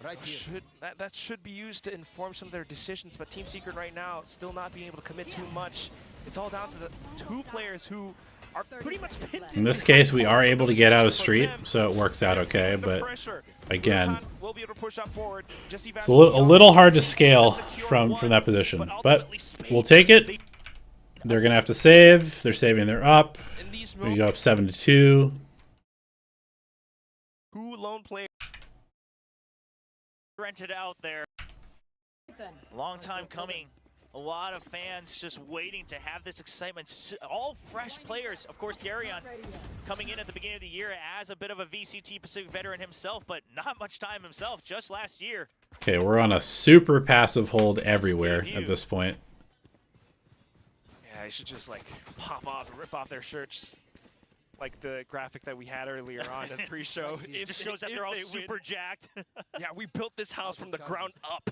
that should be used to inform some of their decisions, but Team Secret right now still not being able to commit too much. It's all down to the 2 players who are pretty much pinned In this case, we are able to get out of street, so it works out okay, but again, it's a little hard to scale from that position, but we'll take it. They're going to have to save. They're saving their up. We go up 7-2. 2 lone players. Rented out there. Long time coming. A lot of fans just waiting to have this excitement. All fresh players. Of course, Darion coming in at the beginning of the year as a bit of a VCT Pacific veteran himself, but not much time himself, just last year. Okay, we're on a super passive hold everywhere at this point. Yeah, I should just like pop off and rip off their shirts. Like the graphic that we had earlier on in pre-show. It just shows that they're all super jacked. Yeah, we built this house from the ground up.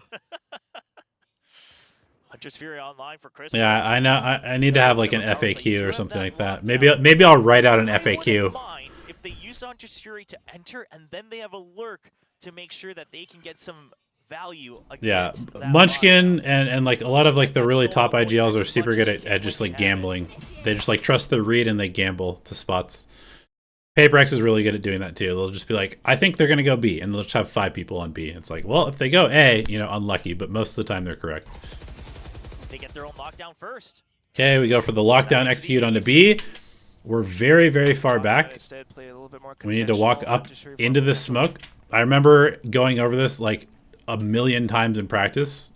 Hunter's Fury online for Crystal. Yeah, I know. I need to have like an FAQ or something like that. Maybe I'll write out an I wouldn't FAQ. mind if they use Hunter's Fury to enter and then they have a lurk to make sure that they can get some value Yeah, against that Munchkin lockdown. and like a lot of like the really top IGLs are super good at just like gambling. They just like trust their read and they gamble to spots. PaperX is really good at doing that too. They'll just be like, I think they're gonna go B, and they'll just have 5 people on B. It's like, well, if they go A, you know, unlucky, but most of the time they're correct. They get their own lockdown first. Okay, we go for the lockdown execute onto B. We're very, very far back. We need to walk up into this smoke. I remember going over this like a million times in practice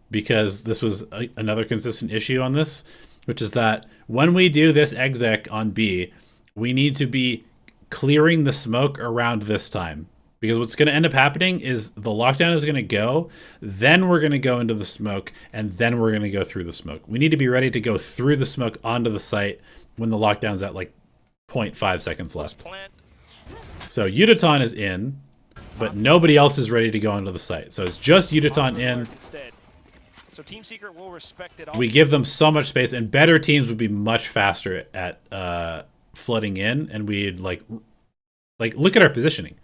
because this was another consistent issue on this, which is that when we do this exec on B, we need to be clearing the smoke around this time. Because what's going to end up happening is the lockdown is going to go, then we're going to go into the smoke, and then we're going to go through the smoke. We need to be ready to go through the smoke onto the site when the lockdown's at like 0.5 seconds left. So Udaton is in, but nobody else is ready to go onto the site. So it's just Udaton in. So Team Secret will respect it. We give them so much space, and better teams would be much faster at flooding in, and we'd like look at our positioning.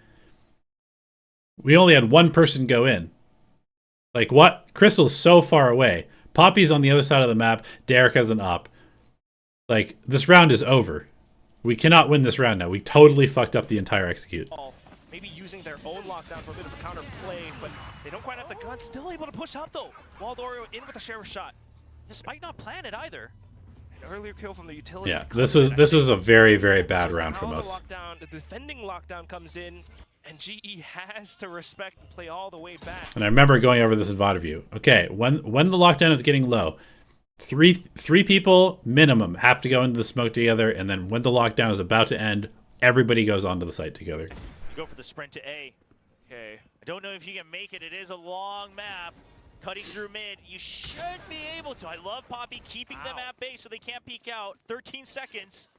We only had one person go in. Like what? Crystal's so far away. Poppy's on the other side of the map. Derek has an op. Like this round is over. We cannot win this round now. We totally fucked up the entire execute. Maybe using their own lockdown for a bit of a counter play, but they don't quite have the gun. Still able to push up though. Wild Oreo in with a share shot. Despite not planning it either. An earlier kill from the utility. Yeah, this was a very, very bad round from us. The defending lockdown comes in, and GE has to respect and play all the way back. And I remember going over this in VOD view. Okay, when the lockdown is getting low, three people minimum have to go into the smoke together, and then when the lockdown is about to end, everybody goes onto the site together. You go for the sprint to A. Okay. I don't know if you can make it. It is a long map. Cutting through mid, you should be able to. I love Poppy keeping them at base so they can't peek out. 13 seconds.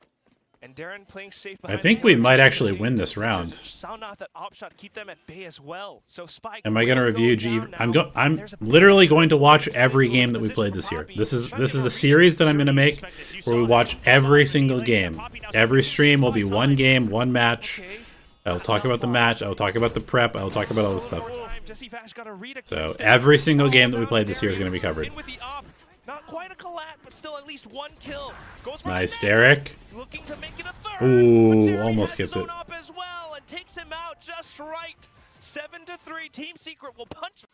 And Darren playing safe I behind think the we arrow, might just actually continuing win to this round. sound out that op shot, keep them at bay as well. So Spike. Am I going to will review go G? down now. I'm There's a literally going to watch every game that we played this year. This is a series that I'm going to make where we watch every single game. Every stream will be one game, one match. Okay. I will talk about the match. I will talk about the prep. I will talk about all this stuff. Jesse Vash got a read So against it. every single game that we played this year is going to be covered. In with the op. Not quite a collat, but still at least one kill. Goes for the Nice, next. Derek. Looking to make it a third. Ooh, but Derek almost has gets his it. own op as well and takes him out just right. 7-3. Team Secret will punch.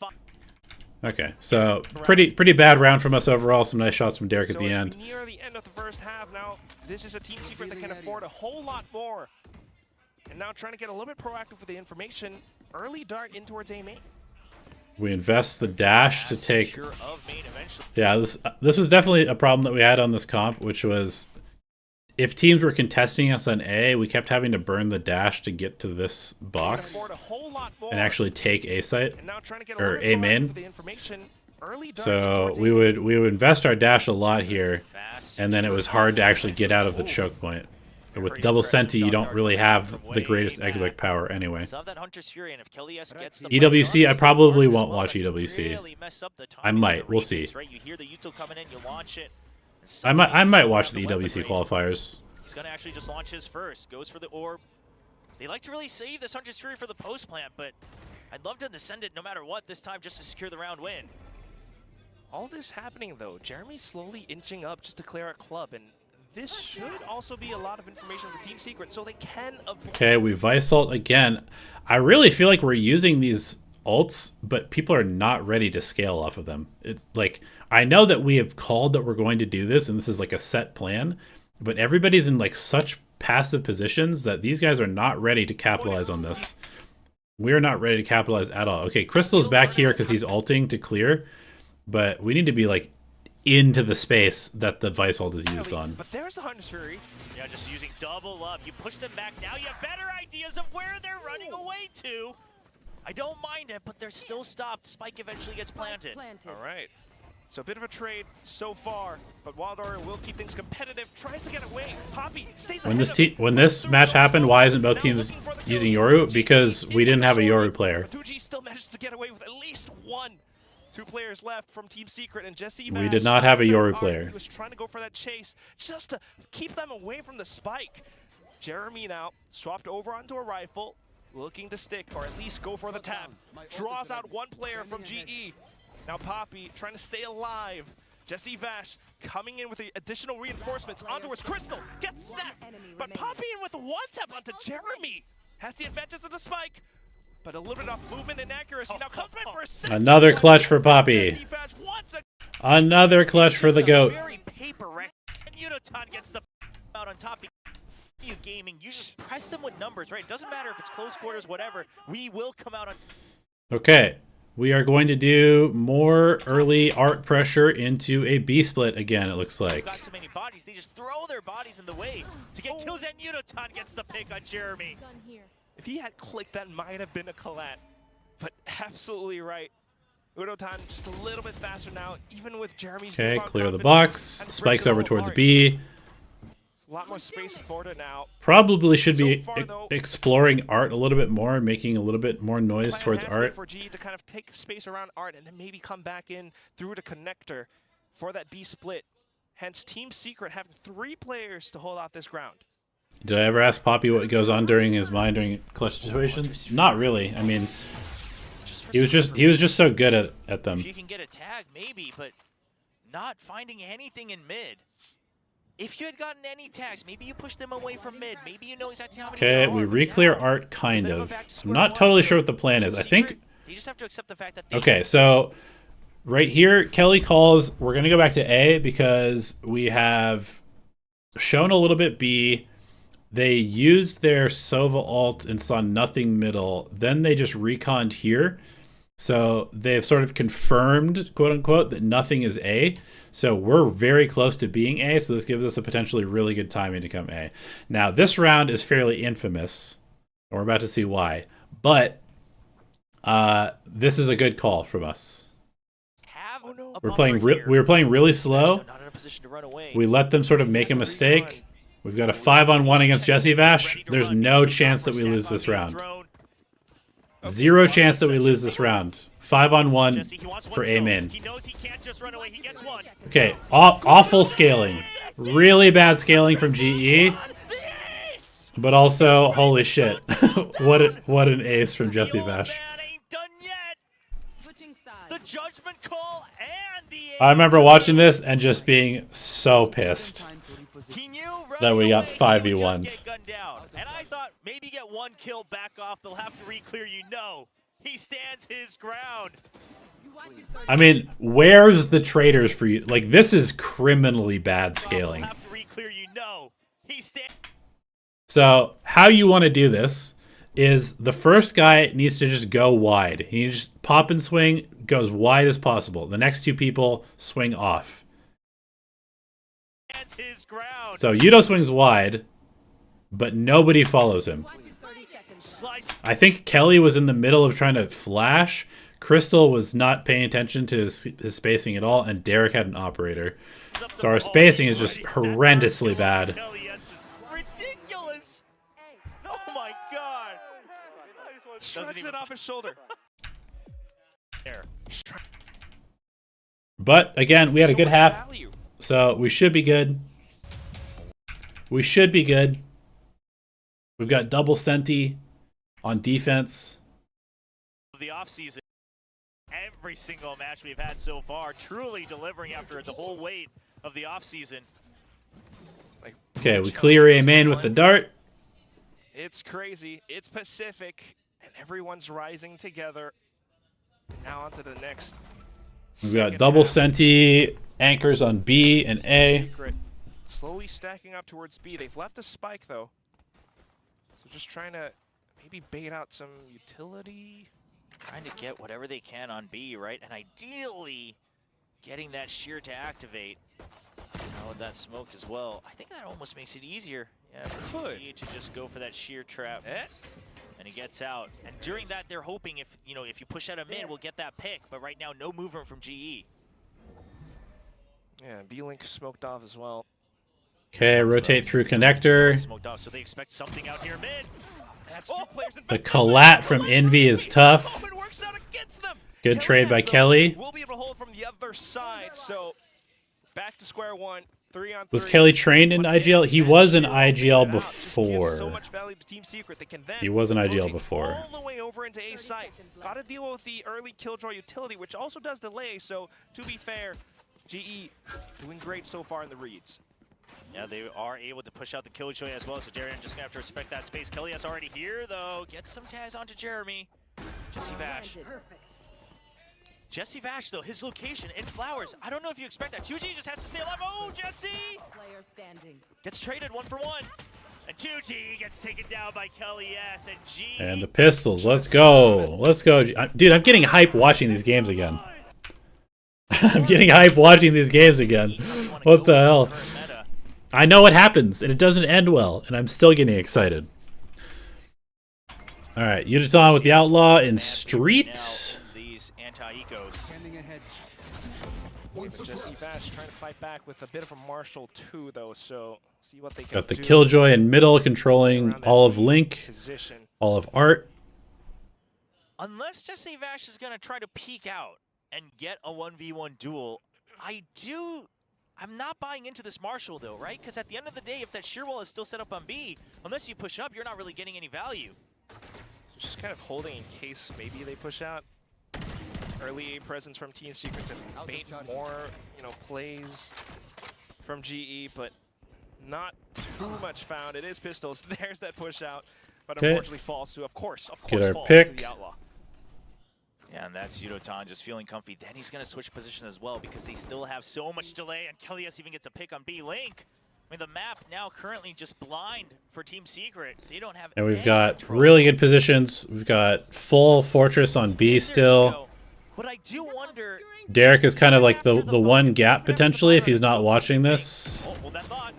Okay, so pretty bad round from us overall. Some nice shots from Derek at the as end. we near the end of the first half now, this is a Team Secret that can afford a whole lot more. And now trying to get a little bit proactive with the information. Early dart in towards A main. We invest the dash to take. Secure of main eventually. Yeah, this was definitely a problem that we had on this comp, which was if teams were contesting us on A, we kept having to burn the dash to get to this box Afford a whole lot more. and actually take A site. And now trying to get a or little bit A proactive main. with the information. Early dart So towards we A would invest our dash a lot here, Fast, and then it was hard to actually get out of the choke point. And with double senti, you don't really have the greatest exec power anyway. Still have that Hunter's Fury, and if Kelly's gets the EWC, I probably won't well, watch that could EWC. really mess up the I timing of might, the we'll ratings, see. Right? You hear the util coming in, you launch it. I might watch the EWC qualifiers. He's gonna actually just launch his first. Goes for the orb. They like to really save this Hunter's Fury for the post plant, but I'd love to send it no matter what this time just to secure the round win. All this happening though, Jeremy's slowly inching up just to clear a club, and this should also be a lot of information for Team Secret, so they can avoid. Okay, we Vice ult again. I really feel like we're using these ults, but people are not ready to scale off of them. It's like, I know that we have called that we're going to do this, and this is like a set plan, but everybody's in like such passive positions that these guys are not ready to capitalize on this. We're not ready to capitalize at all. Okay, Crystal's back here because he's ulting to clear, but we need to be like into the space that the Vice ult is used on. But there's the Hunter's Fury. Yeah, just using double up. You push them back. Now you have better ideas of where they're running away to. I don't mind it, but they're still stopped. Spike eventually gets planted. All right. So a bit of a trade so far, but Wildor will keep things competitive. Tries to get away. Poppy stays When ahead when this match happened, why isn't both teams using Yoru? Because we didn't have a Yoru player. Tucci still manages to get away with at least one. 2 players left from Team Secret, and Jesse We did not have a Yoru player. He was trying to go for that chase just to keep them away from the spike. Jeremy now swapped over onto a rifle, looking to stick or at least go for the tap. Draws out 1 player from GE. Now Poppy trying to stay alive. Jesse Vash coming in with the additional reinforcements onto his Crystal. Gets snapped, but Poppy in with a 1-tap onto Jeremy. Has the advantage of the spike, but a little bit of movement and accuracy. Now comes back for a second. Another clutch for Poppy. Another clutch for the GOAT. Very paper wreck. And Unotan gets the out on top. You gaming, you just press them with numbers, right? It doesn't matter if it's close quarters, whatever. We will come out on. Okay, we are going to do more early art pressure into a B split again, it looks like. Got so many bodies, they just throw their bodies in the way to get kills, and Unotan gets the pick on Jeremy. If he had clicked, that might have been a collat, but absolutely right. Unotan just a little bit faster now, even with Jeremy's. Okay, clear the box. Spikes over towards B. A lot more space for it now. Probably should be So far, though, exploring art a little bit more, making a little bit more noise plan towards has been art. for G to kind of take space around art and then maybe come back in through the connector for that B split. Hence, Team Secret having 3 players to hold out this ground. Did I ever ask Poppy what goes on during his mind during clutch situations? Not really. I mean, he was just so good at them. If you can get a tag, maybe, but not finding anything in mid. If you had gotten any tags, maybe you push them away from mid. Maybe you know exactly how many. Okay, we re-clear art, kind of. I'm not totally sure what the plan is. I think. They just have to accept the fact that. Okay, so right here, Kelly calls. We're gonna go back to A because we have shown a little bit B. They used their Sova ult and saw nothing middle. Then they just reconned here. So they've sort of confirmed, quote unquote, that nothing is A. So we're very close to being A. So this gives us a potentially really good timing to come A. Now this round is fairly infamous. And we're about to see why. But this is a good call from us. We were playing really slow. We let them sort of make a mistake. We've got a 5-on-1 against Jesse Vash. There's no chance that we lose this round. Zero chance that we lose this round. 5-on-1 for A main. Okay, awful scaling. Really bad scaling from GE. But also, holy shit. what an ace from Jesse Vash. I remember watching this and just being so pissed that we got 5v1'd. And I thought maybe get 1 kill back off. They'll have to re-clear you. No, he stands his ground. I mean, where's the traders for you? Like, this is criminally bad scaling. Have to re-clear you. No, he stands. So how you want to do this is the first guy needs to just go wide. He needs to just pop and swing, go as wide as possible. The next 2 people swing off. His ground. So Yudo swings wide, but nobody follows him. I think Kelly was in the middle of trying to flash. Crystal was not paying attention to his spacing at all, and Derek had an operator. So our spacing is just horrendously bad. Ridiculous. Oh my god. Shrugs it off his shoulder. There. But again, we had a good half. So we should be good. We should be good. We've got double Senti on defense. The offseason, every single match we've had so far, truly delivering after the whole weight of the offseason. Okay, we clear A main with the dart. It's crazy. It's Pacific, and everyone's rising together. Now on to the next. We've got double Senti anchors on B and A. Secret slowly stacking up towards B. They've left the spike though, so just trying to maybe bait out some utility. Trying to get whatever they can on B, right? And ideally, getting that shear to activate. Now with that smoke as well, I think that almost makes it easier. Yeah, for GE to just go for that shear trap. And he gets out. And during that, they're hoping if you push out a mid, we'll get that pick. But right now, no movement from GE. Yeah, B-Link smoked off as well. Okay, rotate through connector. Smoked off, so they expect something out here mid. That's 2 players in The collat from Envy is tough. Good trade by Kelly. We'll be able the other side. So back to square one. 3-on-3. Was Kelly trained in IGL? He was in IGL before. So much value to Team Secret. They can then He was in IGL rotate before. all the way over into A site. Got to deal with the early killjoy utility, which also does delay. So to be fair, GE doing great so far in the reads. Yeah, they are able to push out the killjoy as well, so Darian just gonna have to respect that space. Kelly is already here though. Gets some ties onto Jeremy. Jesse Vash. Jesse Vash though, his location in Flowers. I don't know if you expect that. 2G just has to stay alive. Oh, Jesse! Player standing. Gets traded 1 for 1. And 2G gets taken down by Kelly S. And G. And the pistols. Let's go. Let's go. Dude, I'm getting hype watching these games again. I'm getting hype watching these games again. What the hell? I know what happens, and it doesn't end well, and I'm still getting excited. All right, Yuta with the Outlaw in Street. These anti-ecos. Jesse Vash trying to fight back with a bit of a Marshall too, though. So see what they can Got the do. Killjoy in middle, controlling all of Link, Position. all of Art. Unless Jesse Vash is going to try to peek out and get a 1v1 duel, I'm not buying into this Marshall though, right? Because at the end of the day, if that shear wall is still set up on B, unless you push up, you're not really getting any value. So just kind of holding in case maybe they push out. Early A presence from Team Secret to bait more, plays from GE, but not too much found. It is pistols. There's that push out, but unfortunately falls to, of course, Get our falls pick. to the Outlaw. Yeah, and that's Yudotan just feeling comfy. Then he's going to switch position as well because they still have so much delay, and Kellyus even gets a pick on B. Link. I mean, the map now currently just blind for Team Secret. They don't have And we've any got control. really good positions. We've got full Fortress on B still. But I do wonder. Derek is kind of like the one gap potentially if he's not watching this. Oh, hold that thought.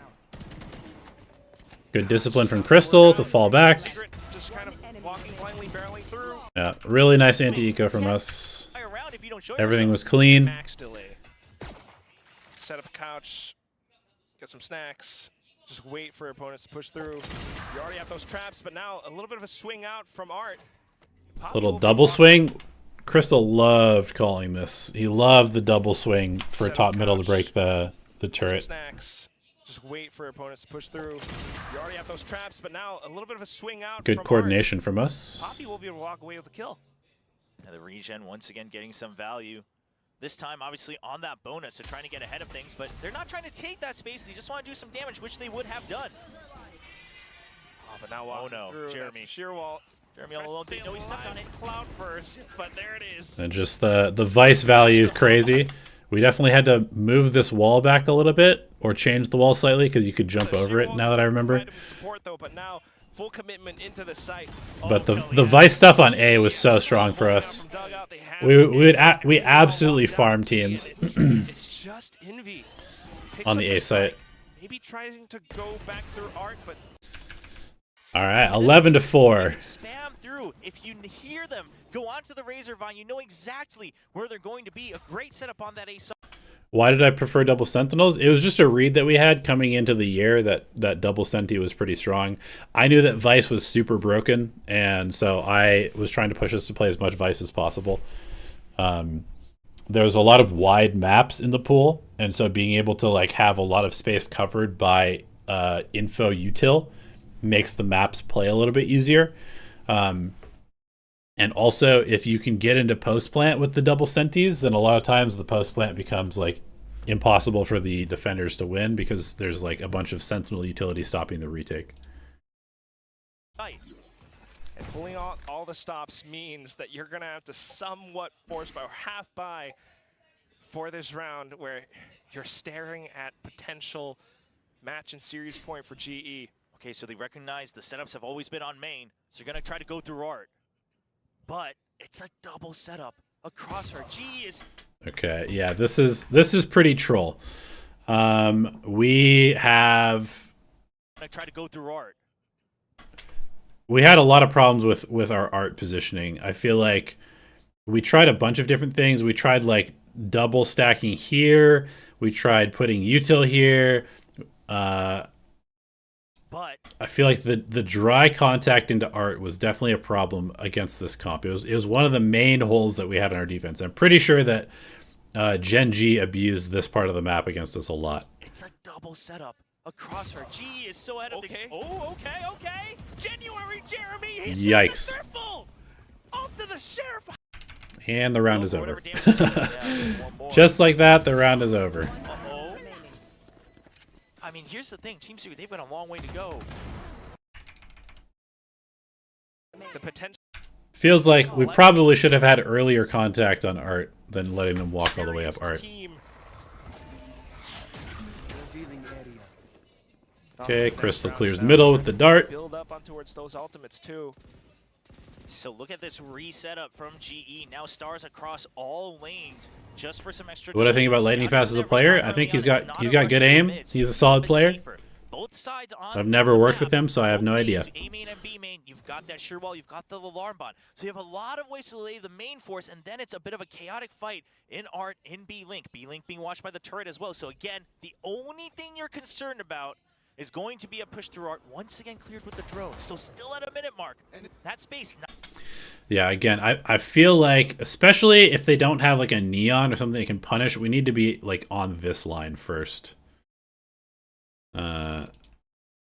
Good discipline from Crystal to fall back. Secret just kind of walking blindly, barreling through. Yeah, really nice anti-eco from us. Around if you don't show Everything yourself. was clean. Max delay. Set up a couch, get some snacks, just wait for opponents to push through. You already have those traps, but now a little bit of a swing out from Art. Little double swing. Crystal loved calling this. He loved the double swing for top middle to break the turret. Snacks, just wait for opponents to push through. You already have those traps, but now a little bit of a swing out. Good from coordination from Art. us. Poppy will be able to walk away with a kill. And the regen once again getting some value. This time, obviously, on that bonus, so trying to get ahead of things, but they're not trying to take that space. They just want to do some damage, which they would have done. Oh, but now walking through, Jeremy. that's sheer wall. Jeremy all alone didn't know he stepped on it. Cloud first, but there it is. And just the Vice value crazy. We definitely had to move this wall back a little bit or change the wall slightly because you could jump over it now that I remember. Support, though, but now full commitment into the site. But the Vice stuff on A was so strong for us. We absolutely farmed teams It's just Envy. on the A site. Maybe trying to go back through Art, but All right, 11-4. Spam through. If you hear them go onto the Razor Vine, you know exactly where they're going to be. A great setup on that A side. Why did I prefer double sentinels? It was just a read that we had coming into the year that double senti was pretty strong. I knew that Vice was super broken, and so I was trying to push us to play as much Vice as possible. There's a lot of wide maps in the pool, and so being able to have a lot of space covered by info util makes the maps play a little bit easier. And also, if you can get into post plant with the double senties, then a lot of times the post plant becomes impossible for the defenders to win because there's a bunch of sentinel utility stopping the retake. And pulling out all the stops means that you're going to have to somewhat force by or half by for this round where you're staring at potential match and series point for GE. Okay, so they recognize the setups have always been on main, so you're going to try to go through Art. But it's a double setup across her. GE is... Okay, yeah, this is pretty troll. We have... I try to go through Art. We had a lot of problems with our Art positioning. I feel like we tried a bunch of different things. We tried double stacking here. We tried putting util here. But I feel like the dry contact into Art was definitely a problem against this comp. It was one of the main holes that we had in our defense. I'm pretty sure that Gen G abused this part of the map against us a lot. It's a double setup across her. G is so ahead of things. Okay. Oh, okay. January Jeremy. Yikes. The triple! Off to the sheriff. And the round is For over. whatever damage. Yeah, one more. Just like that, the round is over. Uh-oh. I mean, here's the thing. Team Secret, they've got a long way to go. The potential. Feels like we probably should have had earlier contact on Art than letting them walk all the way up Art. Team. Okay, Crystal clears middle with the dart. Build up on towards those ultimates too. So look at this reset up from GE. Now stars across all lanes just for some extra. What I think about Lightning Fast as a player, I think he's got good aim. He's a solid player. Both sides on I've never worked the with him, so I have no both idea. lanes, A main and B main, you've got that sure wall, you've got the alarm bot. So you have a lot of ways to lay the main force, and then it's a bit of a chaotic fight in Art in B Link. B Link being watched by the turret as well. So again, the only thing you're concerned about is going to be a push through Art, once again cleared with the drone. So still at a minute mark. That space. Yeah, again, I feel like, especially if they don't have like a neon or something they can punish, we need to be like on this line first.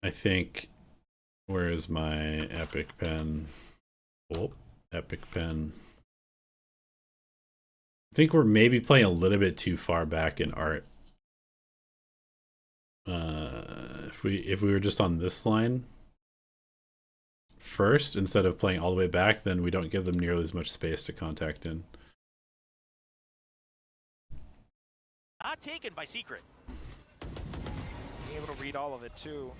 I think, where is my epic pen? Oh, epic pen. I think we're maybe playing a little bit too far back in Art. If we were just on this line first instead of playing all the way back, then we don't give them nearly as much space to contact in. Not taken by Secret. Being able to read all of it too.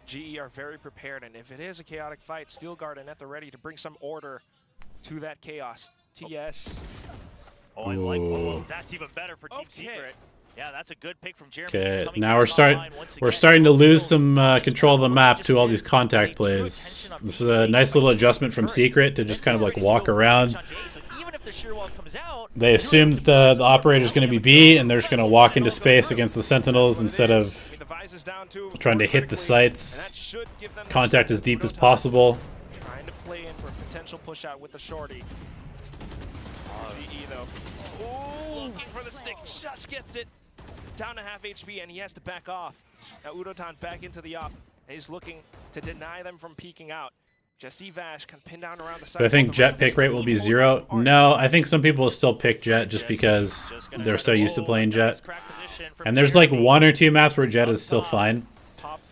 GE are very prepared, and if it is a chaotic fight, Steel Garden at the ready to bring some order to that chaos. TS. Oh, I like. Ooh. Oh, that's even better for Team Secret. Yeah, that's a good pick from Jeremy. Okay, now we're starting to lose some control of the map to all these contact plays. This is a nice little adjustment from Secret to just kind of like walk around. They assume the operator's going to be B, and they're just going to walk into space against the Sentinels instead of trying to hit the sites. Contact as deep as possible. Trying to play in for a potential push out with the shorty. GE though. Ooh, looking for the stick, just gets it. Down to half HP, and he has to back off. Now Udotan back into the up, and he's looking to deny them from peeking out. Jesse Vash can pin down around the side. Do I think Jet pick rate will be 0? No, I think some people will still pick Jet just because they're so used to playing Jet. And there's like 1 or 2 maps where Jet is still fine.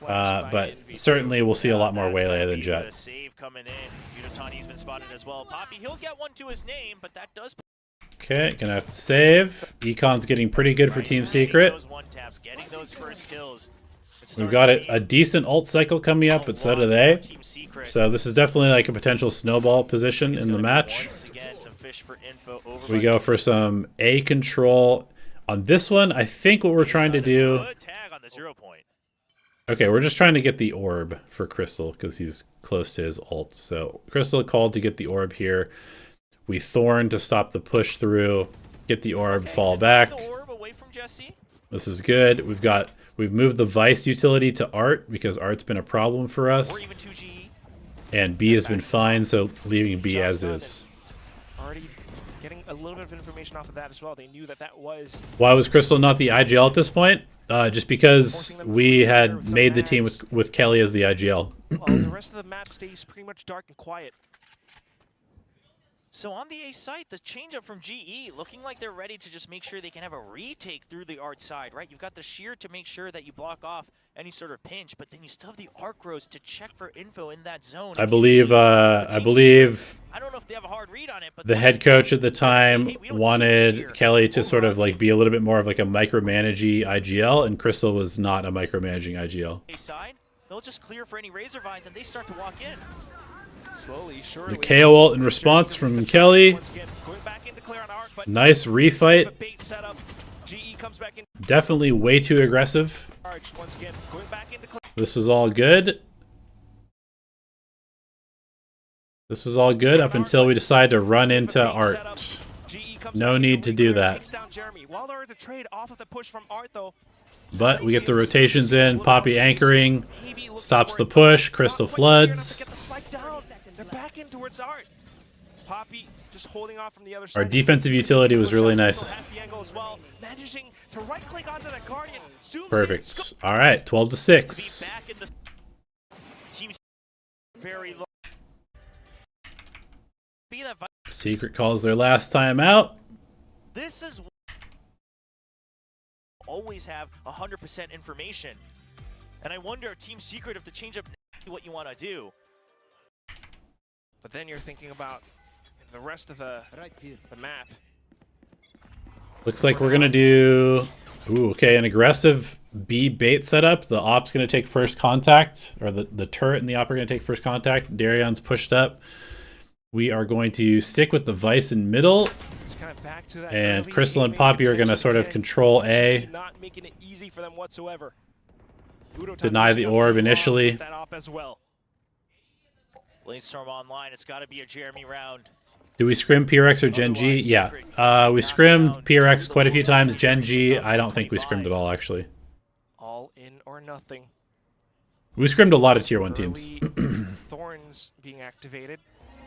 But certainly we'll see a lot more Waylay than Jet. Save coming in. Udotan been spotted as well. Poppy, he'll get one to his name, but that does. Okay, gonna have to save. Econ's getting pretty good for Team Secret. We've got a decent ult cycle coming up, but so do they. So this is definitely like a potential snowball position in the match. We go for some A control. On this one, I think what we're trying to do... Okay, we're just trying to get the orb for Crystal because he's close to his ult. So Crystal called to get the orb here. We Thorn to stop the push through, get the orb, fall back. This is good. We've moved the Vice utility to Art because Art's been a problem for us. And B has been fine, so leaving B as is. Already getting a little bit of information off of that as well. They knew that was... Why was Crystal not the IGL at this point? Just because we had made the team with Kelly as the IGL. Well, the rest of the map stays pretty much dark and quiet. So on the A site, the changeup from GE looking like they're ready to just make sure they can have a retake through the Art side, right? You've got the shear to make sure that you block off any sort of pinch, but then you still have the arc rows to check for info in that zone. I believe I don't know if they have a hard read on it, but the head coach at the time wanted Kelly to sort of like be a little bit more of like a micromanagey IGL, and Crystal was not a micromanaging IGL. A side, they'll just clear for any razor vines and they start to walk in. Slowly, surely. The KO ult in response from Kelly. Nice refight. Definitely way too aggressive. This was all good. This was all good up until we decided to run into Art. No need to do that. But we get the rotations in. Poppy anchoring. Stops the push. Crystal floods. They're back in towards Art. Poppy just holding off from the other side. Our defensive utility was really nice. Has the angle as well, managing to right click onto that Guardian. Zooms in, Perfect. All right, 12-6. Back in the team's very low. Be that Secret calls their last time out. this is always have 100% information, and I wonder, Team Secret, if to change up what you want to do. But then you're thinking about the rest of the map. Looks like we're gonna do, ooh, okay, an aggressive B bait setup. The op's gonna take first contact, or the turret and the op are gonna take first contact. Darion's pushed up. We are going to stick with the Vice in middle, Kind of back to that and early Crystal and gaming Poppy are gonna attention sort of again. control A, Not making it easy for them whatsoever. Udo deny the orb initially. that op as well. Blazestorm online, it's got to be a Jeremy round. Do we scrim PRX or Gen G? Yeah, we scrimmed PRX quite a few times. Gen G, I don't think we scrimmed at all, actually. All in or nothing. We scrimmed a lot of tier 1 teams. Early Thorns being activated.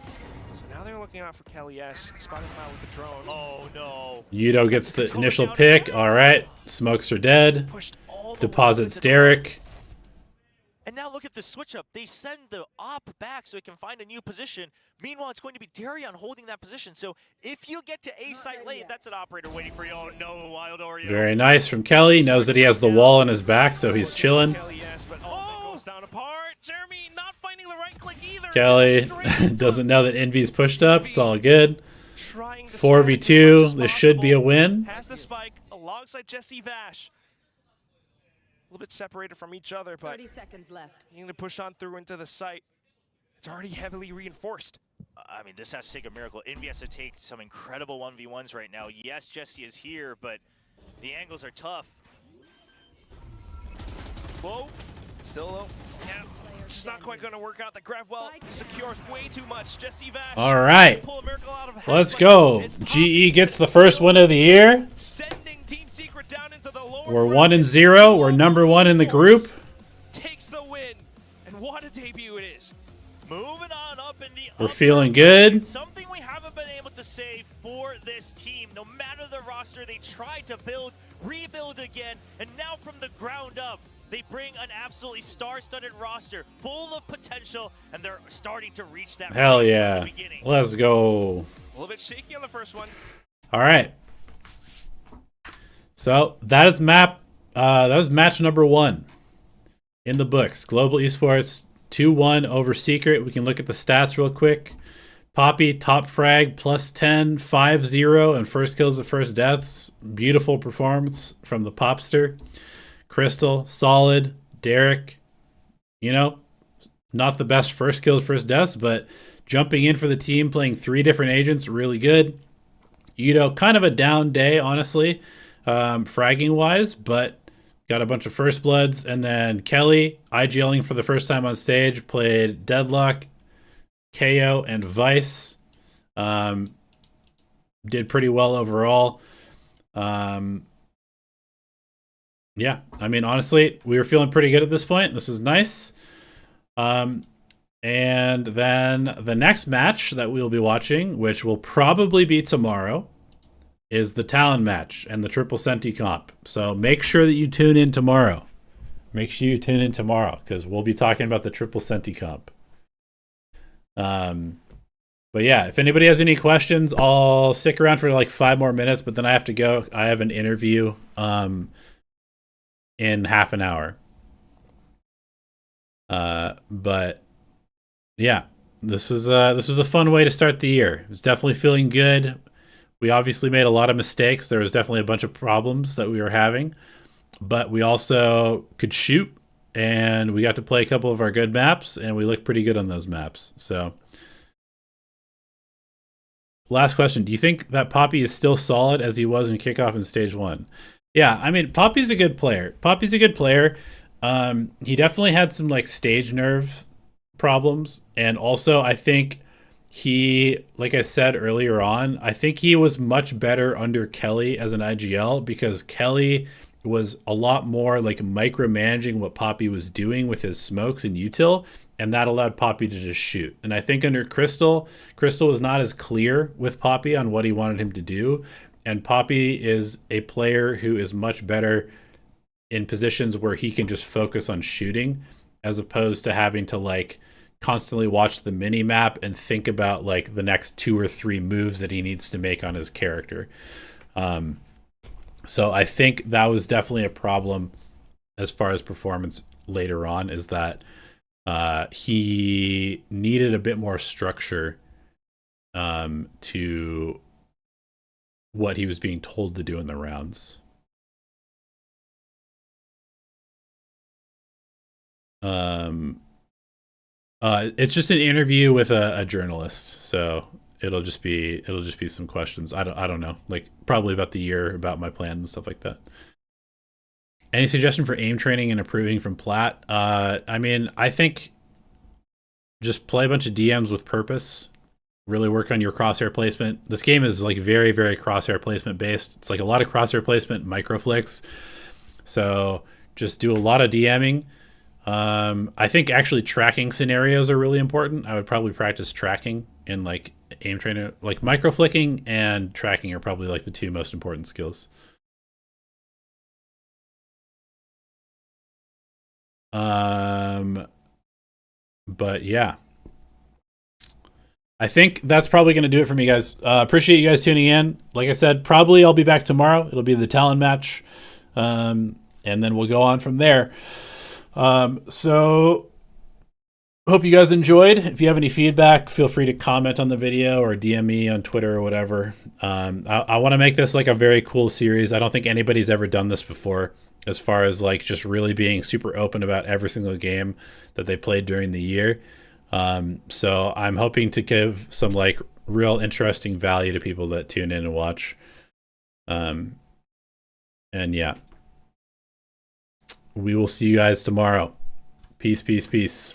So now they're looking out for Kelly S. Spotting him out with the drone. Oh no. Yudo gets the initial pick. All right, smokes are dead. Pushed all the way Deposits into the- Derek. And now look at the switch up. They send the op back so it can find a new position. Meanwhile, it's going to be Darion holding that position. So if you get to A site late, that's an operator waiting for you. Oh no, Wild Oreo. Very nice from Kelly. Knows that he has the wall on his back, so he's chilling. Kelly S, but that goes down apart. Jeremy not finding the right click either. Kelly doesn't know that Envy's pushed up. It's all good. Trying to 4v2. start This as should be a possible. win. Has the spike alongside Jesse Vash. A little bit separated from each other, but 30 seconds left. needing to push on through into the site. It's already heavily reinforced. I mean, this has to take a miracle. Envy has to take some incredible 1v1s right now. Yes, Jesse is here, but the angles are tough. Whoa. Still though. Yeah. Just not quite going to work out. The grab well secures way too much. Jesse Vash. All right, Pull a miracle out of let's but go. it's GE gets the first win of the year. sending Team Secret down into the lower We're bracket. 1-0. We're number 1 in the group. Takes the win. And what a debut it is. Moving on up in the We're upper feeling good. bracket, something we haven't been able to say for this team. No matter the roster, they tried to build, rebuild again, and now from the ground up, they bring an absolutely star-studded roster full of potential, and they're starting to reach that Hell point yeah. from the beginning. Let's go. A little bit shaky on the first one. All right. So that is match number 1 in the books. Global Esports 2-1 over Secret. We can look at the stats real quick. Poppy top frag +10, 5-0, and first kills and first deaths. Beautiful performance from the Popster. Crystal solid. Derek, not the best first kills, first deaths, but jumping in for the team, playing 3 different agents, really good. Kind of a down day, honestly, fragging wise, but got a bunch of first bloods. And then Kelly, IGLing for the first time on stage, played Deadlock, KO, and Vice. Did pretty well overall. Yeah, I mean, honestly, we were feeling pretty good at this point. This was nice. And then the next match that we'll be watching, which will probably be tomorrow, is the Talon match and the Triple Senti comp. So make sure that you tune in tomorrow. Make sure you tune in tomorrow, because we'll be talking about the Triple Senti comp. But yeah, if anybody has any questions, I'll stick around for like 5 more minutes, but then I have to go. I have an interview in half an hour. But yeah, this was a fun way to start the year. It was definitely feeling good. We obviously made a lot of mistakes. There was definitely a bunch of problems that we were having, but we also could shoot, and we got to play a couple of our good maps, and we looked pretty good on those maps. So last question. Do you think that Poppy is still solid as he was in Kickoff in Stage 1? Yeah, I mean, Poppy's a good player. He definitely had some like stage nerve problems, and also I think he, like I said earlier on, I think he was much better under Kelly as an IGL, because Kelly was a lot more like micromanaging what Poppy was doing with his smokes and util, and that allowed Poppy to just shoot. And I think under Crystal was not as clear with Poppy on what he wanted him to do. And Poppy is a player who is much better in positions where he can just focus on shooting, as opposed to having to like constantly watch the mini map and think about like the next 2 or 3 moves that he needs to make on his character. So I think that was definitely a problem as far as performance later on, is that he needed a bit more structure to what he was being told to do in the rounds. It's just an interview with a journalist, so it'll just be some questions. I don't know, like probably about the year, about my plans and stuff like that. Any suggestion for aim training and improving from Plat? I mean, I think just play a bunch of DMs with purpose. Really work on your crosshair placement. This game is like very, very crosshair placement based. It's like a lot of crosshair placement, micro flicks. So just do a lot of DMing. I think actually tracking scenarios are really important. I would probably practice tracking in like aim trainer, like micro flicking and tracking are probably like the 2 most important skills. But yeah, I think that's probably going to do it for me, guys. Appreciate you guys tuning in. Like I said, probably I'll be back tomorrow. It'll be the Talon match. And then we'll go on from there. So hope you guys enjoyed. If you have any feedback, feel free to comment on the video or DM me on Twitter or whatever. I want to make this like a very cool series. I don't think anybody's ever done this before, as far as like just really being super open about every single game that they played during the year. So I'm hoping to give some like real interesting value to people that tune in and watch. And yeah, we will see you guys tomorrow. Peace, peace, peace.